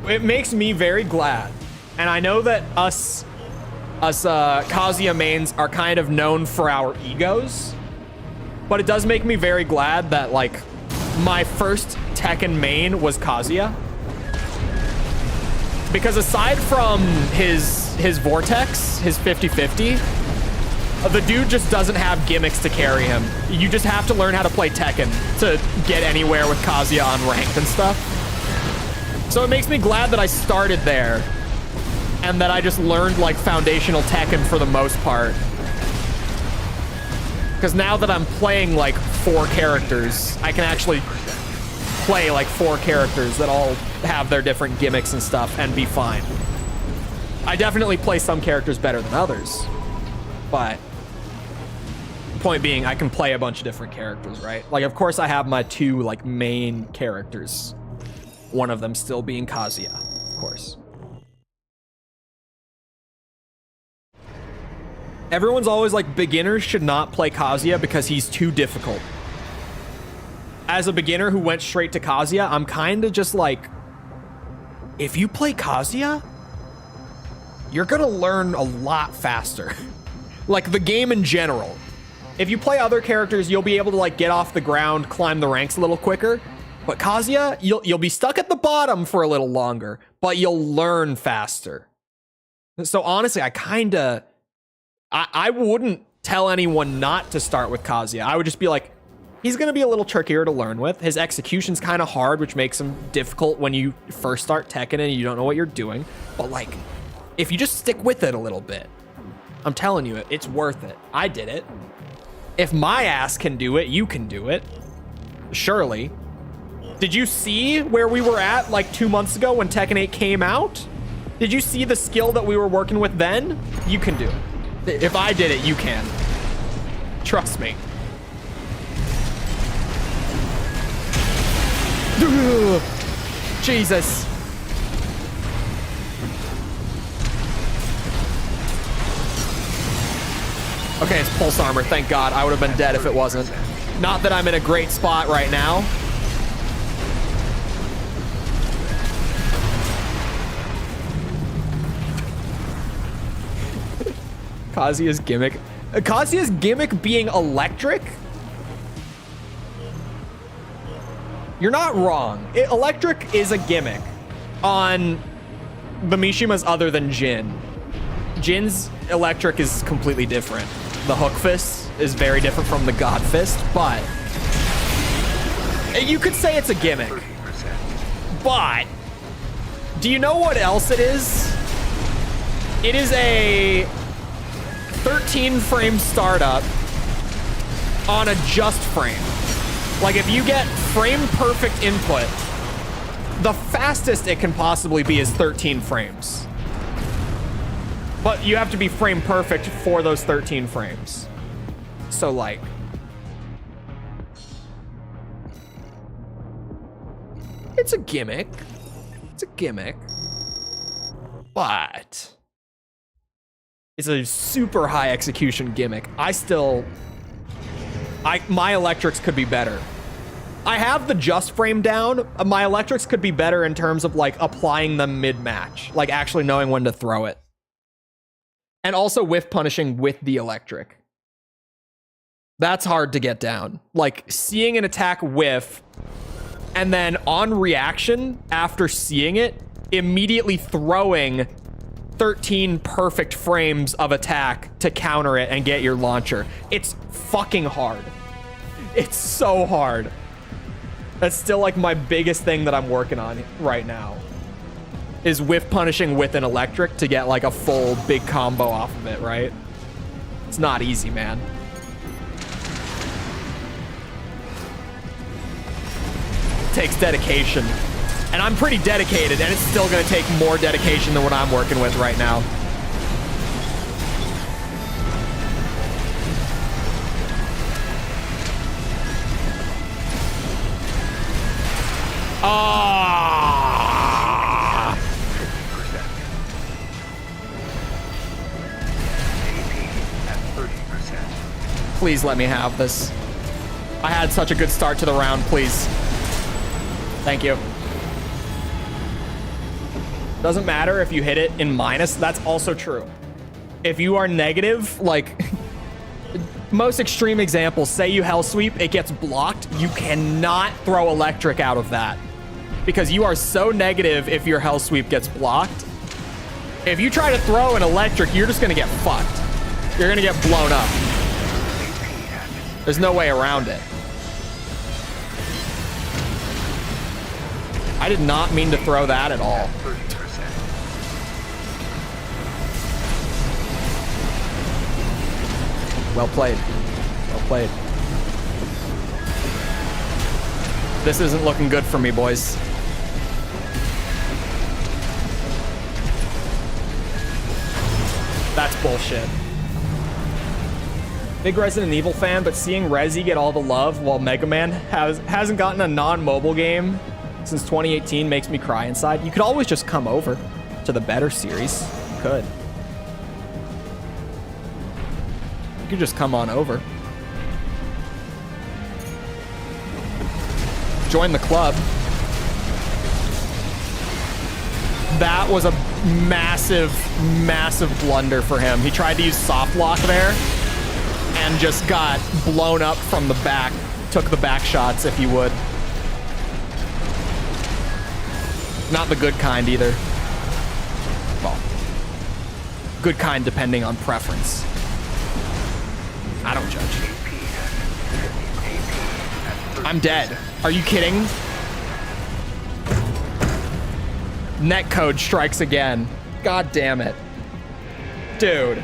It makes me very glad. And I know that us Kazuya mains are kind of known for our egos. But it does make me very glad that like my first Tekken main was Kazuya. Because aside from his Vortex, his 50-50, the dude just doesn't have gimmicks to carry him. You just have to learn how to play Tekken to get anywhere with Kazuya on ranked and stuff. So it makes me glad that I started there and that I just learned like foundational Tekken for the most part. Because now that I'm playing like 4 characters, I can actually play like 4 characters that all have their different gimmicks and stuff and be fine. I definitely play some characters better than others, but point being, I can play a bunch of different characters, right? Like, of course I have my 2 like main characters. One of them still being Kazuya, of course. Everyone's always like, beginners should not play Kazuya because he's too difficult. As a beginner who went straight to Kazuya, I'm kind of just like, if you play Kazuya, you're gonna learn a lot faster. Like the game in general. If you play other characters, you'll be able to like get off the ground, climb the ranks a little quicker. But Kazuya, you'll be stuck at the bottom for a little longer, but you'll learn faster. So honestly, I wouldn't tell anyone not to start with Kazuya. I would just be like, he's going to be a little trickier to learn with. His execution's kind of hard, which makes him difficult when you first start Tekken and you don't know what you're doing. But like, if you just stick with it a little bit, I'm telling you, it's worth it. I did it. If my ass can do it, you can do it. Surely. Did you see where we were at like 2 months ago when Tekken 8 came out? Did you see the skill that we were working with then? You can do it. If I did it, you can. Trust me. Ugh. Jesus. Okay, it's pulse armor. Thank God. I would have been dead if it wasn't. Not that I'm in a great spot right now. Kazuya's gimmick. Kazuya's gimmick being electric? You're not wrong. Electric is a gimmick on the Mishimas other than Jin. Jin's electric is completely different. The hook fist is very different from the god fist, but you could say it's a gimmick. But do you know what else it is? It is a 13 frame startup on a just frame. Like if you get frame perfect input, the fastest it can possibly be is 13 frames. But you have to be frame perfect for those 13 frames. So like, it's a gimmick. It's a gimmick. But it's a super high execution gimmick. My electrics could be better. I have the just frame down. My electrics could be better in terms of like applying them mid-match, like actually knowing when to throw it. And also whiff punishing with the electric. That's hard to get down. Like seeing an attack whiff and then on reaction after seeing it, immediately throwing 13 perfect frames of attack to counter it and get your launcher. It's fucking hard. It's so hard. That's still like my biggest thing that I'm working on right now. Is whiff punishing with an electric to get like a full big combo off of it, right? It's not easy, man. It takes dedication. And I'm pretty dedicated, and it's still gonna take more dedication than what I'm working with right now. Ah! 50%. AP at 30%. Please let me have this. I had such a good start to the round, please. Thank you. Doesn't matter if you hit it in minus, that's also true. If you are negative, like, most extreme examples, say you hell sweep, it gets blocked, you cannot throw electric out of that. Because you are so negative if your hell sweep gets blocked. If you try to throw an electric, you're just gonna get fucked. You're gonna get blown up. There's no way around it. I did not mean to throw that at all. 30%. Well played. Well played. This isn't looking good for me, boys. That's bullshit. Big Resident Evil fan, but seeing Resi get all the love while Mega Man hasn't gotten a non-mobile game since 2018 makes me cry inside. You could always just come over to the better series. You could. You could just come on over. Join the club. That was a massive, massive blunder for him. He tried to use soft lock there and just got blown up from the back. Took the back shots, if you would. Not the good kind either. Well, good kind depending on preference. I don't judge. I'm dead. Are you kidding? Netcode strikes again. God damn it. Dude.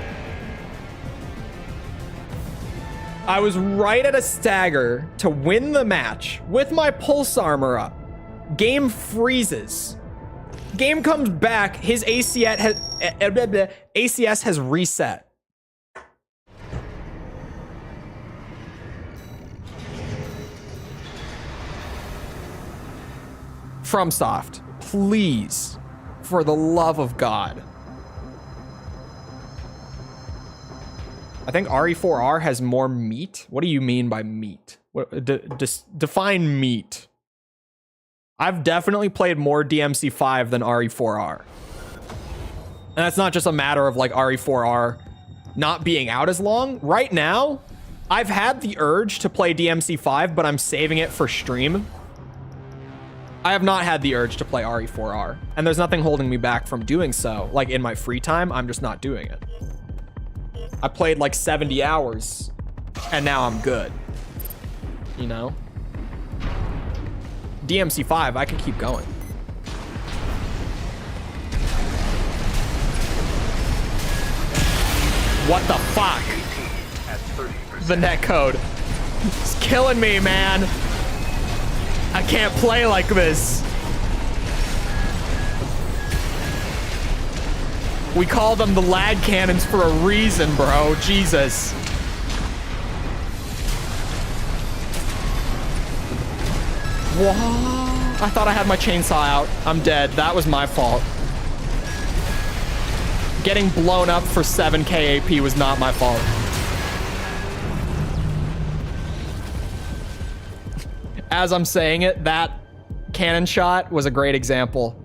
I was right at a stagger to win the match with my pulse armor up. Game freezes. Game comes back. His ACS has reset. FromSoft, please, for the love of God. I think RE4R has more meat. What do you mean by meat? Define meat. I've definitely played more DMC5 than RE4R. And that's not just a matter of like RE4R not being out as long. Right now, I've had the urge to play DMC5, but I'm saving it for stream. I have not had the urge to play RE4R, and there's nothing holding me back from doing so. Like in my free time, I'm just not doing it. I played like 70 hours, and now I'm good. You know? DMC5, I can keep going. What the fuck? The netcode. It's killing me, man. I can't play like this. We call them the lag cannons for a reason, bro. Jesus. What? I thought I had my chainsaw out. I'm dead. That was my fault. Getting blown up for 7k AP was not my fault. As I'm saying it, that cannon shot was a great example.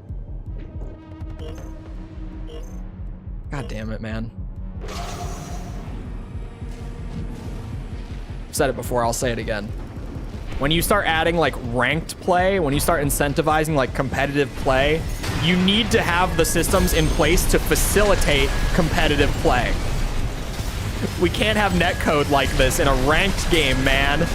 God damn it, man. I've said it before, I'll say it again. When you start adding like ranked play, when you start incentivizing like competitive play, you need to have the systems in place to facilitate competitive play. We can't have netcode like this in a ranked game, man.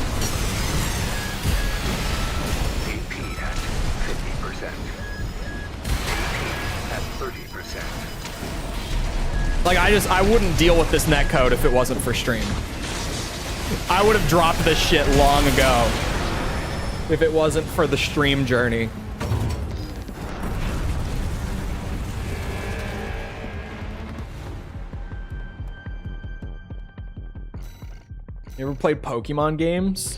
at 30%. Like, I wouldn't deal with this netcode if it wasn't for stream. I would have dropped this shit long ago if it wasn't for the stream journey. You ever played Pokemon games?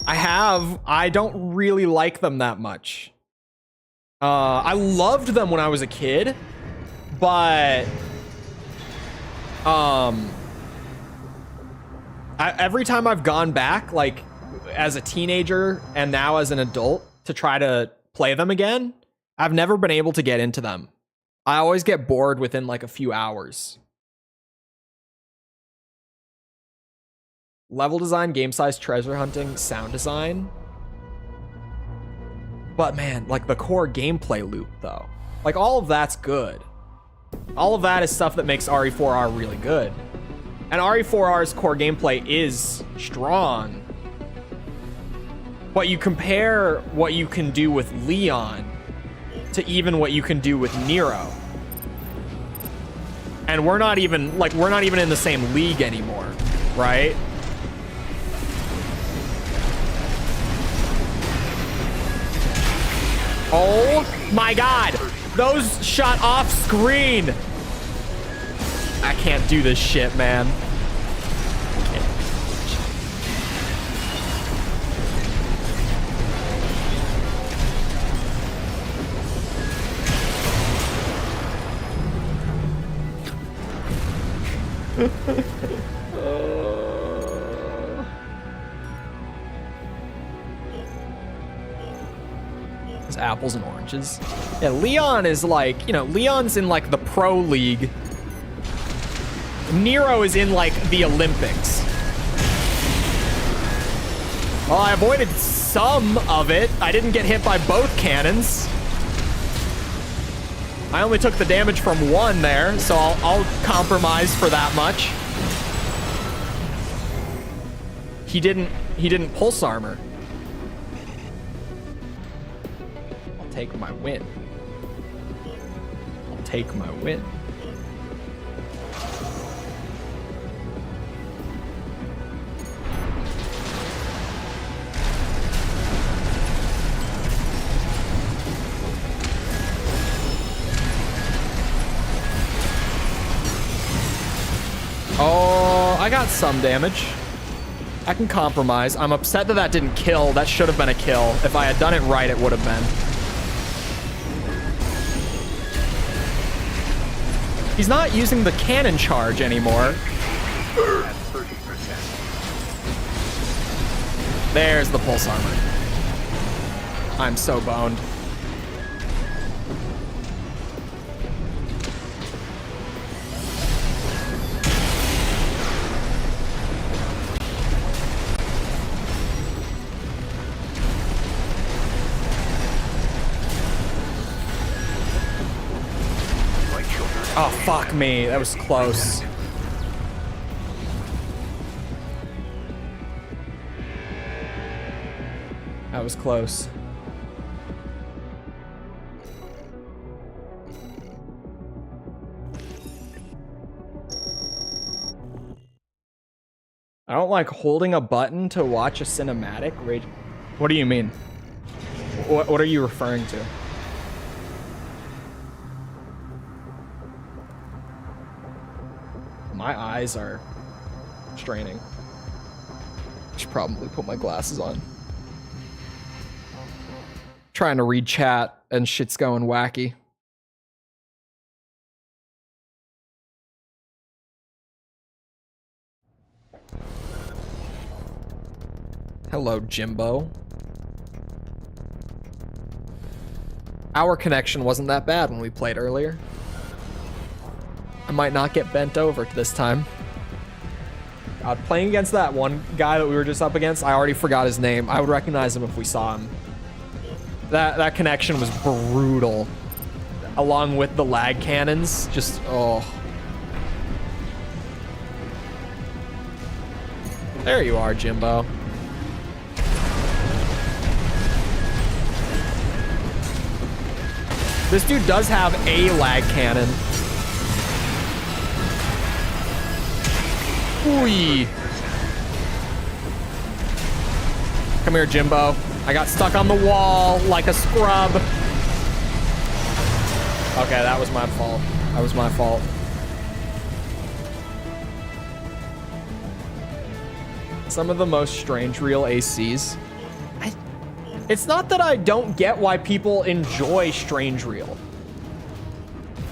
I have. I don't really like them that much. I loved them when I was a kid, but every time I've gone back, like as a teenager and now as an adult, to try to play them again, I've never been able to get into them. I always get bored within like a few hours. Level design, game size, treasure hunting, sound design. But man, like the core gameplay loop though, like all of that's good. All of that is stuff that makes RE4R really good. And RE4R's core gameplay is strong. But you compare what you can do with Leon to even what you can do with Nero. And we're not even in the same league anymore, right? Oh my God, those shot off screen. I can't do this shit, man. It's apples and oranges. Yeah, Leon is like, you know, Leon's in like the pro league. Nero is in like the Olympics. Well, I avoided some of it. I didn't get hit by both cannons. I only took the damage from one there, so I'll compromise for that much. He didn't pulse armor. I'll take my win. I'll take my win. Oh, I got some damage. I can compromise. I'm upset that that didn't kill. That should have been a kill. If I had done it right, it would have been. He's not using the cannon charge anymore. There's the pulse armor. I'm so boned. Oh, fuck me. That was close. That was close. I don't like holding a button to watch a cinematic. What do you mean? What are you referring to? My eyes are straining. Should probably put my glasses on. Trying to read chat and shit's going wacky. Hello, Jimbo. Our connection wasn't that bad when we played earlier. I might not get bent over this time. Playing against that one guy that we were just up against, I already forgot his name. I would recognize him if we saw him. That connection was brutal. Along with the lag cannons, just, oh. There you are, Jimbo. This dude does have a lag cannon. Ooh. Come here, Jimbo. I got stuck on the wall like a scrub. Okay, that was my fault. That was my fault. Some of the most strange real ACs. It's not that I don't get why people enjoy strange reel.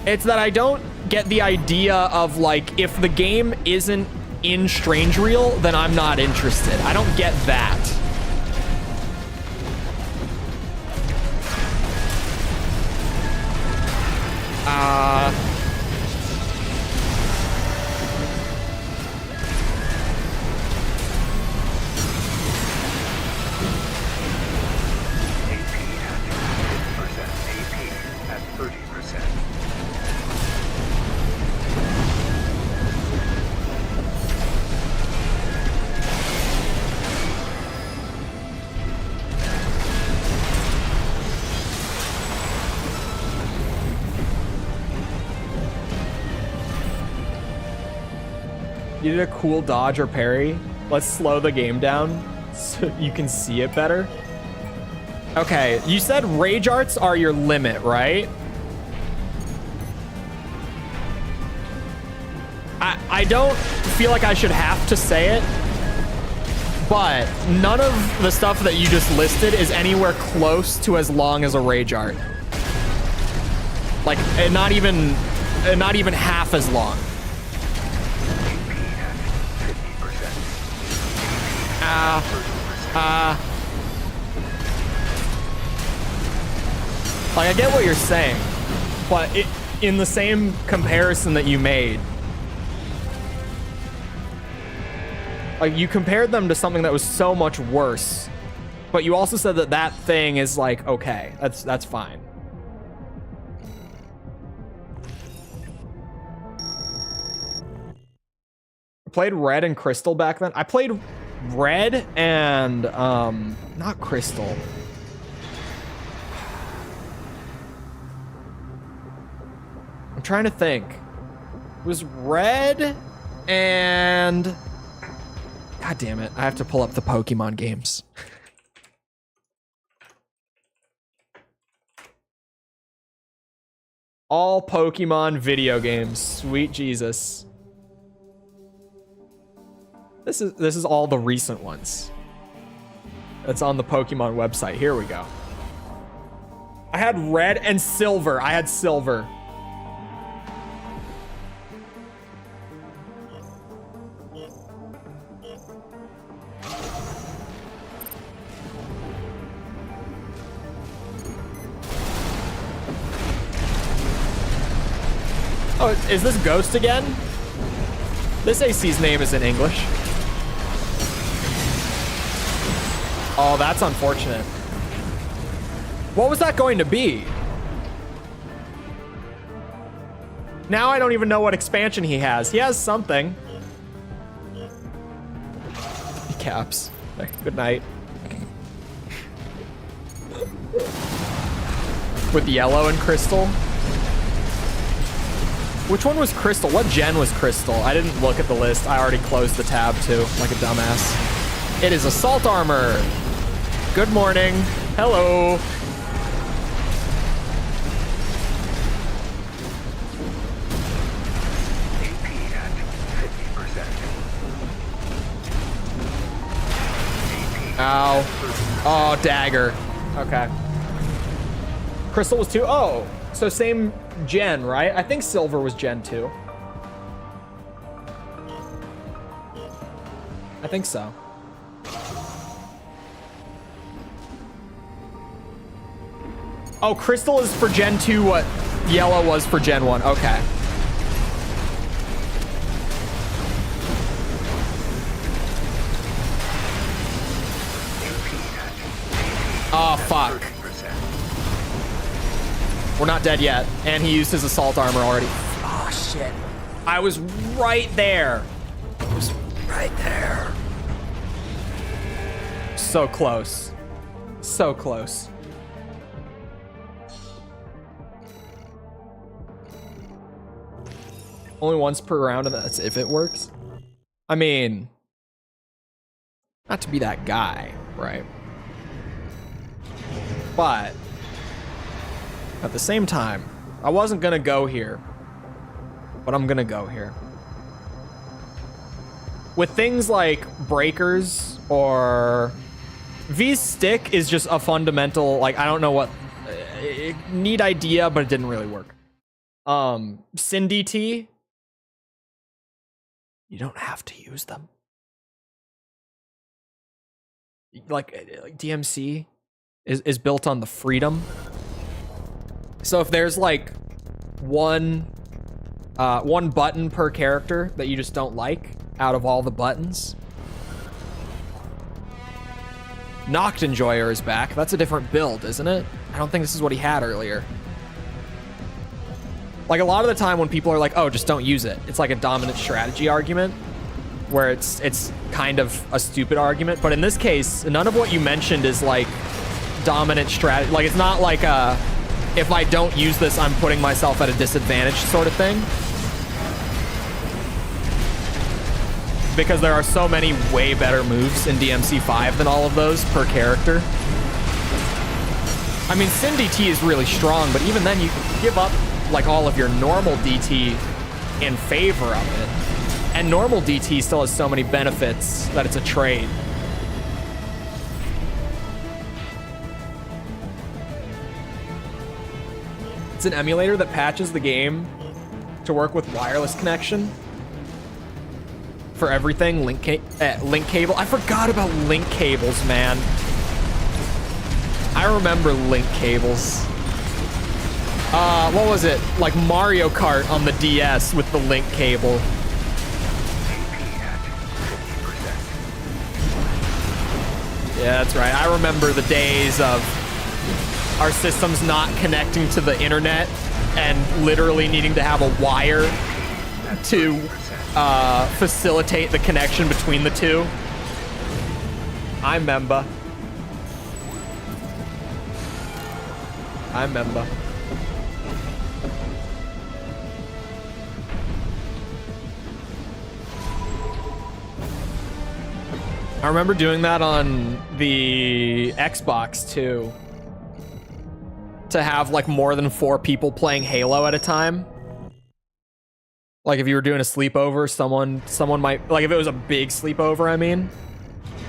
It's that I don't get the idea of, like, if the game isn't in strange reel, then I'm not interested. I don't get that. You did a cool dodge or parry. Let's slow the game down so you can see it better. Okay, you said rage arts are your limit, right? I don't feel like I should have to say it, but none of the stuff that you just listed is anywhere close to as long as a rage art. Like, not even half as long. Like, I get what you're saying, but in the same comparison that you made, like, you compared them to something that was so much worse, but you also said that that thing is like, okay, that's fine. I played Red and Crystal back then. I played Red and not Crystal. I'm trying to think. It was Red and God damn it, I have to pull up the Pokemon games. All Pokemon video games. Sweet Jesus. This is all the recent ones. That's on the Pokemon website. Here we go. I had Red and Silver. I had Silver. Oh, is this Ghost again? This AC's name is in English. Oh, that's unfortunate. What was that going to be? Now I don't even know what expansion he has. He has something. Caps. Good night. With Yellow and Crystal. Which one was Crystal? What gen was Crystal? I didn't look at the list. I already closed the tab too, like a dumbass. It is Assault Armor. Good morning. Hello. AP at 50%. Ow. Oh, dagger. Okay. Crystal was 2. Oh, so same gen, right? I think Silver was gen 2. I think so. Oh, Crystal is for gen 2 what Yellow was for gen 1. Okay. Oh, fuck. We're not dead yet. And he used his assault armor already. Oh, shit. I was right there. I was right there. So close. So close. Only once per round, and that's if it works. I mean, not to be that guy, right? But at the same time, I wasn't gonna go here, but I'm gonna go here. With things like breakers or V's stick is just a fundamental, like, I don't know what, neat idea, but it didn't really work. Sin DT, you don't have to use them. Like DMC is built on the freedom. So if there's like one button per character that you just don't like out of all the buttons. Noct Enjoyer is back. That's a different build, isn't it? I don't think this is what he had earlier. Like a lot of the time when people are like, oh, just don't use it, it's like a dominant strategy argument where it's kind of a stupid argument. But in this case, none of what you mentioned is like dominant strategy. Like it's not like a, if I don't use this, I'm putting myself at a disadvantage sort of thing. Because there are so many way better moves in DMC5 than all of those per character. I mean, Sin DT is really strong, but even then you give up like all of your normal DT in favor of it. And normal DT still has so many benefits that it's a trade. It's an emulator that patches the game to work with wireless connection for everything. Link cable. I forgot about link cables, man. I remember link cables. What was it? Like Mario Kart on the DS with the link cable. Yeah, that's right. I remember the days of our systems not connecting to the internet and literally needing to have a wire to facilitate the connection between the two. I remember. I remember doing that on the Xbox too. To have like more than 4 people playing Halo at a time. Like if you were doing a sleepover, someone might, like if it was a big sleepover, I mean,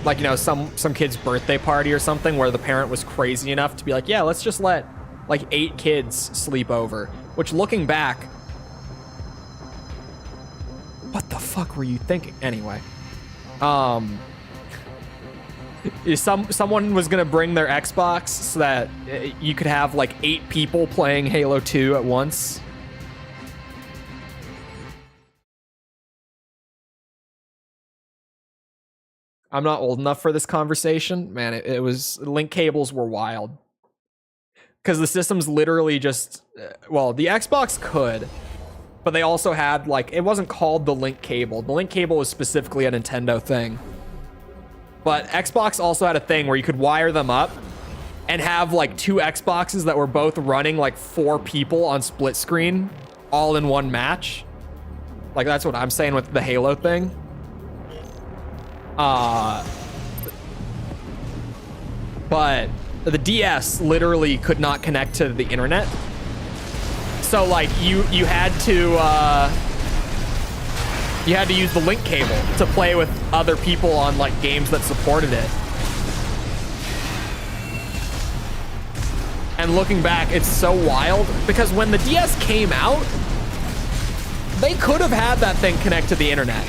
like, you know, some kid's birthday party or something where the parent was crazy enough to be like, yeah, let's just let like 8 kids sleep over. Which, looking back, what the fuck were you thinking? Anyway, someone was gonna bring their Xbox so that you could have like 8 people playing Halo 2 at once. I'm not old enough for this conversation. Man, it was, link cables were wild. Because the systems literally just, well, the Xbox could, but they also had like, it wasn't called the link cable. The link cable was specifically a Nintendo thing. But Xbox also had a thing where you could wire them up and have like 2 Xboxes that were both running like 4 people on split screen all in one match. Like that's what I'm saying with the Halo thing. But the DS literally could not connect to the internet. So like you had to use the link cable to play with other people on like games that supported it. And looking back, it's so wild because when the DS came out, they could have had that thing connect to the internet.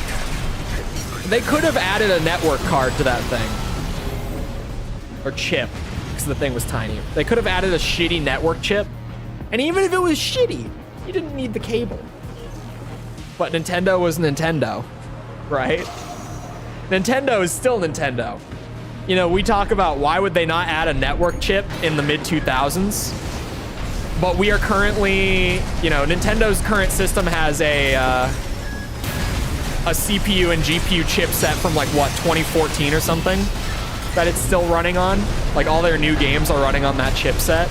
They could have added a network card to that thing. Or chip, because the thing was tiny. They could have added a shitty network chip. And even if it was shitty, you didn't need the cable. But Nintendo was Nintendo, right? Nintendo is still Nintendo. You know, we talk about why would they not add a network chip in the mid-2000s? But we are currently, you know, Nintendo's current system has a CPU and GPU chipset from like, what, 2014 or something? That it's still running on. Like all their new games are running on that chipset.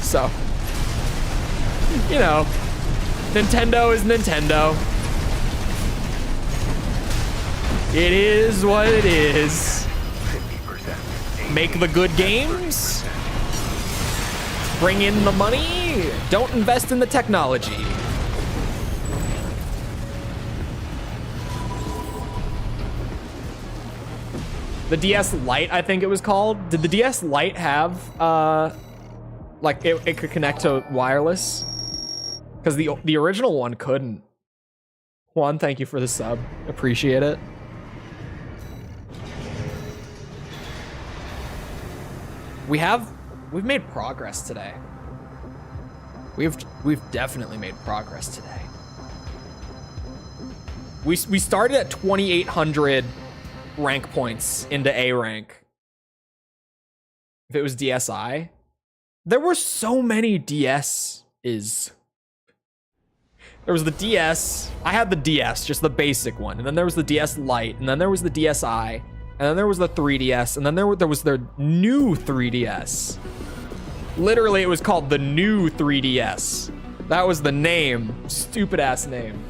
So, you know, Nintendo is Nintendo. It is what it is. 50%. Make the good games. Bring in the money. Don't invest in the technology. The DS Lite, I think it was called. Did the DS Lite have, like, it could connect to wireless? Because the original one couldn't. Juan, thank you for the sub. Appreciate it. We've made progress today. We've definitely made progress today. We started at 2,800 rank points into A rank. If it was DSi, there were so many DS's. There was the DS. I had the DS, just the basic one, and then there was the DS Lite, and then there was the DSi, and then there was the 3DS, and then there was the new 3DS. Literally, it was called the new 3DS. That was the name. Stupid ass name.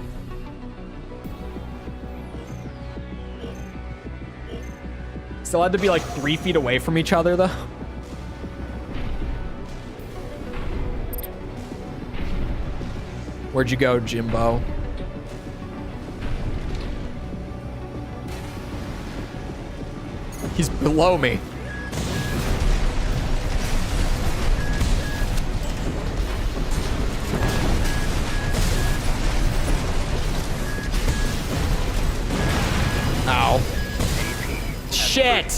Still had to be like 3 feet away from each other though. Where'd you go, Jimbo? He's below me. Ow. Shit!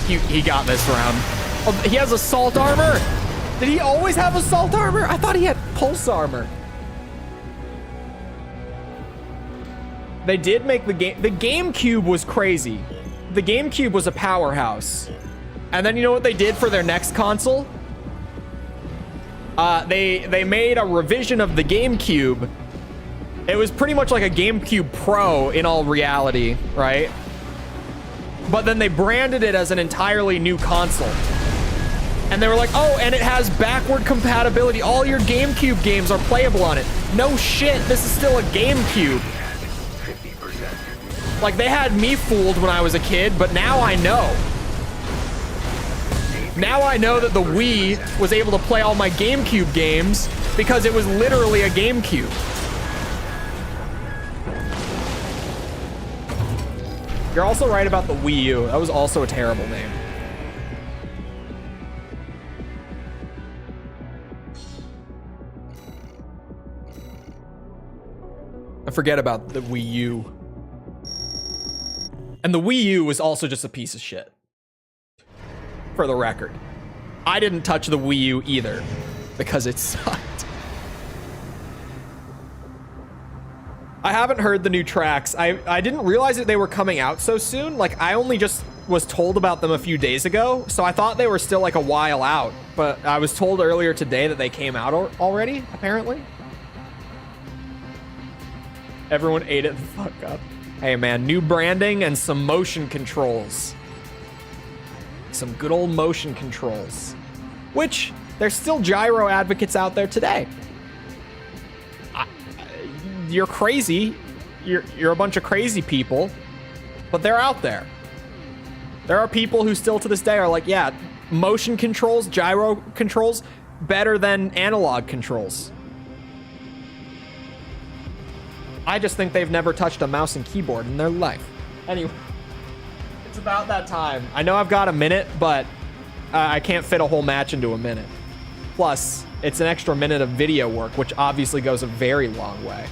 He got this round. Oh, he has assault armor? Did he always have assault armor? I thought he had pulse armor. They did make the game. The GameCube was crazy. The GameCube was a powerhouse. And then you know what they did for their next console? They made a revision of the GameCube. It was pretty much like a GameCube Pro in all reality, right? But then they branded it as an entirely new console. And they were like, oh, and it has backward compatibility. All your GameCube games are playable on it. No shit, this is still a GameCube. 50%. Like, they had me fooled when I was a kid, but now I know. Now I know that the Wii was able to play all my GameCube games because it was literally a GameCube. You're also right about the Wii U. That was also a terrible name. I forget about the Wii U. And the Wii U was also just a piece of shit. For the record. I didn't touch the Wii U either because it sucked. I haven't heard the new tracks. I didn't realize that they were coming out so soon. Like, I only just was told about them a few days ago, so I thought they were still like a while out. But I was told earlier today that they came out already, apparently. Everyone ate it the fuck up. Hey man, new branding and some motion controls. Some good old motion controls. Which, there's still gyro advocates out there today. You're crazy. You're a bunch of crazy people, but they're out there. There are people who still to this day are like, yeah, motion controls, gyro controls, better than analog controls. I just think they've never touched a mouse and keyboard in their life. Anyway, it's about that time. I know I've got a minute, but I can't fit a whole match into a minute. Plus, it's an extra minute of video work, which obviously goes a very long way.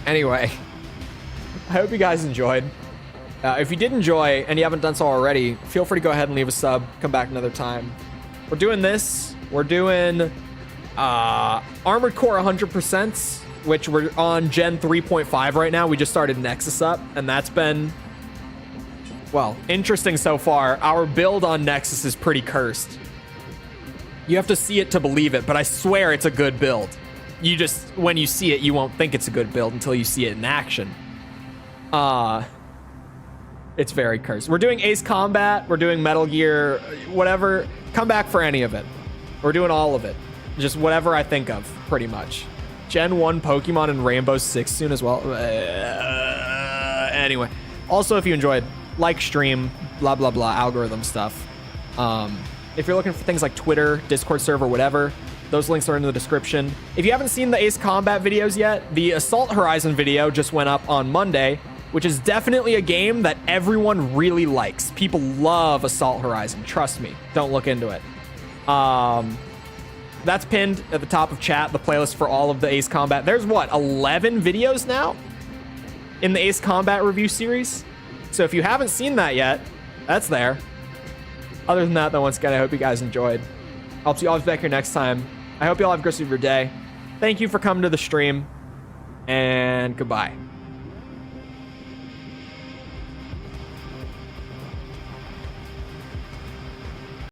Anyway, I hope you guys enjoyed. If you did enjoy and you haven't done so already, feel free to go ahead and leave a sub. Come back another time. We're doing this. We're doing Armored Core 100%, which we're on Gen 3.5 right now. We just started Nexus up, and that's been, well, interesting so far. Our build on Nexus is pretty cursed. You have to see it to believe it, but I swear it's a good build. You just, when you see it, you won't think it's a good build until you see it in action. It's very cursed. We're doing Ace Combat. We're doing Metal Gear, whatever. Come back for any of it. We're doing all of it. Just whatever I think of, pretty much. Gen 1 Pokemon and Rainbow Six soon as well. Anyway. Also, if you enjoyed, like, stream, blah, blah, blah, algorithm stuff. If you're looking for things like Twitter, Discord server, whatever, those links are in the description. If you haven't seen the Ace Combat videos yet, the Assault Horizon video just went up on Monday, which is definitely a game that everyone really likes. People love Assault Horizon. Trust me. Don't look into it. That's pinned at the top of chat, the playlist for all of the Ace Combat. There's what, 11 videos now in the Ace Combat review series? So if you haven't seen that yet, that's there. Other than that, though, once again, I hope you guys enjoyed. I'll see you all back here next time. I hope you all have a great rest of your day. Thank you for coming to the stream, and goodbye.